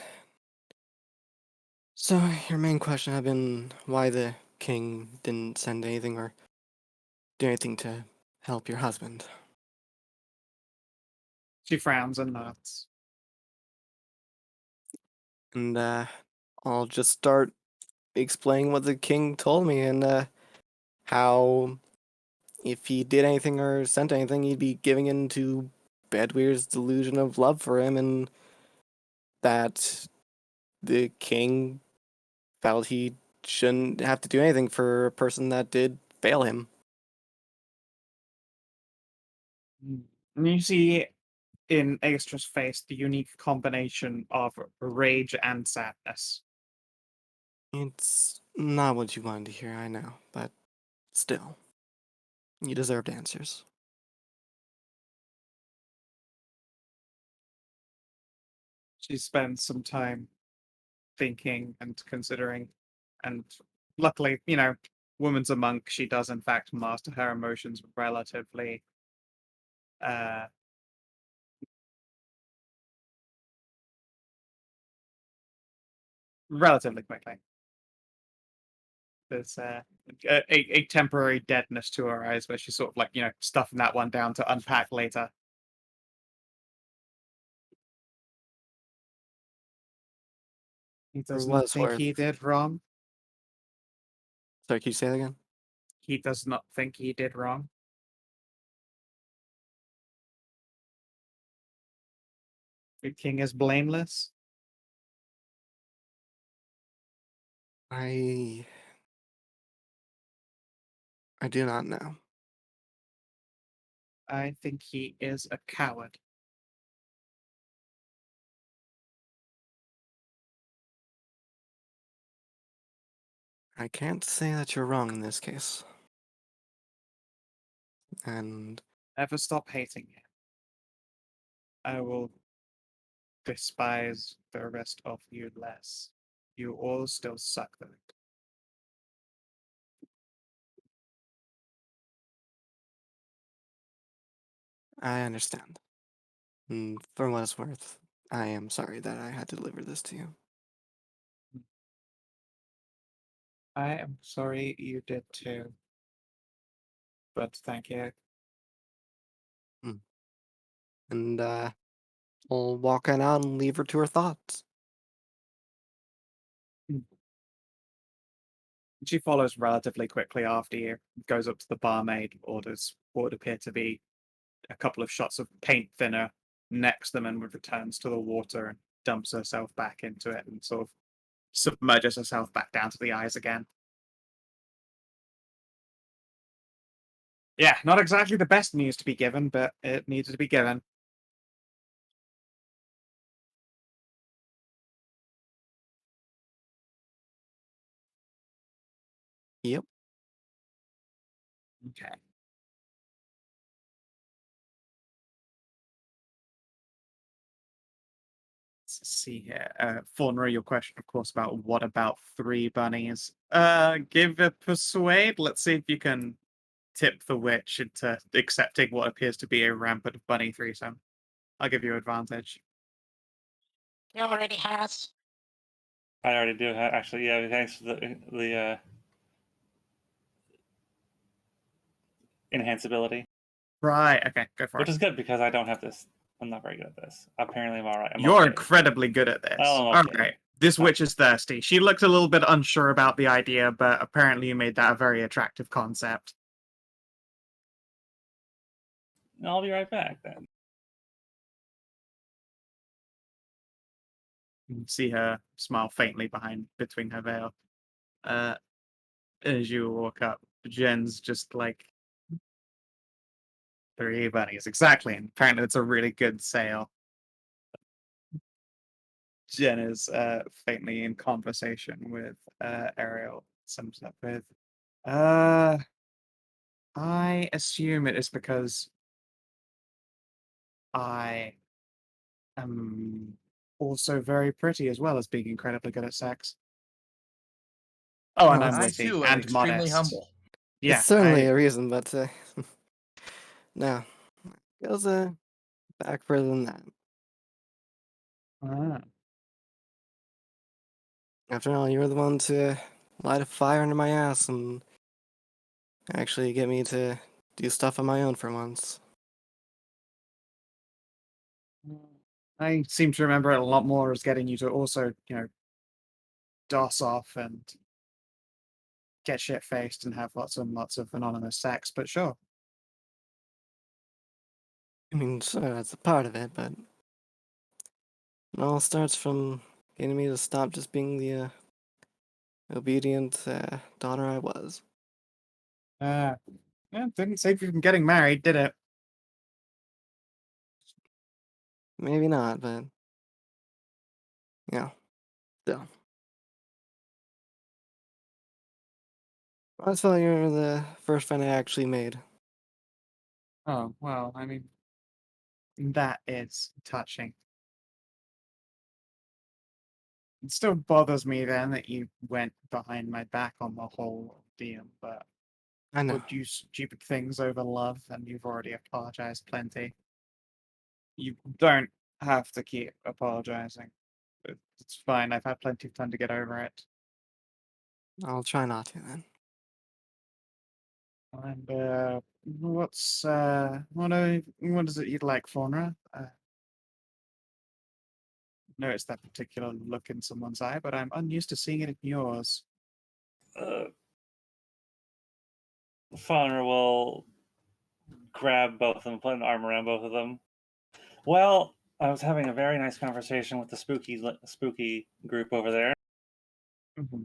S4: So, your main question had been why the king didn't send anything or do anything to help your husband.
S1: She frowns and nods.
S4: And I'll just start explaining what the king told me and how if he did anything or sent anything, he'd be giving in to Bedweir's delusion of love for him, and that the king felt he shouldn't have to do anything for a person that did fail him.
S1: And you see in Aestra's face the unique combination of rage and sadness.
S4: It's not what you wanted to hear, I know, but still, you deserved answers.
S1: She spends some time thinking and considering, and luckily, woman's a monk. She does, in fact, master her emotions uh, relatively quickly. There's a temporary deadness to her eyes where she's sort of like, stuffing that one down to unpack later. He
S4: For
S1: does
S4: what
S1: not
S4: it's
S1: think he
S4: worth.
S1: did wrong.
S4: Sorry, can you say that again?
S1: He does not think he did wrong. The king is blameless.
S4: I do not know.
S1: I think he is a coward.
S4: I can't say that you're wrong in this case. And
S1: Never stop hating him. I will despise the rest of you less. You all still suck though.
S4: I understand. And for what it's worth, I am sorry that I had to deliver this to you.
S1: I am sorry you did too. But thank you.
S4: And we'll walk on out and leave her to her thoughts.
S1: She follows relatively quickly after you, goes up to the barmaid, orders what would appear to be a couple of shots of paint thinner, next them, and returns to the water and dumps herself back into it and sort of submerges herself back down to the eyes again. Yeah, not exactly the best news to be given, but it needed to be given.
S4: Yep.
S1: Okay. Let's see here. Faunra, your question, of course, about what about 3 bunnies? Give a persuade. Let's see if you can tip the witch into accepting what appears to be a rampant bunny threesome. I'll give you advantage.
S5: He already has.
S2: I already do. Actually, yeah. Thanks for the enhanceability,
S1: Right, okay, go for
S2: which
S1: it.
S2: is good because I don't have this. I'm not very good at this. Apparently, I'm all right. I'm
S1: You're
S2: okay.
S1: incredibly good at this.
S2: Oh, I'm okay.
S1: Alright. This witch is thirsty. She looked a little bit unsure about the idea, but apparently you made that a very attractive concept.
S2: I'll be right back then.
S1: You can see her smile faintly between her veil. As you walk up, Jen's just like 3 bunnies, exactly. And apparently it's a really good sale. Jen is faintly in conversation with Ariel. Sums up with, I assume it is because I am also very pretty as well as being incredibly good at sex. Oh, and
S4: No,
S1: I'm
S7: I
S1: witty
S7: too am
S1: and
S7: extremely
S1: modest.
S7: humble.
S1: Yeah,
S4: it's certainly a reason, but no, it goes back further than that.
S1: Ah.
S4: After all, you were the one to light a fire under my ass and actually get me to do stuff on my own for once.
S1: I seem to remember it a lot more as getting you to also, DOS off and get shit faced and have lots and lots of anonymous sex, but sure.
S4: I mean, sure, that's a part of it, but it all starts from getting me to stop just being the obedient daughter I was.
S1: Yeah, didn't save you from getting married, did it?
S4: maybe not, but yeah, still. I thought you were the first friend I actually made.
S1: Oh, well, I mean, that is touching. It still bothers me then that you went behind my back on the whole deal, but
S4: I know.
S1: would do stupid things over love, and you've already apologized plenty. You don't have to keep apologizing. It's fine. I've had plenty of time to get over it.
S4: I'll try not to then.
S1: And what is it you'd like, Faunra? Notice that particular look in someone's eye, but I'm unused to seeing it in yours.
S2: Faunra will grab both of them, put an arm around both of them. Well, I was having a very nice conversation with the spooky group over there.
S1: Mm-hmm.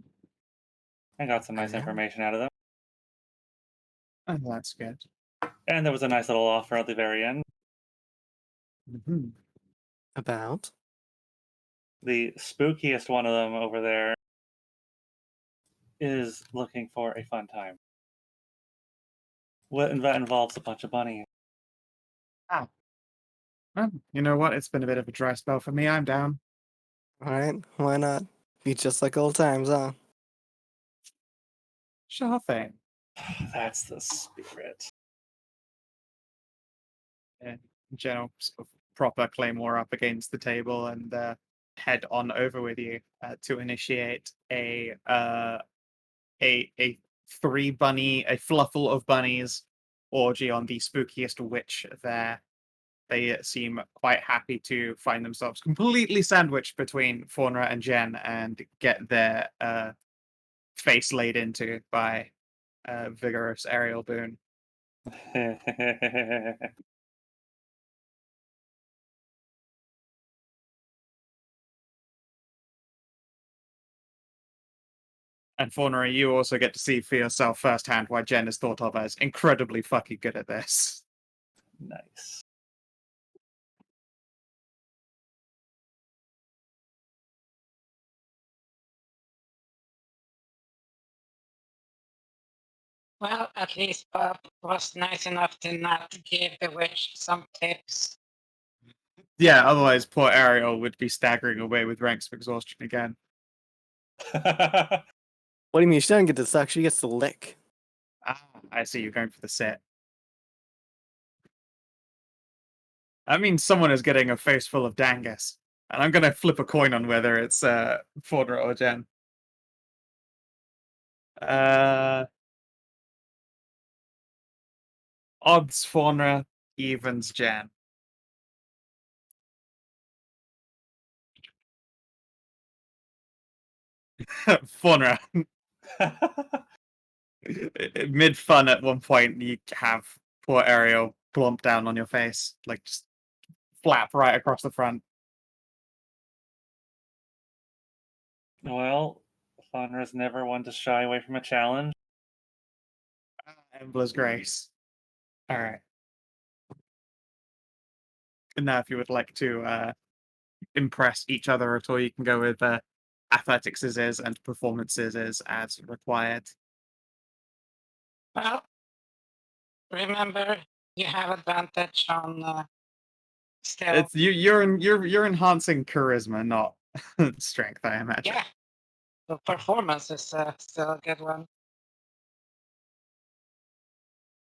S2: I got some nice information out of them.
S1: Oh, that's good.
S2: And there was a nice little offer at the very end.
S1: Mm-hmm.
S4: About?
S2: The spookiest one of them over there is looking for a fun time. That involves a bunch of bunnies.
S1: Ah. Well, you know what? It's been a bit of a dry spell for me. I'm down.
S4: Alright, why not? Be just like old times, huh?
S1: Sure thing.
S2: That's the spirit.
S1: And Jen sort of proper claymore up against the table and head on over with you to initiate a fluffle of bunnies orgy on the spookiest witch there. They seem quite happy to find themselves completely sandwiched between Faunra and Jen and get their face laid into by vigorous Ariel boon. And Faunra, you also get to see for yourself firsthand why Jen is thought of as incredibly fucking good at this.
S2: Nice.
S5: Well, at least Bob was nice enough to not give the witch some tips.
S1: Yeah, otherwise poor Ariel would be staggering away with ranks of exhaustion again.
S4: What do you mean? She doesn't get to suck, she gets to lick.
S1: Ah, I see you're going for the sit. That means someone is getting a face full of dangus. And I'm gonna flip a coin on whether it's Faunra or Jen. Odds Faunra, evens Jen. Faunra. Mid fun at one point, you have poor Ariel plump down on your face, like just flap right across the front.
S2: Well, Faunra's never one to shy away from a challenge.
S1: Embla's Grace. Alright. And now if you would like to impress each other at all, you can go with athletics is and performances is as required.
S5: Well, remember, you have advantage on still.
S1: It's you're enhancing charisma, not strength, I imagine.
S5: Yeah, the performance is still a good one.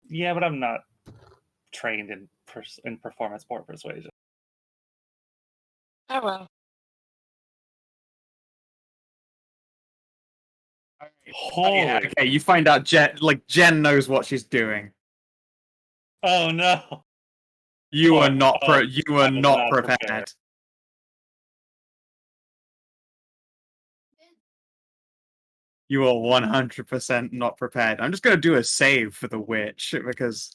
S2: Yeah, but I'm not trained in performance or persuasion.
S5: Oh well.
S2: Holy!
S1: Yeah, okay, you find out Jen knows what she's doing.
S2: Oh no!
S1: You are not
S2: I was
S1: not prepared. You are 100% not prepared. I'm just gonna do a save for the witch because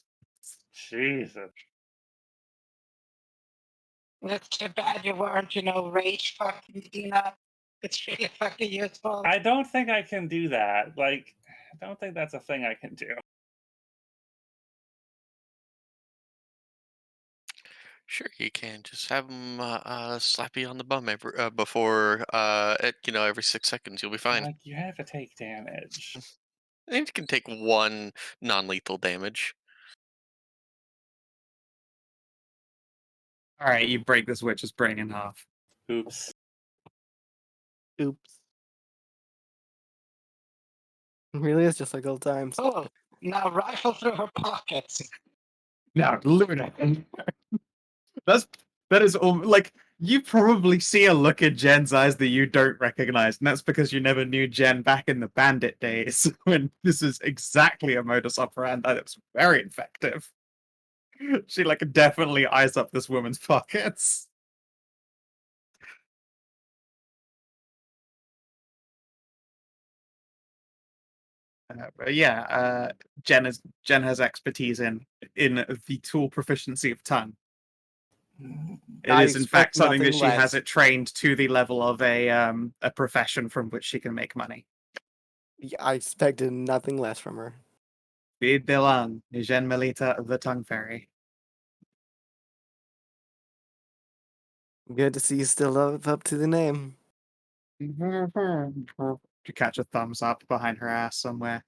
S2: Jesus.
S5: It's too bad you weren't, rage fucking Dina. It's really fucking useful.
S2: I don't think I can do that. Like, I don't think that's a thing I can do.
S6: Sure, you can just have them slap you on the bum before every 6 seconds. You'll be fine.
S2: Like, you have to take damage.
S6: And you can take one non-lethal damage.
S1: All right, you break this witch's brain in half.
S2: Oops.
S4: Oops. Really, it's just like old times.
S5: Oh, now rifle through her pockets.
S1: Now, Luna. That is all. Like, you probably see a look in Jen's eyes that you don't recognize, and that's because you never knew Jen back in the bandit days, when this is exactly a modus operandi that was very effective. She like definitely eyes up this woman's pockets. But yeah, Jen has expertise in the tool proficiency of tongue. It
S4: I
S1: is in fact
S4: expect
S1: something that
S4: nothing
S1: she has
S4: less.
S1: it trained to the level of a profession from which she can make money.
S4: Yeah, I expected nothing less from her.
S1: Bid Dilan, Jen Melita, the Tongue Fairy.
S4: Good to see you still up to the name.
S1: To catch a thumbs up behind her ass somewhere.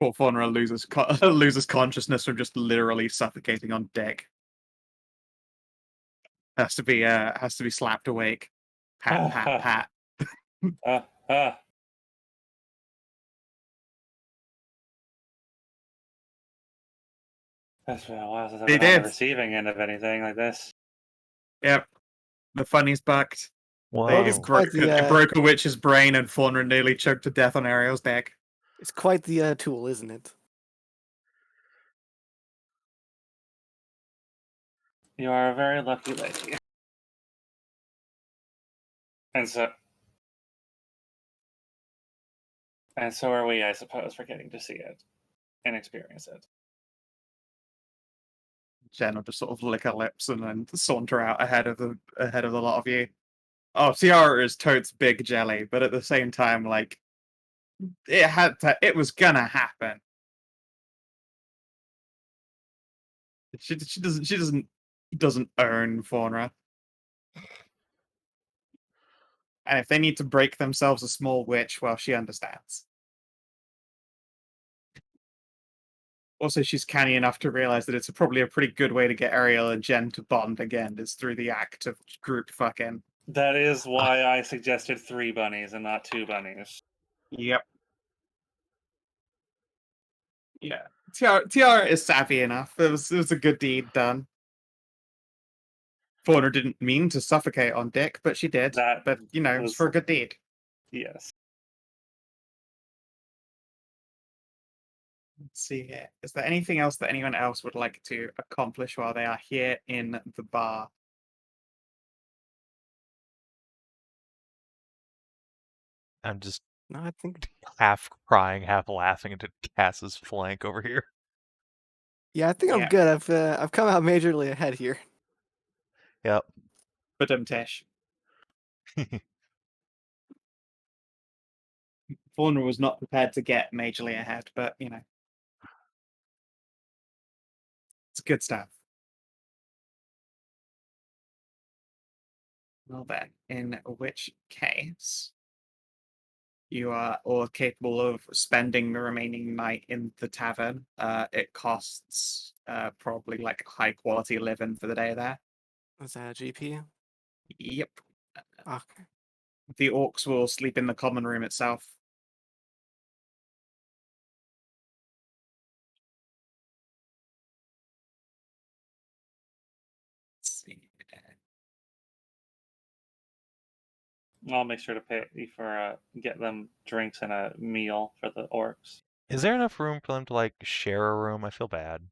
S1: Poor Faunra loses consciousness from just literally suffocating on deck. Has to be slapped awake. Pat, pat, pat.
S2: Ah. That's been a while since I've
S1: They
S2: been on the
S1: did.
S2: receiving end of anything like this.
S1: Yep. The funny's bucked.
S3: Whoa.
S1: They broke a witch's brain and Faunra nearly choked to death on Ariel's deck.
S4: It's quite the tool, isn't it?
S2: You are a very lucky lady. And so are we, I suppose, for getting to see it and experience it.
S1: Jen will just sort of lick her lips and then saunter out ahead of the lot of you. Oh, Tiara is totes big jelly, but at the same time, like it was gonna happen. She doesn't own Faunra. And if they need to break themselves a small witch, well, she understands. Also, she's canny enough to realize that it's probably a pretty good way to get Ariel and Jen to bond again, is through the act of group fucking.
S2: That is why I suggested 3 bunnies and not 2 bunnies.
S1: Yep. Yeah. Tiara is savvy enough. It was a good deed done. Faunra didn't mean to suffocate on Dick, but she did.
S2: That
S1: But, you know, it's for a good deed.
S2: Yes.
S1: Let's see here. Is there anything else that anyone else would like to accomplish while they are here in the bar?
S3: I'm just
S4: No, I think.
S3: half crying, half laughing into Cass's flank over here.
S4: Yeah, I think I'm
S1: Yeah.
S4: good. I've come out majorly ahead here.
S3: Yep.
S1: But Tish. Faunra was not prepared to get majorly ahead, but you know. It's good stuff. Well then, in which case you are all capable of spending the remaining night in the tavern. It costs probably like high quality living for the day there.
S4: Was that a GP?
S1: Yep.
S4: Okay.
S1: The orcs will sleep in the common room itself. Let's see.
S2: I'll make sure to pay for get them drinks and a meal for the orcs.
S3: Is there enough room for them to like share a room? I feel bad.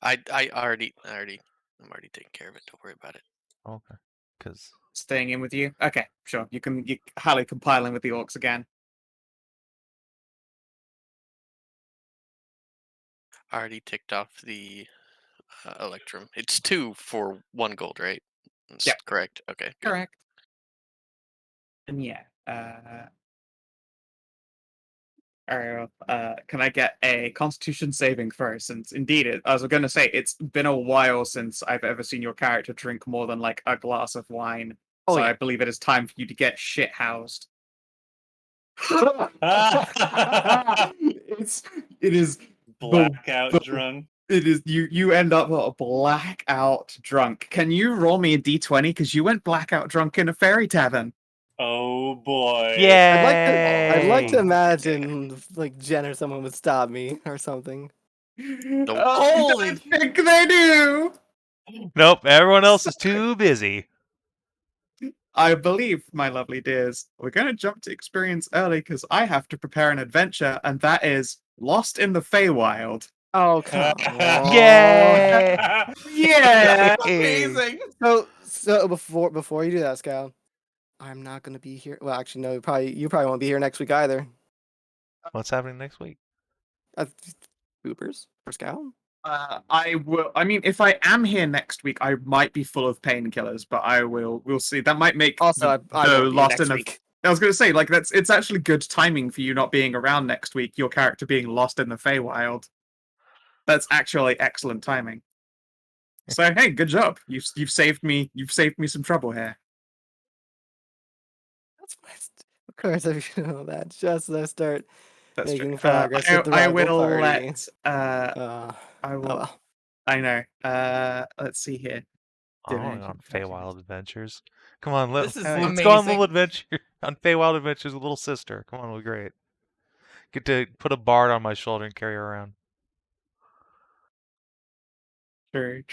S6: I'm already taking care of it. Don't worry about it.
S3: Okay. Because
S1: Staying in with you? Okay, sure. You highly compiling with the orcs again.
S6: I already ticked off the Electrum. It's 2 for 1 gold, right? That's
S1: Yep.
S6: correct. Okay. Good.
S1: Correct. And yeah, Ariel, can I get a Constitution saving throw? Since indeed, I was going to say it's been a while since I've ever seen your character drink more than like a glass of wine.
S4: Oh,
S1: So
S4: yeah.
S1: I believe it is time for you to get shit housed. It is
S2: Blackout drunk.
S1: It is you end up blackout drunk. Can you roll me a d20 because you went blackout drunk in a fairy tavern?
S2: Oh boy.
S4: I'd like to
S3: Yay!
S4: imagine like Jen or someone would stop me or something.
S7: Holy-
S1: I think they do.
S3: Nope, everyone else is too busy.
S1: I believe, my lovely dears, we're going to jump to experience early because I have to prepare an adventure, and that is Lost in the Feywild.
S4: Oh, come on.
S3: Yay!
S1: Yeah.
S7: Amazing.
S4: So before you do that, Scow, I'm not gonna be here. Well, actually, no. You probably won't be here next week either.
S3: What's happening next week?
S4: Hoopers for Scow.
S1: I will. I mean, if I am here next week, I might be full of painkillers, but I will. We'll see. That might make
S4: Also, I
S1: the
S4: won't be
S1: Lost
S4: next
S1: in the.
S4: week.
S1: I was going to say, like, it's actually good timing for you not being around next week. Your character being lost in the Feywild. That's actually excellent timing. So hey, good job. You've saved me. You've saved me some trouble here.
S4: That's of course I should know that. Just as I start
S1: That's
S4: making
S1: true.
S4: progress with the
S1: I
S4: rival
S1: will
S4: party.
S1: let. I
S4: Oh
S1: will.
S4: well.
S1: I know. Let's see here.
S3: I want to go on Feywild adventures. Come on,
S7: This is
S3: let's go on
S7: amazing.
S3: little adventure on Feywild adventures with little sister. Come on, it'll be great. Get to put a bard on my shoulder and carry her around.
S1: True.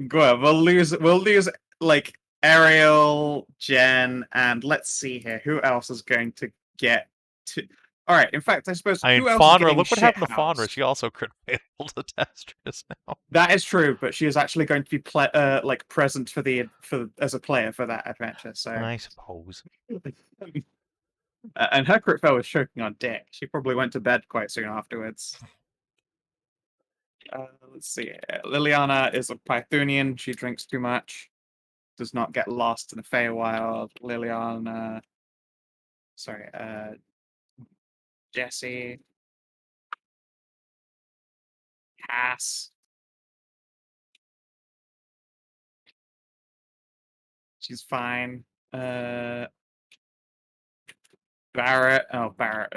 S1: Good. We'll lose like Ariel, Jen, and let's see here. Who else is going to get to? All right. In fact, I suppose
S3: I mean,
S1: who else is
S3: Faunra.
S1: getting
S3: Look what happened to
S1: shithoused?
S3: Faunra. She also crit failed the Testrus now.
S1: That is true, but she is actually going to be like present for as a player for that adventure. So
S3: I suppose.
S1: and her crit fail was choking on dick. She probably went to bed quite soon afterwards. Let's see. Liliana is a Pythonian. She drinks too much. Does not get lost in the Feywild. Liliana. Sorry. Jesse. Cass. She's fine. Barrett. Oh, Barrett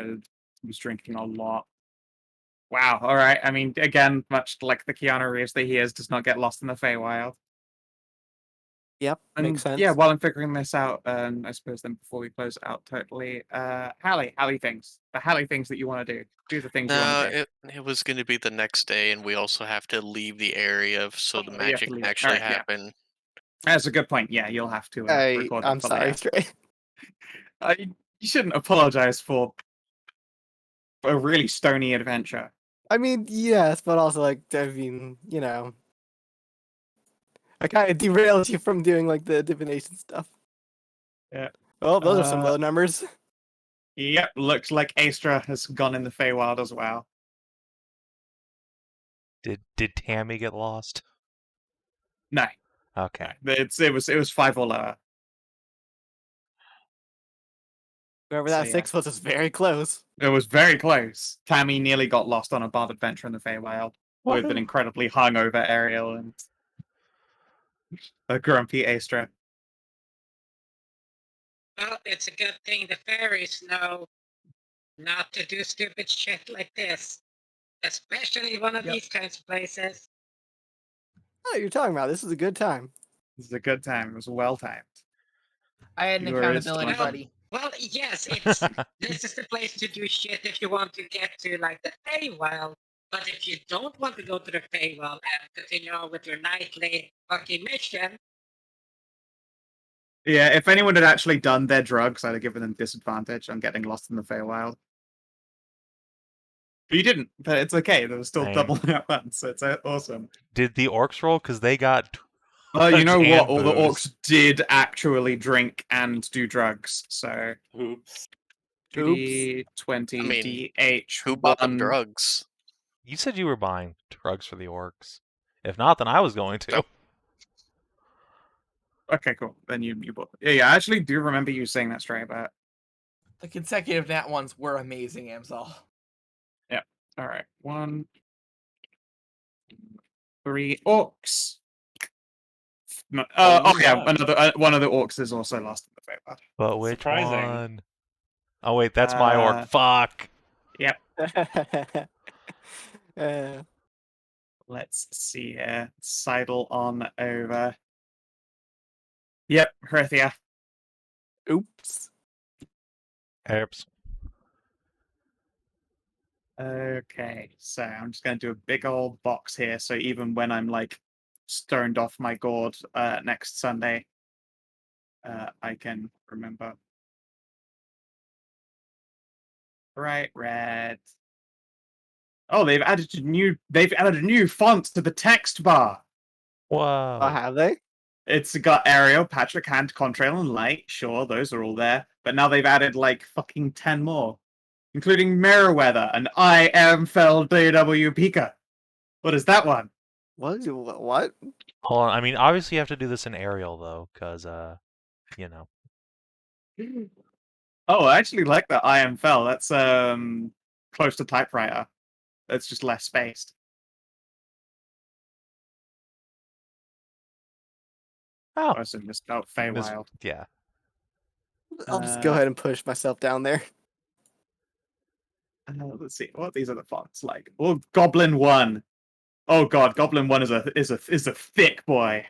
S1: was drinking a lot. Wow. All right. I mean, again, much like the Keanu Reeves that he is, does not get lost in the Feywild.
S4: Yep, makes sense.
S1: Yeah, while I'm figuring this out, I suppose then before we close it out totally, Hallie things. The Hallie things that you want to do. Do the things you want to do.
S6: it was going to be the next day, and we also have to leave the area so the
S1: You have
S6: magic
S1: to
S6: can
S1: leave.
S6: actually
S1: Alright, yeah.
S6: happen.
S1: That's a good point. Yeah, you'll have to record that
S4: I'm
S1: for
S4: sorry,
S1: later.
S4: Stray.
S1: You shouldn't apologize for a really stony adventure.
S4: I mean, yes, but also like I mean, I kind of derailed you from doing like the divination stuff.
S1: Yeah.
S4: Oh, those are some low numbers.
S1: Yep, looks like Astra has gone in the Feywild as well.
S3: Did Tammy get lost?
S1: No.
S3: Okay.
S1: It was 5 or lower.
S4: Whoever
S1: So,
S4: that
S1: yeah.
S4: 6 was very close.
S1: It was very close. Tammy nearly got lost on a bard adventure in the Feywild with an incredibly hungover Ariel and a grumpy Astra.
S5: Well, it's a good thing the fairies know not to do stupid shit like this. Especially one of these kinds of places.
S4: Oh, you're talking about this is a good time.
S1: This is a good time. It was well timed.
S7: I had an
S1: You were
S7: accountability
S1: smart.
S7: buddy.
S5: Well, yes, it's this is the place to do shit if you want to get to like the Feywild. But if you don't want to go to the Feywild and continue on with your nightly fucking mission,
S1: Yeah, if anyone had actually done their drugs, I'd have given them disadvantage on getting lost in the Feywild. But you didn't, but it's okay. There was still
S3: I
S1: double at once, so it's awesome.
S3: Did the orcs roll? Because they got.
S1: You know
S3: drugs
S1: what?
S3: and
S1: All the
S3: booze.
S1: orcs did actually drink and do drugs, so
S2: Oops.
S1: D20,
S6: I mean,
S1: DH,
S6: Who bought them
S1: 1.
S6: drugs?
S3: You said you were buying drugs for the orcs. If not, then I was going to.
S1: Okay, cool. Then you bought. Yeah, I actually do remember you saying that straight about.
S7: The consecutive nat ones were amazing, Amxal.
S1: All right, 1, 3 orcs. No,
S2: Only
S1: yeah,
S2: one.
S1: another one of the orcs is also lost in the Feywild.
S3: But which
S2: Surprising.
S3: one? Oh wait, that's my orc. Fuck.
S1: Yep.
S4: uh,
S1: Let's see here. Sidle on over. Yep, Hedrah.
S4: oops.
S3: Oops.
S1: Okay, so I'm just going to do a big old box here, so even when I'm like stoned off my gourd next Sunday, I can remember. Bright red. Oh, they've added a new font to the text bar.
S3: Whoa.
S4: Oh, have they?
S1: It's got Ariel, Patrick, Hand, Contrail, and Light. Sure, those are all there. But now they've added like fucking 10 more, including Merriweather and Amxal DW Pika. What is that one?
S4: What? What?
S3: Hold on. I mean, obviously you have to do this in Ariel though, because you know.
S1: Oh, I actually like that Amxal. That's close to typewriter. It's just less spaced.
S3: Oh.
S1: I also misspelled Feywild.
S3: Yeah.
S4: I'll just go ahead and push myself down there.
S1: Let's see what these are the fonts like. Oh, Goblin 1. Oh god, Goblin 1 is a thick boy.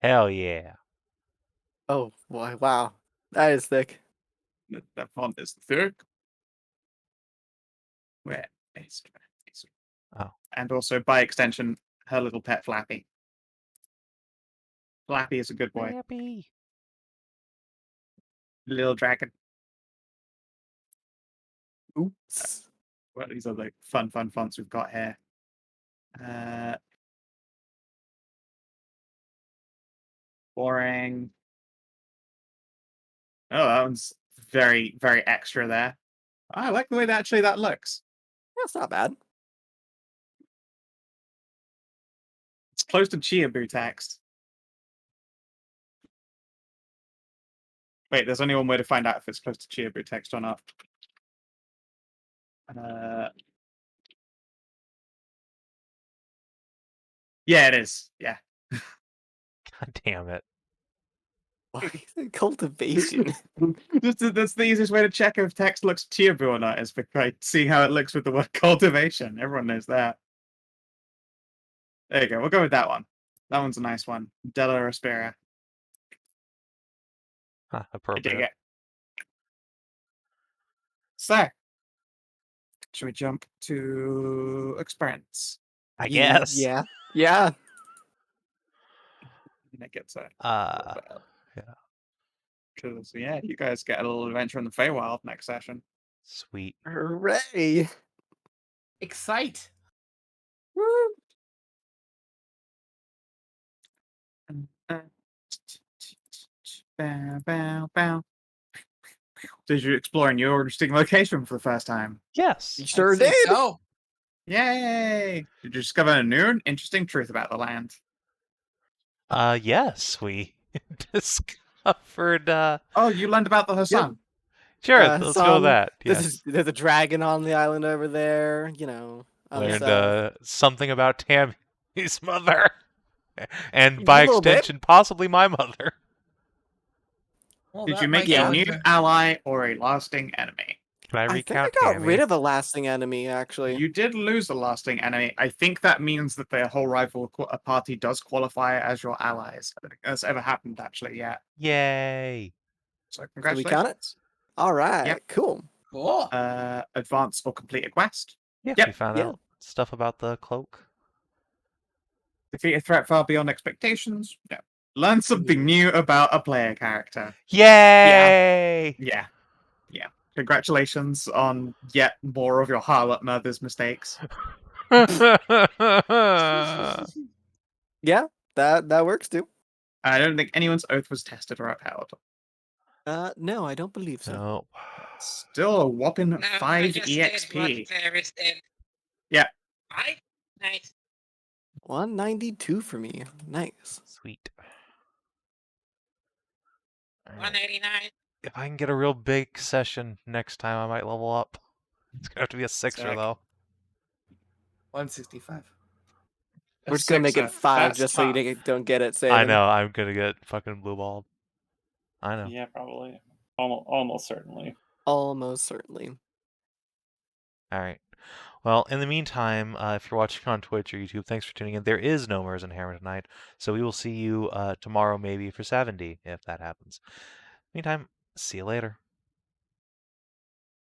S3: Hell yeah.
S4: Oh boy! Wow, that is thick.
S1: That font is thick. Where is
S3: Oh.
S1: And also by extension, her little pet Flappy. Flappy is a good boy.
S3: Flappy.
S1: Little dragon.
S4: Oops.
S1: Well, these are the fun fonts we've got here. Boring. Oh, that one's very, very extra there. I like the way that looks.
S4: That's not bad.
S1: It's close to Chiabu text. Wait, there's only one way to find out if it's close to Chiabu text or not. Yeah, it is. Yeah.
S3: God damn it.
S4: Cultivation.
S1: That's the easiest way to check if text looks Chiabu or not, is by seeing how it looks with the word cultivation. Everyone knows that. There you go. We'll go with that one. That one's a nice one. Della Respira.
S3: Huh,
S1: I dig
S3: appropriate.
S1: it. So, should we jump to experience?
S3: I guess.
S4: Yeah. Yeah.
S1: That gets a
S3: Yeah.
S1: because yeah, you guys get a little adventure in the Feywild next session.
S3: Sweet.
S4: Hooray!
S7: Excite.
S4: Woo!
S1: Bow, bow, bow. Did you explore a new or interesting location for the first time?
S3: Yes.
S4: You sure
S7: I'd say
S4: did.
S7: So.
S1: Yay! Did you discover a new and interesting truth about the land?
S3: Yes, we discovered
S1: Oh, you learned about the Hassan.
S3: sure, let's go with that. Yes.
S4: There's a dragon on the island over there, you know. Other
S3: Learned
S4: stuff.
S3: something about Tammy's mother. And
S4: A
S3: by
S4: little bit.
S3: extension, possibly my mother.
S7: Well,
S1: Did
S7: that
S1: you make
S7: might
S1: a
S7: go
S1: new
S7: into-
S1: ally or a lasting enemy?
S3: Can I
S4: I think I
S3: recount
S4: got
S3: Tammy?
S4: rid of a lasting enemy, actually.
S1: You did lose a lasting enemy. I think that means that the whole rival party does qualify as your allies. I don't think that's ever happened actually yet.
S3: Yay.
S1: So
S4: we
S1: congratulations.
S4: count it? All right,
S1: Yep.
S4: cool.
S7: Cool.
S1: Advance or complete a quest.
S3: Yeah,
S1: Yep.
S3: we found
S4: Yeah.
S3: out stuff about the cloak.
S1: Defeat a threat far beyond expectations. Yeah. Learn something new about a player character.
S3: Yay!
S1: Yeah. Yeah. Congratulations on yet more of your harlot mother's mistakes.
S4: Yeah, that works too.
S1: I don't think anyone's oath was tested or upheld.
S4: No, I don't believe so.
S3: No.
S1: Still a whopping
S5: No,
S1: 5
S5: I just did
S1: EXP.
S5: what Ferris did.
S1: Yeah.
S5: Right? Nice.
S4: 192 for me. Nice.
S3: Sweet. All right.
S5: 189.
S3: if I can get a real big session next time, I might level up. It's gonna have to be a 6er
S1: Sick.
S3: though.
S7: 165.
S4: We're just gonna make it 5
S1: That's
S4: just so you
S1: tough.
S4: don't get it,
S3: I
S4: Savin.
S3: know, I'm gonna get fucking blue balled. I know.
S2: Yeah, probably. Almost certainly.
S4: Almost certainly.
S3: Alright. Well, in the meantime, if you're watching on Twitch or YouTube, thanks for tuning in. There is no Mers and Hammer tonight, so we will see you tomorrow maybe for Skow&D, if that happens. Meantime, see you later.